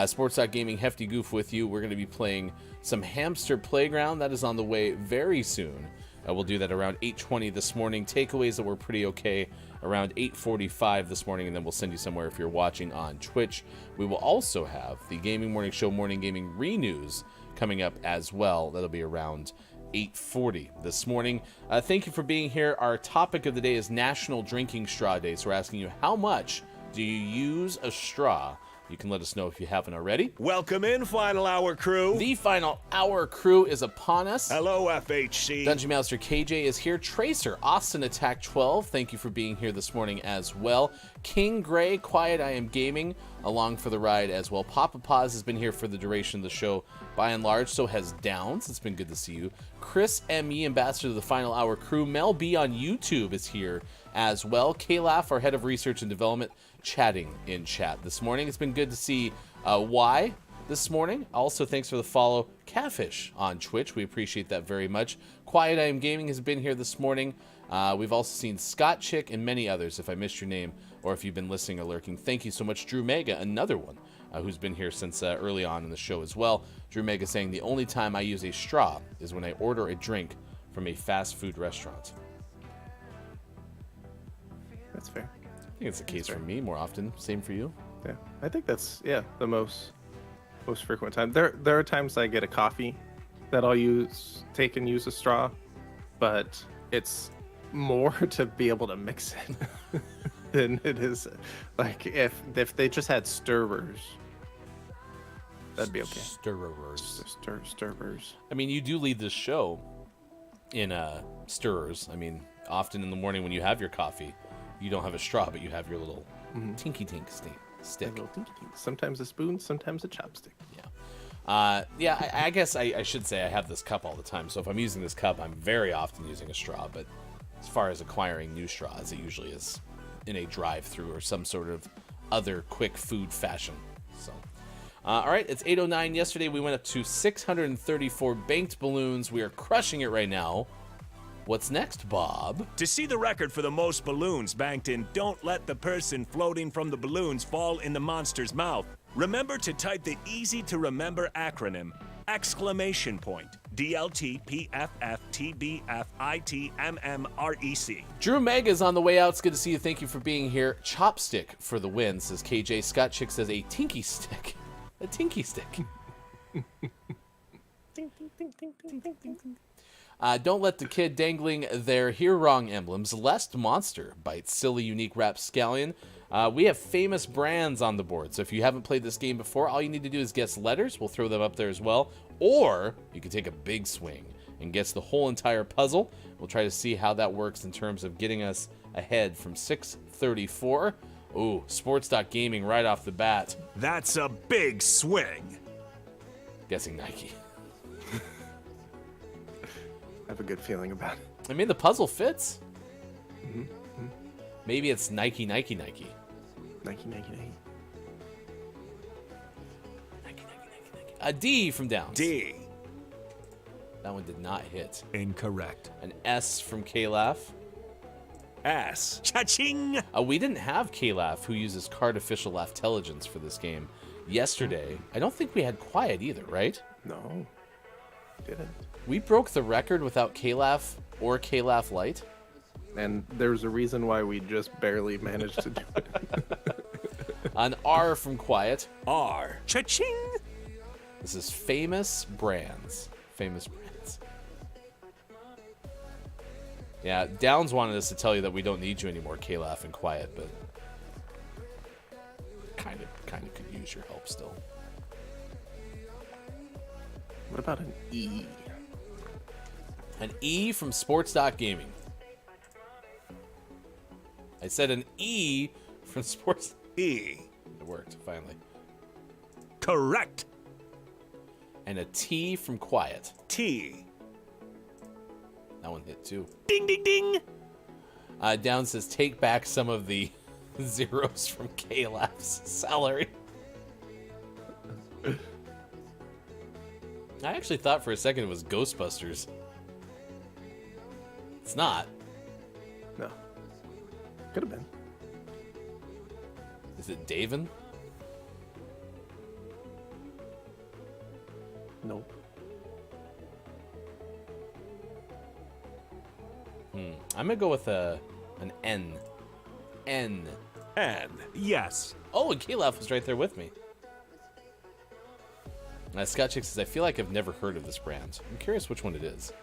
Sports.Gaming Hefty Goof with you. We're going to be playing some Hamster Playground. That is on the way very soon. We'll do that around 8:20 this morning. Takeaways that were pretty okay around 8:45 this morning, and then we'll send you somewhere if you're watching on Twitch. We will also have the Gaming Morning Show Morning Gaming Renews coming up as well. That'll be around 8:40 this morning. Thank you for being here. Our topic of the day is National Drinking Straw Day. So we're asking you, how much do you use a straw? You can let us know if you haven't already. Welcome in, Final Hour crew. The Final Hour crew is upon us. Hello, FHC. Dungeon Master KJ is here. Tracer, Austin Attack 12, thank you for being here this morning as well. King Gray, Quiet I Am Gaming, along for the ride as well. Papa Paz has been here for the duration of the show by and large, so has Downs. It's been good to see you. Chris M.E., Ambassador to the Final Hour crew. Mel B on YouTube is here as well. Kalaf, our Head of Research and Development, chatting in chat this morning. It's been good to see Y this morning. Also, thanks for the follow. Catfish on Twitch. We appreciate that very much. Quiet I Am Gaming has been here this morning. We've also seen Scott Chick and many others. If I missed your name or if you've been listening or lurking, thank you so much. Drew Mega, another one who's been here since early on in the show as well. Drew Mega saying, the only time I use a straw is when I order a drink from a fast food restaurant. That's fair. I think it's the case for me more often. Same for you? Yeah, I think that's the most frequent time. There are times I get a coffee that I'll take and use a straw, but it's more to be able to mix it than it is like if they just had stirrers, that'd be okay. Stirrers. Stirrers. I mean, you do lead this show in stirrers. I mean, often in the morning when you have your coffee, you don't have a straw, but you have your little tinky tink stick. Sometimes a spoon, sometimes a chopstick. Yeah. I guess I should say I have this cup all the time. So if I'm using this cup, I'm very often using a straw. But as far as acquiring new straws, it usually is in a drive-through or some sort of other quick food fashion. So, all right, it's 8:09. Yesterday we went up to 634 banked balloons. We are crushing it right now. What's next, Bob? To see the record for the most balloons banked in Don't Let the Person Floating from the Balloons Fall in the Monster's Mouth, remember to type the easy-to-remember acronym, ! DLTPFFTBFITMMREC. Drew Mega's on the way out. It's good to see you. Thank you for being here. Chopstick for the win, says KJ. Scott Chick says a tinky stick. A tinky stick. Don't let the kid dangling their Here Wrong emblems. Lest Monster bites silly unique rapscallion. We have famous brands on the board. So if you haven't played this game before, all you need to do is guess letters. We'll throw them up there as well. Or you can take a big swing and guess the whole entire puzzle. We'll try to see how that works in terms of getting us ahead from 634. Ooh, sports.gaming right off the bat. That's a big swing. Guessing Nike. I have a good feeling about it. I mean, the puzzle fits. Mm-hmm. Maybe it's Nike. Nike. A D from Downs. D. That one did not hit. Incorrect. An S from K-Laugh. S. Cha-ching! We didn't have K-Laugh, who uses Cardofficial Laugh-telligence for this game, yesterday. I don't think we had Quiet either, right? No, didn't. We broke the record without K-Laugh or K-Laugh Lite. And there's a reason why we just barely managed to do it. An R from Quiet. R. Cha-ching! This is Famous Brands. Famous Brands. Yeah, Downs wanted us to tell you that we don't need you anymore, K-Laugh and Quiet, but kind of could use your help still. What about an E? An E from Sports.Gaming. I said an E from Sports. E. It worked, finally. Correct. And a T from Quiet. T. That one hit too. Ding, ding, ding. Down says, take back some of the zeros from K-Laugh's salary. I actually thought for a second it was Ghostbusters. It's not. No. Could have been. Is it Davin? Nope. I'm going to go with an N. N. N. Yes. Oh, and K-Laugh was right there with me. Scott Chick says, I feel like I've never heard of this brand. I'm curious which one it is.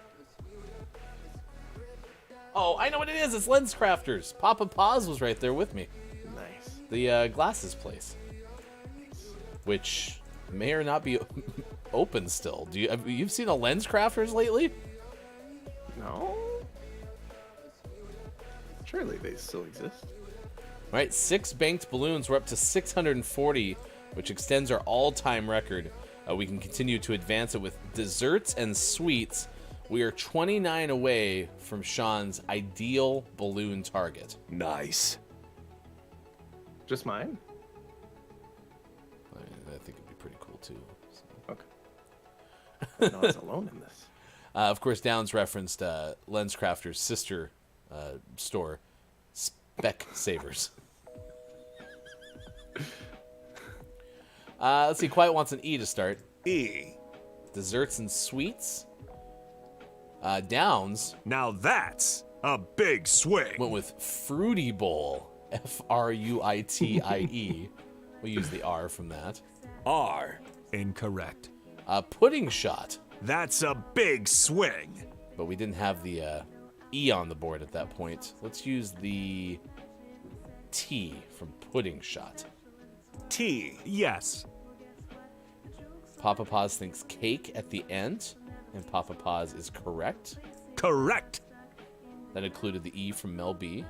Oh, I know what it is. It's Lens Crafters. Papa Paws was right there with me. Nice. The glasses place. Which may or not be open still. You've seen a Lens Crafters lately? No. Surely they still exist. All right, 6 banked balloons. We're up to 640, which extends our all-time record. We can continue to advance it with desserts and sweets. We are 29 away from Sean's ideal balloon target. Nice. Just mine? I think it'd be pretty cool, too. So. Okay. No, I was alone in this. Of course, Downs referenced LensCrafter's sister store, Spec Savers. Let's see. Quiet wants an E to start. E. Desserts and sweets. Downs. Now that's a big swing. Went with Fruity Bowl. Fruitie. We use the R from that. R. Incorrect. Pudding Shot. That's a big swing. But we didn't have the E on the board at that point. Let's use the T from Pudding Shot. T. Yes. Papa Paws thinks cake at the end, and Papa Paws is correct. Correct. That included the E from Mel B.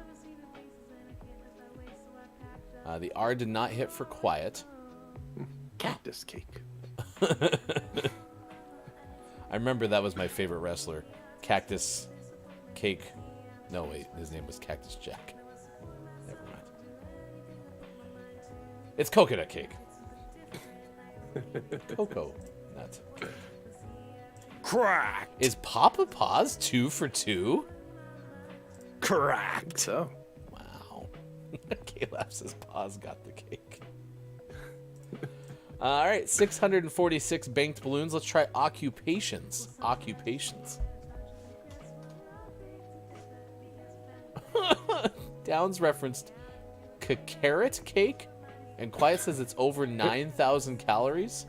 The R did not hit for Quiet. Cactus cake. I remember that was my favorite wrestler. Cactus Cake. No, wait. His name was Cactus Jack. Never mind. It's coconut cake. Cocoa nut cake. Crack. Is Papa Paws 2 for 2? Correct. So. Wow. K-Laugh says Paws got the cake. All right, 646 banked balloons. Let's try occupations. Occupations. Downs referenced carrot cake, and Quiet says it's over 9,000 calories.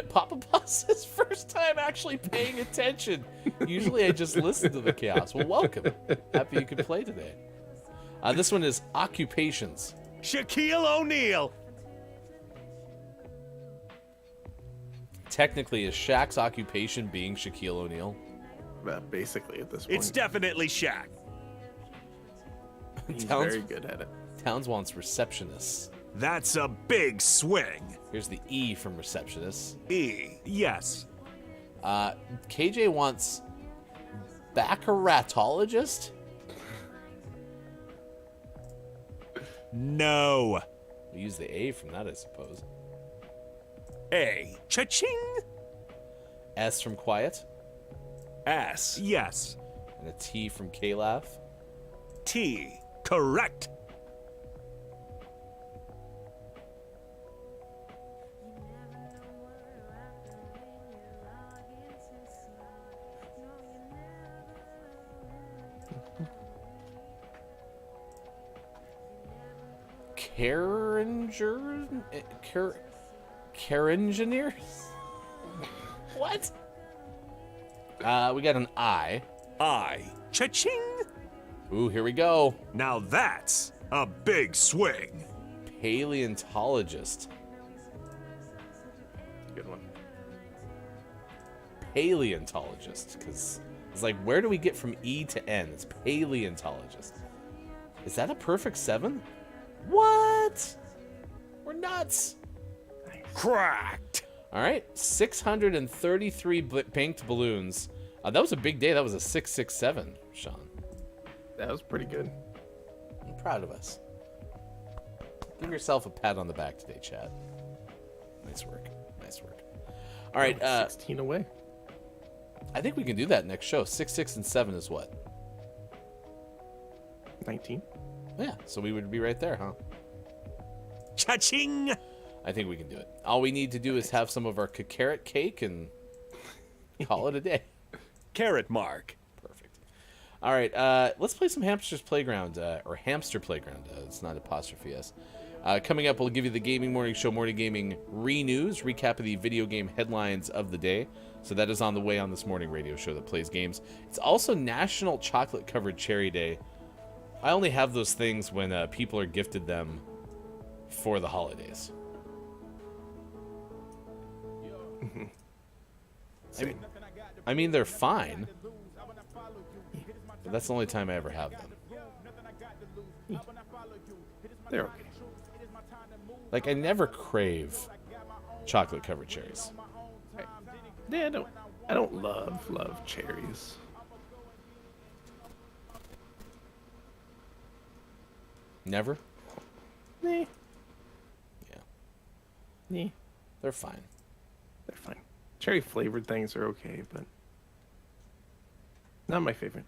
Papa Paws says first time actually paying attention. Usually I just listen to the chaos. Well, welcome. Happy you could play today. This one is occupations. Shaquille O'Neal. Technically, is Shaq's occupation being Shaquille O'Neal? Basically, at this point. It's definitely Shaq. He's Downs- very good at it. Towns wants receptionists. That's a big swing. Here's the E from receptionists. E. Yes. KJ wants baccaratologist. No. We use the A from that, I suppose. A. Cha-ching. S from quiet. S. Yes. And a T from K-Laugh. T. Correct. Carengineers? What? We got an I. I. Cha-ching. Ooh, here we go. Now that's a big swing. Paleontologist. Good one. Paleontologist, because it's like, where do we get from E to N? It's paleontologist. Is that a perfect 7? What? We're nuts. Cracked. All right, 633 banked balloons. That was a big day. That was a 667, Sean. That was pretty good. I'm proud of us. Give yourself a pat on the back today, Chad. Nice work. Nice work. All right. 16 away. I think we can do that next show. 6, 6, and 7 is what? 19. Yeah, so we would be right there, huh? Cha-ching. I think we can do it. All we need to do is have some of our carrot cake and call it a day. Carrot mark. Perfect. All right, let's play some Hamster's Playground, or Hamster Playground. It's not apostrophe S. Coming up, we'll give you the Gaming Morning Show Morning Gaming Re-News, recap of the video game headlines of the day. So that is on the way on this morning radio show that plays games. It's also National Chocolate Covered Cherry Day. I only have those things when people are gifted them for the holidays. I mean, they're fine. But that's the only time I ever have them. They're okay. Like, I never crave chocolate covered cherries. Yeah, I don't love cherries. Never? Nah. Yeah. Nah. They're fine. They're fine. Cherry flavored things are okay, but not my favorite.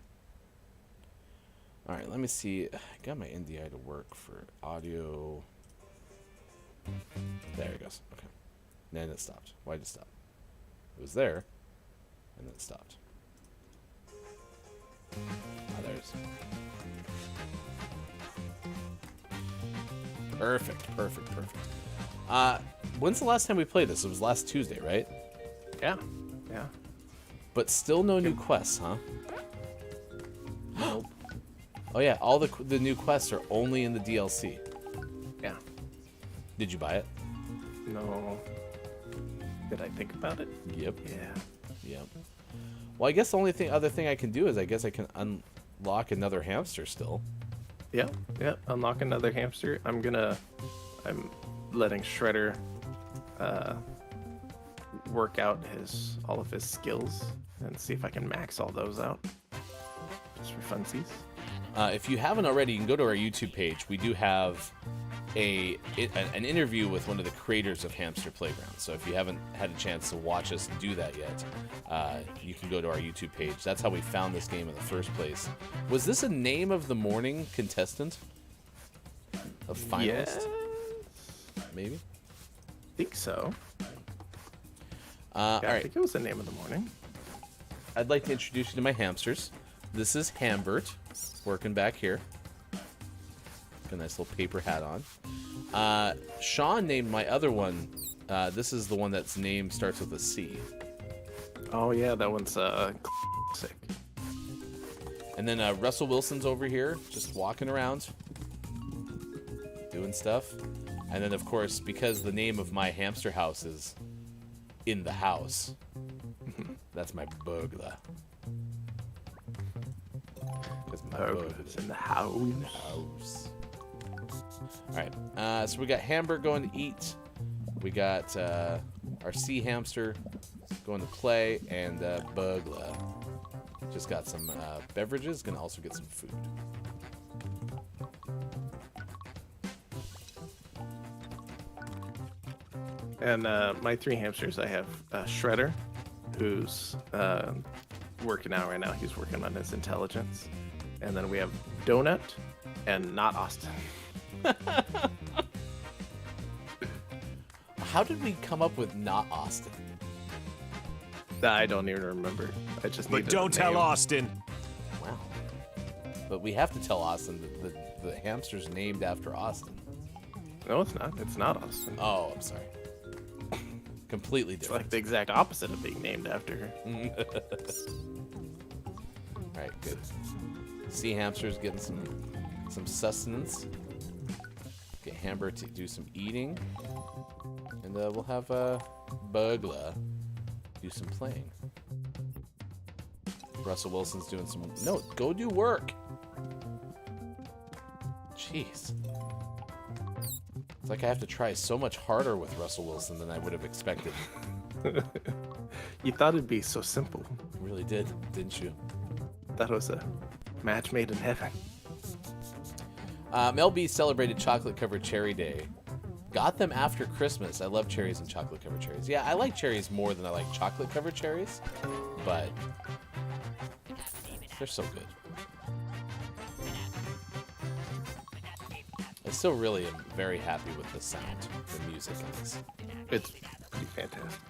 All right, let me see. I got my NDI to work for audio. There it goes. Okay. Then it stopped. Why did it stop? It was there, and then it stopped. Ah, there it is. Perfect, perfect, perfect. When's the last time we played this? It was last Tuesday, right? Yeah. But still no new quests, huh? Nope. Oh yeah, all the new quests are only in the DLC. Yeah. Did you buy it? No. Did I think about it? Yep. Yeah. Yep. Well, I guess the only other thing I can do is I guess I can unlock another hamster still. Yeah. Unlock another hamster. I'm letting Shredder work out all of his skills and see if I can max all those out. Just for funsies. If you haven't already, you can go to our YouTube page. We do have an interview with one of the creators of Hamster Playground. So if you haven't had a chance to watch us do that yet, you can go to our YouTube page. That's how we found this game in the first place. Was this a name of the morning contestant? A finalist? Yes. Maybe? I think so. All I right. think it was the name of the morning. I'd like to introduce you to my hamsters. This is Hambert, working back here. Got a nice little paper hat on. Sean named my other one. This is the one that's name starts with a C. Oh yeah, that one's sick. And then Russell Wilson's over here, just walking around, doing stuff. And then, of course, because the name of my hamster house is in the house, that's my burglar. Because my Burglars in the house. All right. So we got Hamburg going to eat. We got our sea hamster going to play, and Bugla just got some beverages. Gonna also get some food. And my 3 hamsters, I have Shredder, who's working out right now. He's working on his intelligence. And then we have Donut and Not Austin. How did we come up with Not Austin? I don't even remember. I just But needed don't a tell name. Austin. Wow. But we have to tell Austin that the hamster's named after Austin. No, it's not. It's not Austin. Oh, I'm sorry. Completely It's different. like the exact opposite of being named after her. All right, good. Sea hamster's getting some sustenance. Get Hamburg to do some eating, and we'll have Bugla do some playing. Russell Wilson's doing some. No, go do work. Jeez. It's like I have to try so much harder with Russell Wilson than I would have expected. You thought it'd be so simple. You really did, didn't you? Thought it was a match made in heaven. Mel B celebrated chocolate-covered cherry day. Got them after Christmas. I love cherries and chocolate-covered cherries. Yeah, I like cherries more than I like chocolate-covered cherries, but they're so good. I still really am very happy with the sound, the music in this. It's pretty fantastic.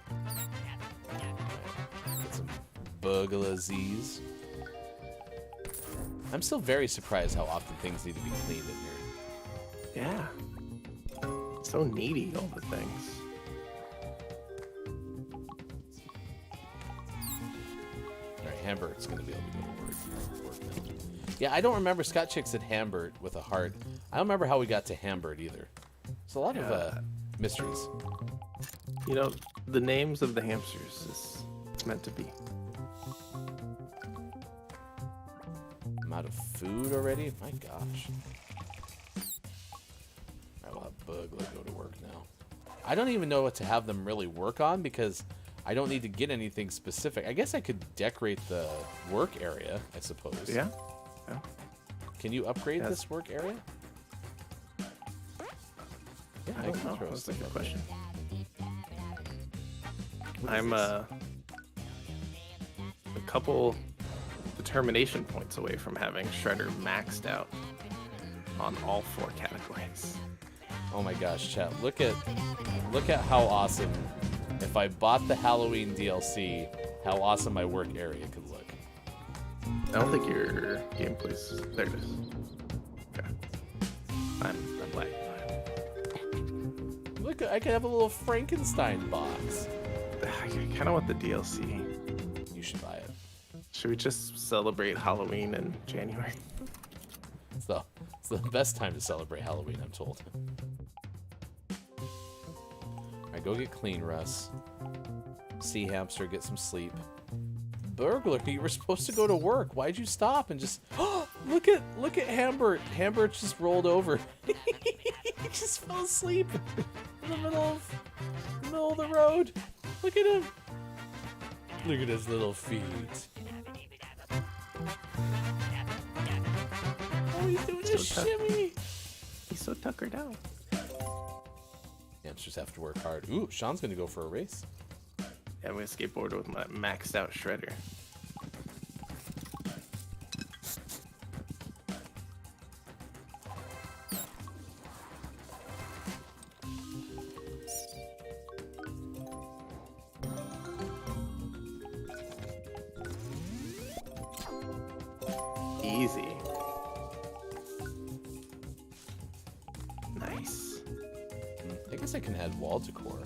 Get some Bugla-Z's. I'm still very surprised how often things need to be cleaned in here. Yeah. So needy, all the things. Alright, Hamburg's gonna be able to go to work now. Yeah, I don't remember. Scott Chick said Hamburg with a heart. I don't remember how we got to Hamburg either. There's a lot of mysteries. You know, the names of the hamsters is it's meant to be. I'm out of food already? My gosh. Alright, we'll have Bugla go to work now. I don't even know what to have them really work on because I don't need to get anything specific. I guess I could decorate the work area, I suppose. Yeah. Can you upgrade Yes. this work area? Yeah, I don't can know. throw That's a stuff good up question. there. I'm a couple determination points away from having Shredder maxed out on all 4 categories. Oh my gosh, chat! Look at how awesome. If I bought the Halloween DLC, how awesome my work area could look. I don't think your gameplay's there. It is. Okay. I'm lagging. Look, I could have a little Frankenstein box. I kind of want the DLC. You should buy it. Should we just celebrate Halloween in January? It's the best time to celebrate Halloween, I'm told. Alright, go get clean, Russ. Sea hamster, get some sleep. Burglar, you were supposed to go to work. Why'd you stop and just look at Hamburg. Hamburg just rolled over. He just fell asleep in the middle of the road. Look at him. Look at his little feet. Oh, he's doing a shimmy. He's so tuckered out. Hamsters have to work hard. Ooh, Sean's gonna go for a race. Yeah, I'm gonna skateboard with my maxed out Shredder. Easy. Nice. I guess I can add wall decor.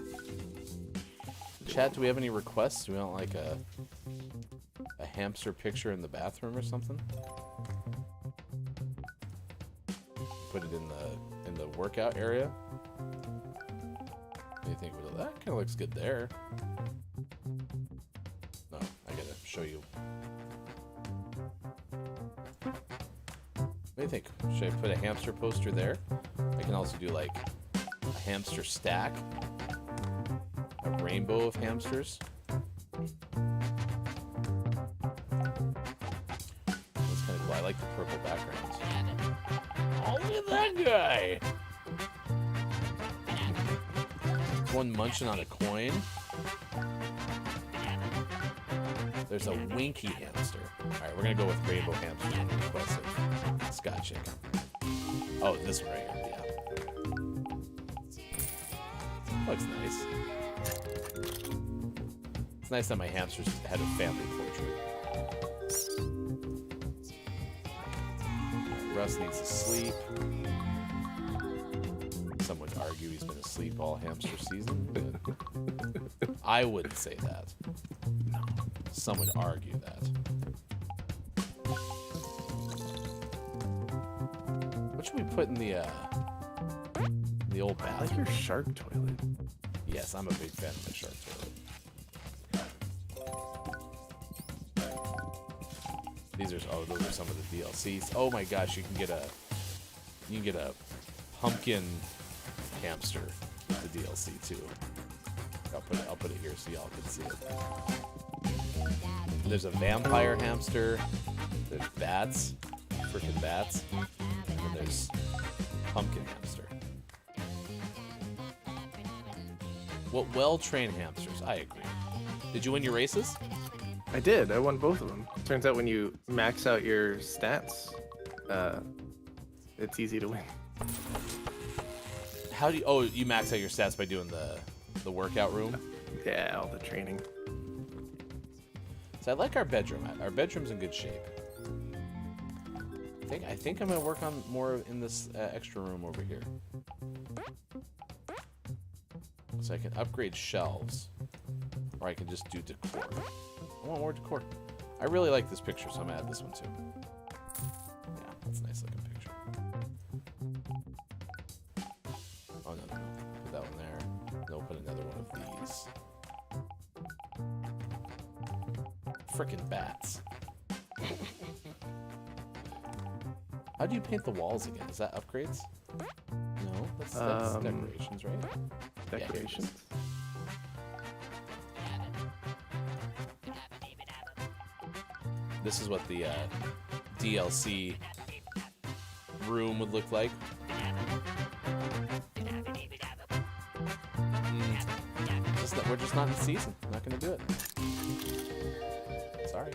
Chat, do we have any requests? Do we want like a hamster picture in the bathroom or something? Put it in the workout area. What do you think? Well, that kind of looks good there. No, I gotta show you. What do you think? Should I put a hamster poster there? I can also do like a hamster stack, a rainbow of hamsters. That's kind of cool. I like the purple backgrounds. Oh, look at that guy! One munching on a coin. There's a winky hamster. Alright, we're gonna go with rainbow hamster on the request of Scott Chicken. Oh, this one right here, yeah. Looks nice. It's nice that my hamsters had a family portrait. Russ needs to sleep. Some would argue he's been asleep all hamster season, but I wouldn't say that. No. Some would argue that. What should we put in the old bathroom? I like your shark toilet. Yes, I'm a big fan of the shark toilet. Those are some of the DLCs. Oh my gosh, you can get a pumpkin hamster with the DLC too. I'll put it here so y'all can see it. There's a vampire hamster. There's bats, freaking bats, and then there's pumpkin hamster. Well-trained hamsters. I agree. Did you win your races? I did. I won both of them. Turns out when you max out your stats, it's easy to win. How do you? Oh, you max out your stats by doing the workout room. Yeah, all the training. So I like our bedroom. Our bedroom's in good shape. I think I'm gonna work on more in this extra room over here, so I can upgrade shelves, or I can just do decor. I want more decor. I really like this picture, so I'm gonna add this one too. Yeah, that's a nice looking picture. Oh no, put that one there. No, put another one of these. Frickin' bats. How do you paint the walls again? Is that upgrades? No, that's decorations, right? Decorations? This is what the DLC room would look like. We're just not in season. I'm not going to do it. Sorry.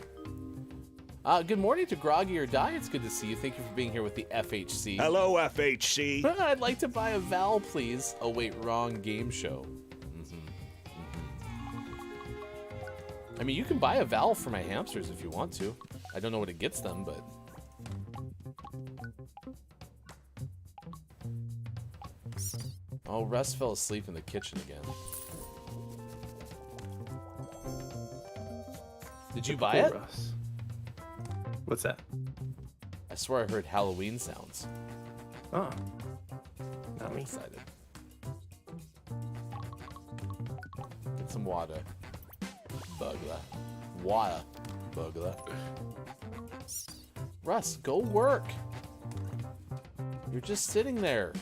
Good morning to Groggy or Die. It's good to see you. Thank you for being here with the FHC. Hello, FHC. I'd like to buy a Val, please. Oh, wait, wrong game show. I mean, you can buy a Val for my hamsters if you want to. I don't know what it gets them, but... Oh, Russ fell asleep in the kitchen again. Did you buy it? Russ. What's that? I swear I heard Halloween sounds. Oh. Not I'm me. excited. Get some water. Bugler. Water. Bugler. Russ, go work. You're just sitting there.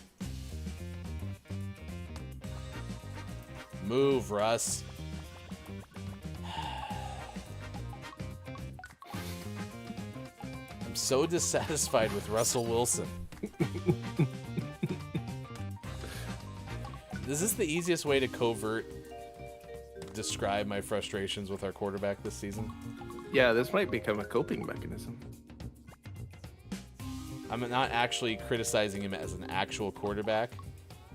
Move, Russ. I'm so dissatisfied with Russell Wilson. Is this the easiest way to describe my frustrations with our quarterback this season? Yeah, this might become a coping mechanism. I'm not actually criticizing him as an actual quarterback,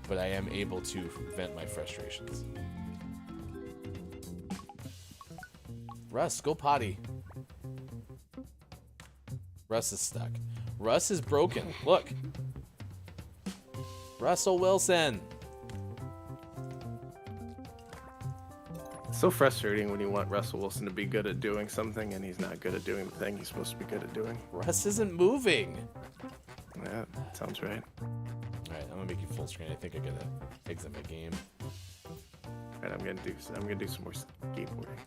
but I am able to vent my frustrations. Russ, go potty. Russ is stuck. Russ is broken. Look. Russell Wilson. It's so frustrating when you want Russell Wilson to be good at doing something and he's not good at doing the thing he's supposed to be good at doing. Russ isn't moving. Yeah, sounds right. Alright, I'm gonna make you full screen. I think I gotta exit my game. Alright, I'm gonna do some more skateboarding.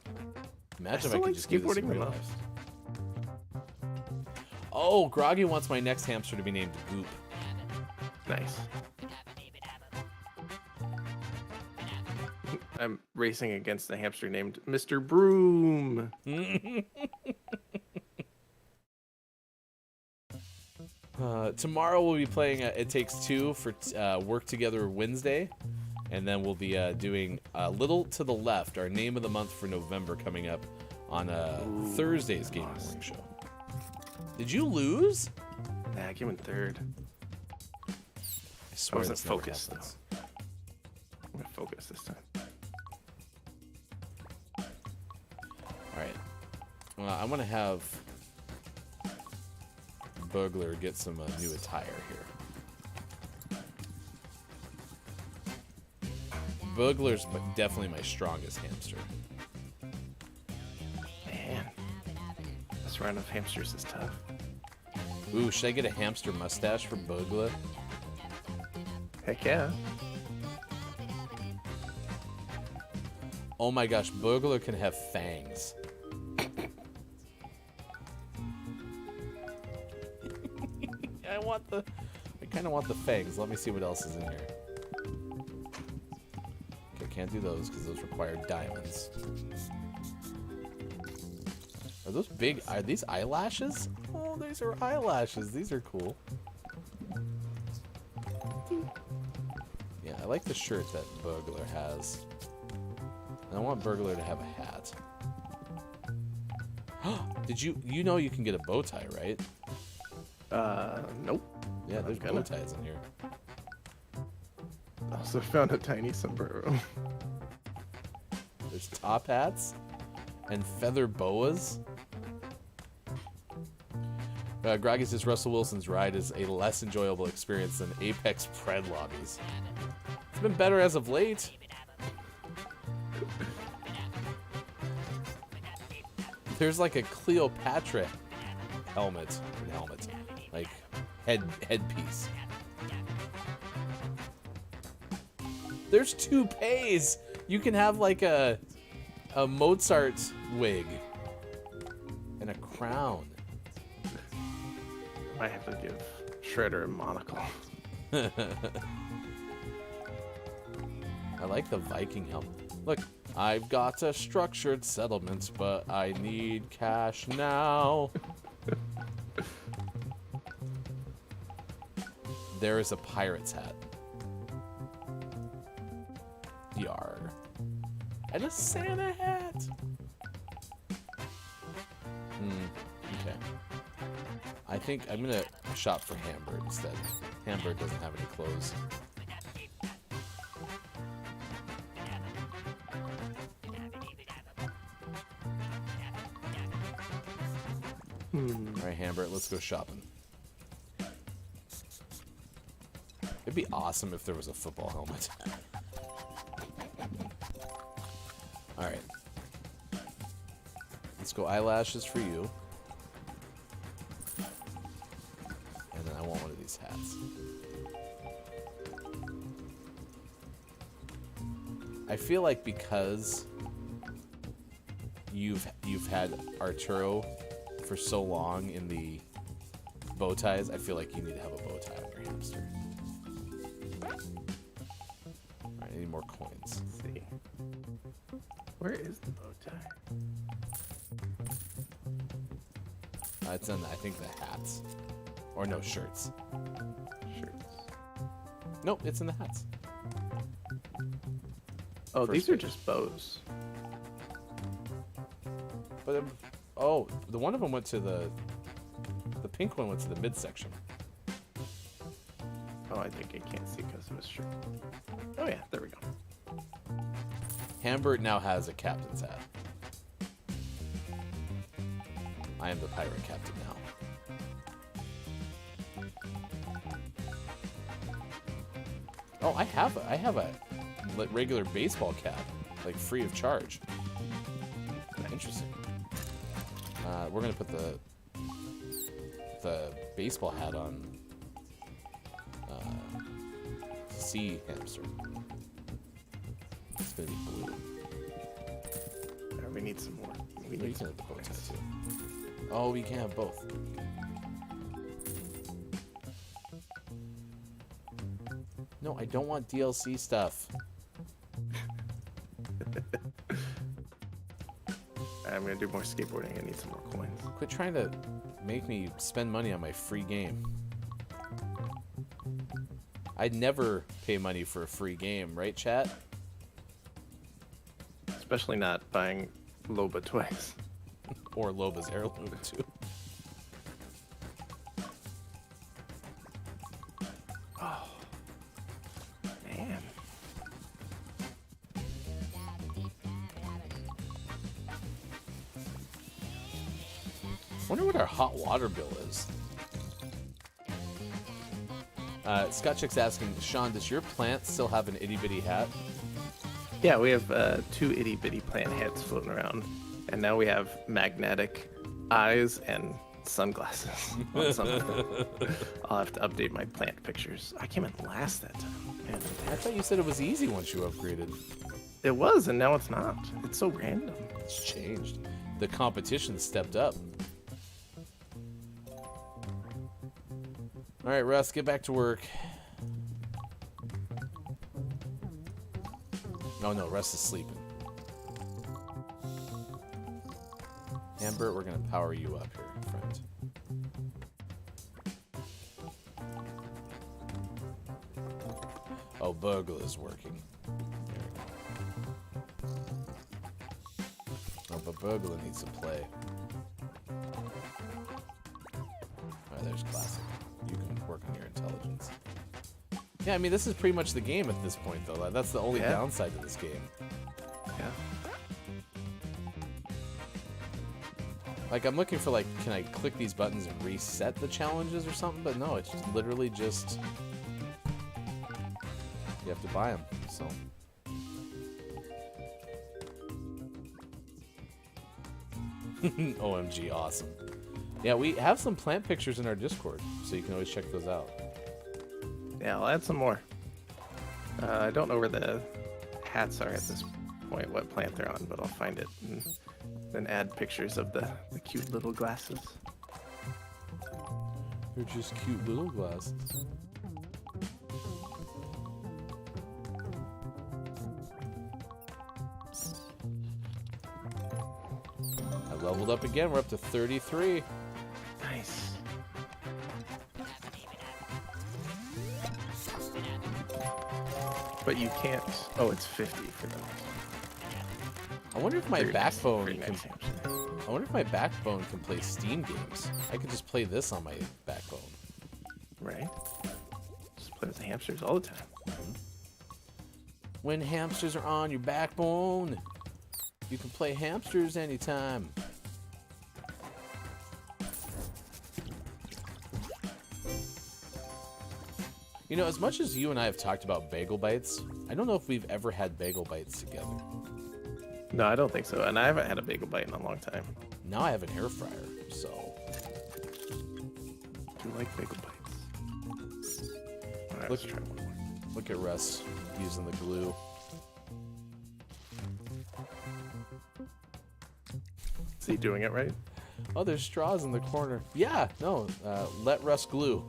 Imagine if I still could like just do this skateboarding in the real most. life. Oh, Groggy wants my next hamster to be named Goop. Nice. I'm racing against a hamster named Mr. Broom. Tomorrow we'll be playing It Takes Two for Work Together Wednesday. And then we'll be doing A Little to the Left, our name of the month for November, coming up on Thursday's Gaming Morning Show. Did you lose? Nah, I came in third. I swear wasn't this never focused, happens. I'm going to focus this time. All right. I want to have Burglar get some new attire here. Burglar's definitely my strongest hamster. Man, this round of hamsters is tough. Ooh, should I get a hamster mustache for Burglar? Heck yeah. Oh my gosh, Burglar can have fangs. I kind of want the fangs. Let me see what else is in here. Okay, can't do those because those require diamonds. Are those big? Are these eyelashes? Oh, these are eyelashes. These are cool. Yeah, I like the shirt that Burglar has. And I want Burglar to have a hat. Did you know you can get a bow tie, right? Nope. Yeah, there's bow ties in here. Also found a tiny sombrero. There's top hats and feather boas. Groggy says Russell Wilson's ride is a less enjoyable experience than Apex Pred lobbies. It's been better as of late. There's like a Cleopatra helmet, like headpiece. There's toupees. You can have like a Mozart wig and a crown. I have to give Shredder a monocle. I like the Viking helmet. Look, I've got a structured settlement, but I need cash now. There is a pirate's hat. Yar. And a Santa hat. Okay. I think I'm gonna shop for Hamburg instead. Hamburg doesn't have any clothes. Alright, Hamburg, let's go shopping. It'd be awesome if there was a football helmet. Alright. Let's go eyelashes for you. And then I want one of these hats. I feel like because you've had Arturo for so long in the bow ties, I feel like you need to have a bow tie on your hamster. Alright, I need more coins. Let's see. Where is the bow tie? It's in, I think, the hats. Or no, shirts. Shirts. Nope, it's in the hats. Oh, First these are page. just bows. But oh, the one of them went to the pink one went to the midsection. Oh, I think I can't see because of his shirt. Oh yeah, there we go. Hambert now has a captain's hat. I am the pirate captain now. Oh, I have a regular baseball cap, like free of charge. Interesting. We're gonna put the baseball hat on sea hamster. It's gonna be blue. We need some more. We You need can some have the bow tie points. too. Oh, we can have both. No, I don't want DLC stuff. I'm gonna do more skateboarding. I need some more coins. Quit trying to make me spend money on my free game. I'd never pay money for a free game, right, chat? Especially not buying Loba twice. Or Loba's heirloom, too. Oh, man. Wonder what our hot water bill is. Scott Chick's asking, Sean, does your plant still have an itty bitty hat? Yeah, we have 2 itty bitty plant hats floating around, and now we have magnetic eyes and sunglasses on some of them. I'll have to update my plant pictures. I came in last that time. Man, I thought you said it was easy once you upgraded. it was, and now it's not. It's so random. It's changed. The competition stepped up. All right, Russ, get back to work. Oh no, Russ is sleeping. Amber, we're gonna power you up here, friend. Oh, Burgle is working. Oh, but Burgle needs to play. Alright, there's Classic. You can work on your intelligence. Yeah, I mean, this is pretty much the game at this point, though. That's the only downside to this game. Yeah. Like, I'm looking for, like, can I click these buttons and reset the challenges or something? But no, it's just literally just... You have to buy them, so... OMG, awesome. Yeah, we have some plant pictures in our Discord, so you can always check those out. Yeah, I'll add some more. I don't know where the hats are at this point, what plant they're on, but I'll find it and then add pictures of the cute little glasses. They're just cute little glasses. I leveled up again. We're up to 33. Nice. But you can't. Oh, it's 50 for those. I wonder if my Very nice, backbone very can. nice hamster. I wonder if my backbone can play Steam games. I could just play this on my backbone. Right? Just play with the hamsters all the time. When hamsters are on your backbone, you can play hamsters anytime. You know, as much as you and I have talked about bagel bites, I don't know if we've ever had bagel bites together. No, I don't think so. And I haven't had a bagel bite in a long time. Now I have an air fryer, so... Do you like bagel bites? Alright, let's try one more. Look at Russ using the glue. Is he doing it right? Oh, there's straws in the corner. Yeah, no, let Russ glue.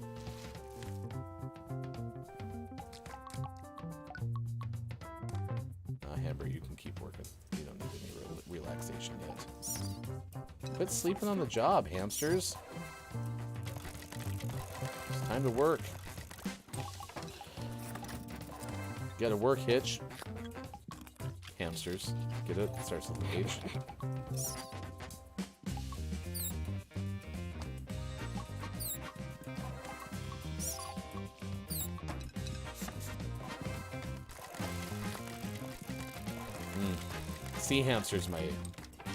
Hamburger, you can keep working. You don't need any relaxation yet. Quit sleeping on the job, hamsters. It's time to work. Got to work, Hitch. Hamsters. Get it? Starts with an H. Sea hamster's my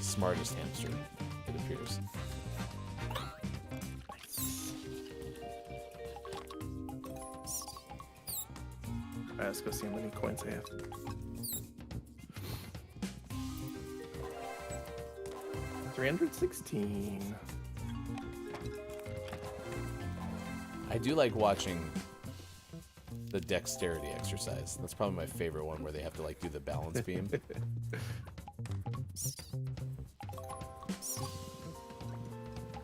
smartest hamster, it appears. Alright, let's go see how many coins I have. $316. I do like watching the dexterity exercise. That's probably my favorite one, where they have to like do the balance beam.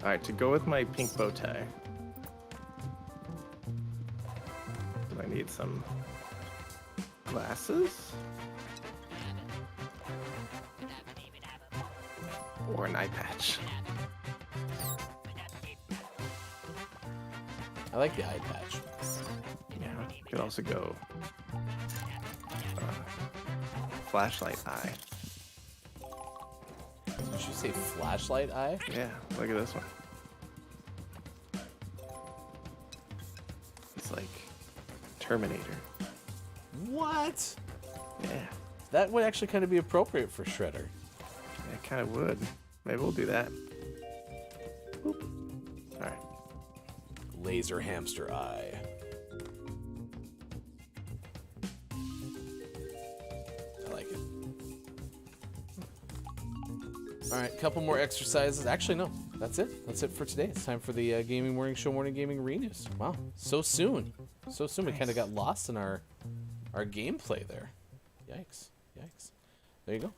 Alright, to go with my pink bow tie, do I need some glasses? or an eye patch. I like the eye patch. Yeah, you could also go flashlight eye. Did you say flashlight eye? Yeah, look at this one. It's like Terminator. What? Yeah, That would actually kind of be appropriate for Shredder. it kind of would. Maybe we'll do that. Boop. All right. Laser hamster eye. I like it. All right, couple more exercises. Actually, no, that's it. That's it for today. It's time for the Gaming Morning Show Morning Gaming Renews. Wow, so soon. So soon. We kind of got lost in our gameplay there. Yikes. Yikes. There you go.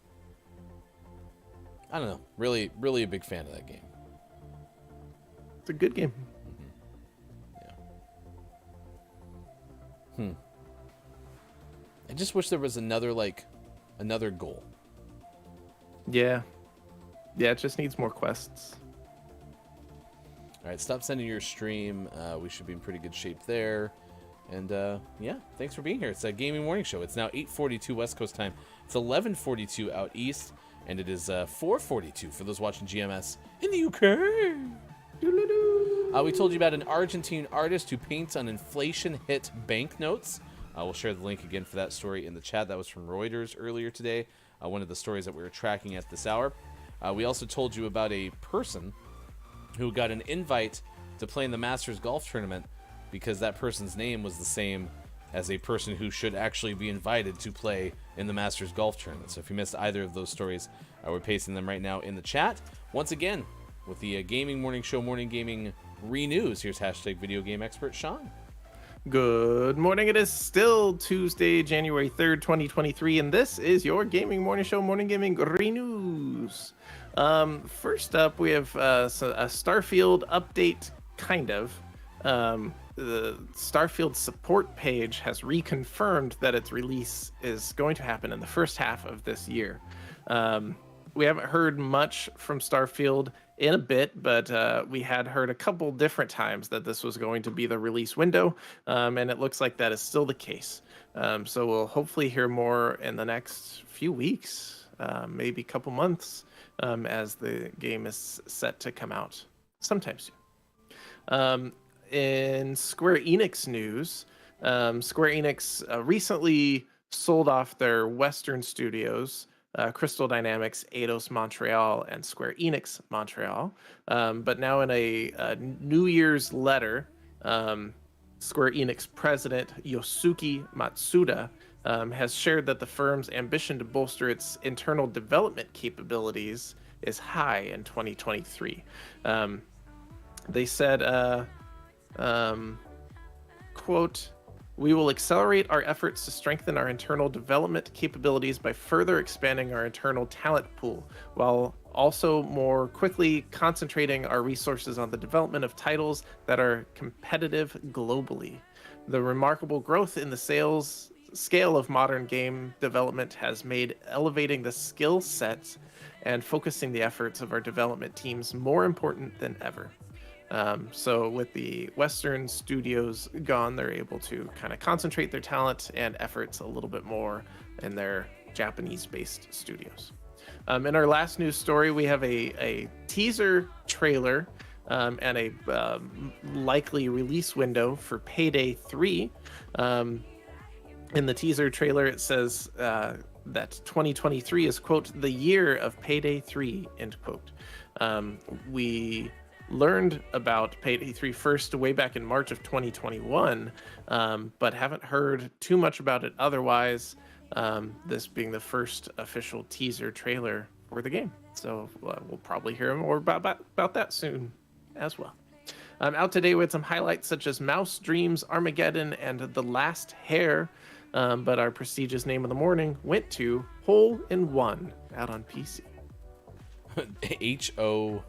I don't know. Really, really a big fan of that game. It's a good game. I just wish there was another goal. Yeah. Yeah, it just needs more quests. All right, stop sending your stream. We should be in pretty good shape there. And yeah, thanks for being here. It's a Gaming Morning Show. It's now 8:42 West Coast time. It's 11:42 out east, and it is 4:42 for those watching GMS in the UK. We told you about an Argentine artist who paints on inflation-hit banknotes. We'll share the link again for that story in the chat. That was from Reuters earlier today, one of the stories that we were tracking at this hour. We also told you about a person who got an invite to play in the Masters golf tournament because that person's name was the same as a person who should actually be invited to play in the Masters golf tournament. So if you missed either of those stories, we're pasting them right now in the chat. Once again, with the Gaming Morning Show Morning Gaming Renews, here's hashtag video game expert Sean. Good morning. It is still Tuesday, January 3rd, 2023, and this is your Gaming Morning Show Morning Gaming Renews. First up, we have a Starfield update, kind of. The Starfield support page has reconfirmed that its release is going to happen in the first half of this year. We haven't heard much from Starfield in a bit, but we had heard a couple different times that this was going to be the release window, and it looks like that is still the case. So we'll hopefully hear more in the next few weeks, maybe a couple months, as the game is set to come out sometime soon. In Square Enix news, Square Enix recently sold off their Western studios, Crystal Dynamics, Eidos Montreal, and Square Enix Montreal. But now in a New Year's letter, Square Enix president Yosuke Matsuda has shared that the firm's ambition to bolster its internal development capabilities is high in 2023. They said, quote, "We will accelerate our efforts to strengthen our internal development capabilities by further expanding our internal talent pool, while also more quickly concentrating our resources on the development of titles that are competitive globally. The remarkable growth in the sales scale of modern game development has made elevating the skill sets and focusing the efforts of our development teams more important than ever." So with the Western studios gone, they're able to kind of concentrate their talent and efforts a little bit more in their Japanese-based studios. In our last news story, we have a teaser trailer and a likely release window for Payday 3. In the teaser trailer, it says that 2023 is, quote, "the year of Payday 3," end quote. We learned about Payday 3 first way back in March of 2021, but haven't heard too much about it otherwise, this being the first official teaser trailer for the game. So we'll probably hear more about that soon as well. Out today with some highlights such as Mouse Dreams, Armageddon, and The Last Hair, but our prestigious name of the morning went to Hole in One, out on PC. H-O-L-E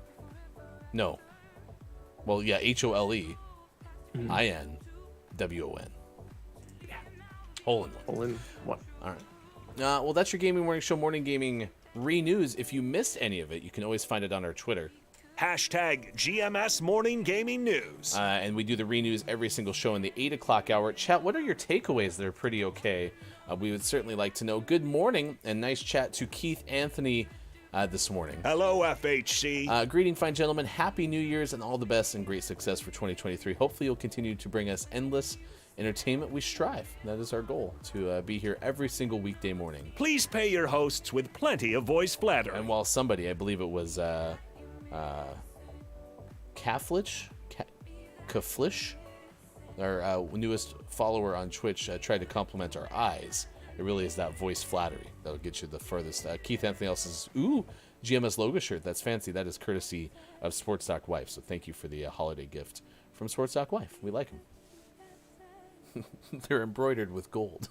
I-N-W-O-N. Yeah. Hole in One. Hole in One. All right. Well, that's your Gaming Morning Show Morning Gaming Renews. If you missed any of it, you can always find it on our Twitter. Hashtag GMS Morning Gaming News. And we do the renews every single show in the 8 o'clock hour. Chat, what are your takeaways that are pretty okay? We would certainly like to know. Good morning, and nice chat to Keith Anthony this morning. Hello, FHC. Greeting, fine gentlemen. Happy New Year's and all the best and great success for 2023. Hopefully you'll continue to bring us endless entertainment. We strive. That is our goal, to be here every single weekday morning. Please pay your hosts with plenty of voice flattery. And while somebody, I believe it was Kaflish, our newest follower on Twitch, tried to compliment our eyes. It really is that voice flattery that'll get you the furthest. Keith Anthony also says, ooh, GMS logo shirt. That's fancy. That is courtesy of Sports Doc Wife. So thank you for the holiday gift from Sports Doc Wife. We like them. They're embroidered with gold.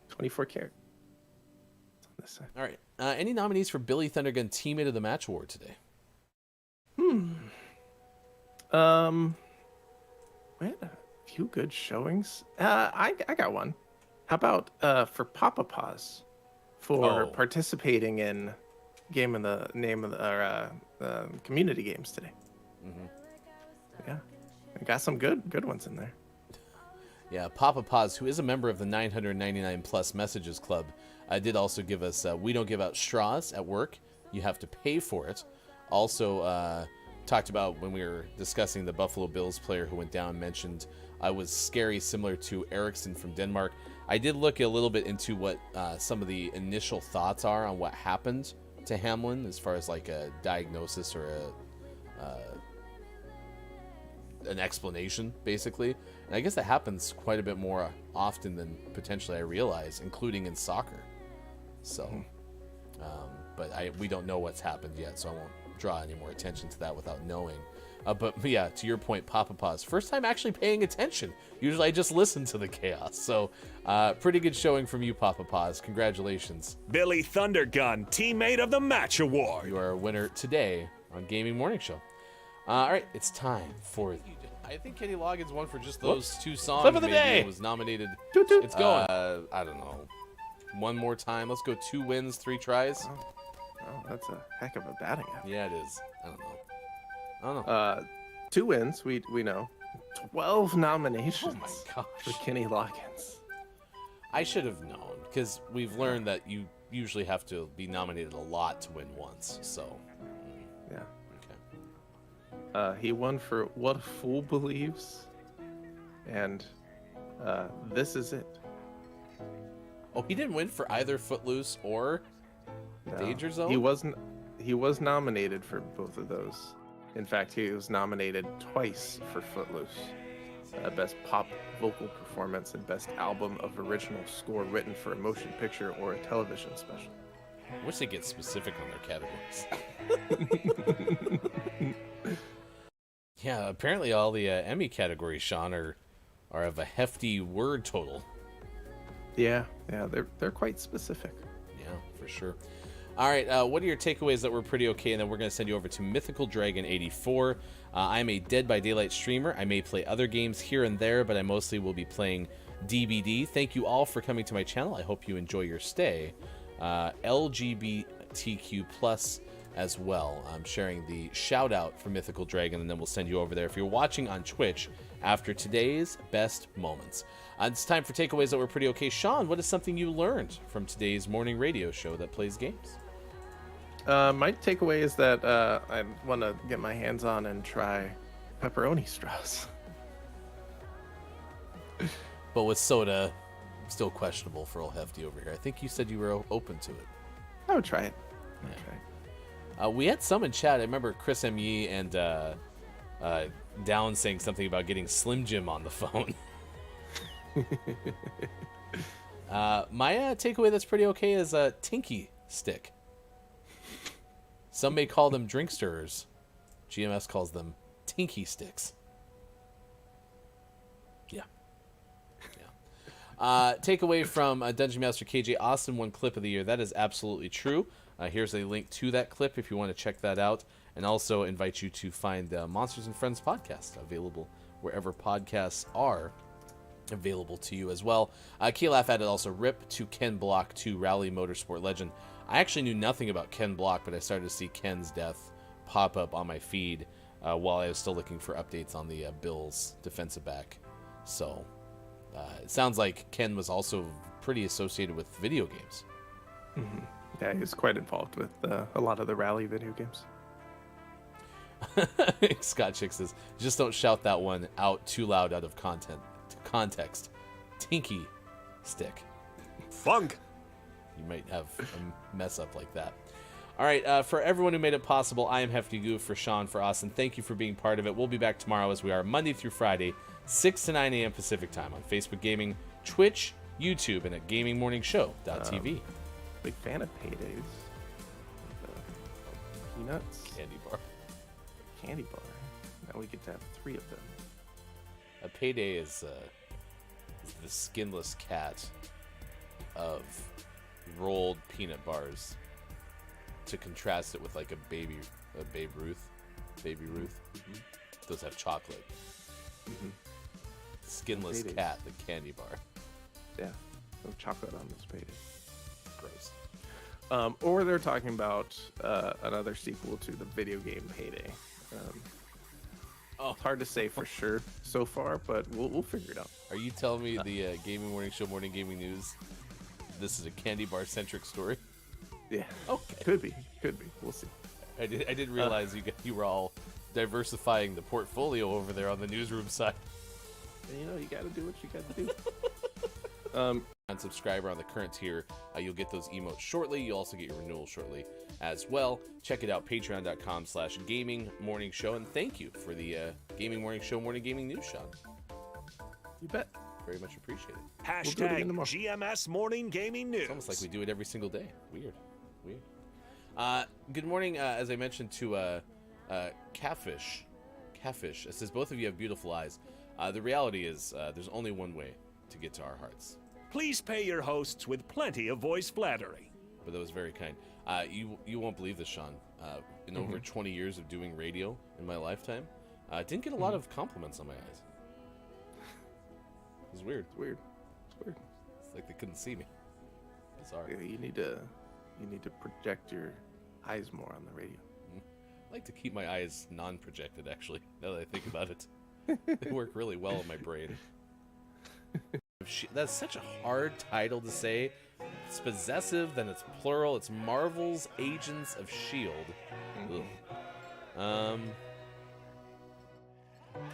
24 karat. It's on this side. All right. Any nominees for Billy Thundergun Teammate of the Match Award today? We had a few good showings. I got one. How about for Papa Paws for participating in game in the name of the community games today? Yeah, I got some good ones in there. Yeah, Papa Paws, who is a member of the 999 Plus Messages Club, did also give us, we don't give out straws at work. You have to pay for it. Also, talked about when we were discussing the Buffalo Bills player who went down, mentioned I was scary, similar to Eriksson from Denmark. I did look a little bit into what some of the initial thoughts are on what happened to Hamlin as far as like a diagnosis or an explanation, basically. And I guess that happens quite a bit more often than potentially I realize, including in soccer. So, but we don't know what's happened yet, so I won't draw any more attention to that without knowing. But yeah, to your point, Papa Paws, first time actually paying attention. Usually I just listen to the chaos. So pretty good showing from you, Papa Paws. Congratulations. Billy Thundergun Teammate of the Match Award. You are a winner today on Gaming Morning Show. All right, it's time for... I think Kenny Loggins won for just those two songs. Clip of the day. Was nominated. Toot toot. It's going. I don't know. One more time. Let's go 2 wins, 3 tries. Oh, that's a heck of a batting average. Yeah, it is. I don't know. 2 wins, we know. 12 nominations. Oh my gosh. For Kenny Loggins. I should have known, because we've learned that you usually have to be nominated a lot to win once. So. Yeah. Okay. He won for What a Fool Believes, and This Is It. Oh, he didn't win for either Footloose or Danger Zone? He was nominated for both of those. In fact, he was nominated twice for Footloose. Best Pop Vocal Performance and Best Album of Original Score Written for a Motion Picture or a Television Special. I wish they get specific on their categories. Yeah, apparently all the Emmy categories, Sean, are of a hefty word total. Yeah, they're quite specific. Yeah, for sure. All right, what are your takeaways that were pretty okay? And then we're going to send you over to Mythical Dragon 84. I'm a Dead by Daylight streamer. I may play other games here and there, but I mostly will be playing DBD. Thank you all for coming to my channel. I hope you enjoy your stay. LGBTQ plus as well. I'm sharing the shout out for Mythical Dragon, and then we'll send you over there if you're watching on Twitch after today's best moments. It's time for takeaways that were pretty okay. Sean, what is something you learned from today's morning radio show that plays games? My takeaway is that I want to get my hands on and try pepperoni straws. But with soda, still questionable for old Hefty over here. I think you said you were open to it. I would try it. We had some in chat. I remember Chris M. Yee and Down saying something about getting Slim Jim on the phone. My takeaway that's pretty okay is a Tinky Stick. Some may call them drink stirrers. GMS calls them Tinky Sticks. Yeah. Takeaway from Dungeon Master KJ Austin, one clip of the year. That is absolutely true. Here's a link to that clip if you want to check that out. And also invite you to find the Monsters and Friends podcast available wherever podcasts are available to you as well. Keylaf added also RIP to Ken Block 2 Rally Motorsport legend. I actually knew nothing about Ken Block, but I started to see Ken's death pop up on my feed while I was still looking for updates on the Bills defensive back. So it sounds like Ken was also pretty associated with video games. Mm-hmm. Yeah, he's quite involved with a lot of the rally video games. Scott Chick says, just don't shout that one out too loud out of context. Tinky stick. Funk. You might have a mess up like that. All right, for everyone who made it possible, I am Hefty Goof. For Sean, for Austin, thank you for being part of it. We'll be back tomorrow as we are Monday through Friday, 6 to 9 a.m. Pacific time on Facebook Gaming, Twitch, YouTube, and at GamingMorningShow.tv. Big fan of Paydays. Peanuts. Candy bar. Candy bar. Now we get to have 3 of them. A Payday is the skinless cat of rolled peanut bars to contrast it with like a Babe Ruth. Mm-hmm. Those have chocolate. Mm-hmm. Skinless Paydays. cat, the candy bar. Yeah, no chocolate on this Payday. Gross. Or they're talking about another sequel to the video game Payday. It's hard to say for sure so far, but we'll figure it out. Are you telling me the Gaming Morning Show Morning Gaming News, this is a candy bar centric story? Yeah. Okay. Could be. We'll see. I didn't realize you were all diversifying the portfolio over there on the newsroom side. And, you got to do what you got to do. And subscriber on the current tier, you'll get those emotes shortly. You'll also get your renewal shortly as well. Check it out, patreon.com/Gaming Morning Show. And thank you for the Gaming Morning Show Morning Gaming News, Sean. You bet. Very much appreciated. Hashtag GMS Morning Gaming News. It's almost like we do it every single day. Weird. Good morning, as I mentioned to Catfish. It says, both of you have beautiful eyes. The reality is there's only one way to get to our hearts. Please pay your hosts with plenty of voice flattery. But that was very kind. You won't believe this, Sean. In over 20 years of doing radio in my lifetime, I didn't get a lot of compliments on my eyes. It was weird. It's It's like they couldn't see me. Bizarre. Yeah, you need to project your eyes more on the radio. I like to keep my eyes non-projected, actually, now that I think about it. They work really well in my brain. That's such a hard title to say. It's possessive, then it's plural. It's Marvel's Agents of S.H.I.E.L.D.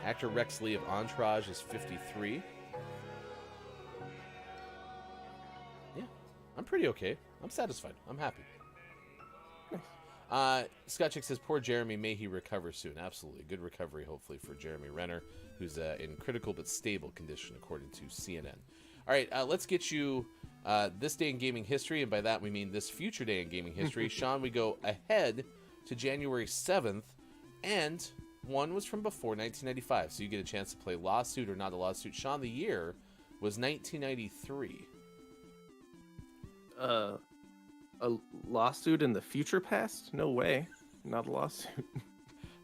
Actor Rex Lee of Entourage is 53. Yeah, I'm pretty okay. I'm satisfied. I'm happy. Scott Chick says, poor Jeremy, may he recover soon. Absolutely. Good recovery, hopefully, for Jeremy Renner, who's in critical but stable condition, according to CNN. All right, let's get you this day in gaming history, and by that we mean this future day in gaming history. Sean, we go ahead to January 7th, and one was from before 1995, so you get a chance to play Lawsuit or Not a Lawsuit. Sean, the year was 1993. A lawsuit in the future past? No way. Not a lawsuit.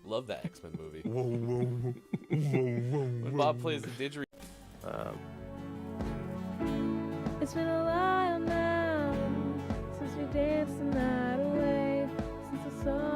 Love that X-Men movie. When Bob plays the didgeridoo. It's been a while now since we danced the night away, since I saw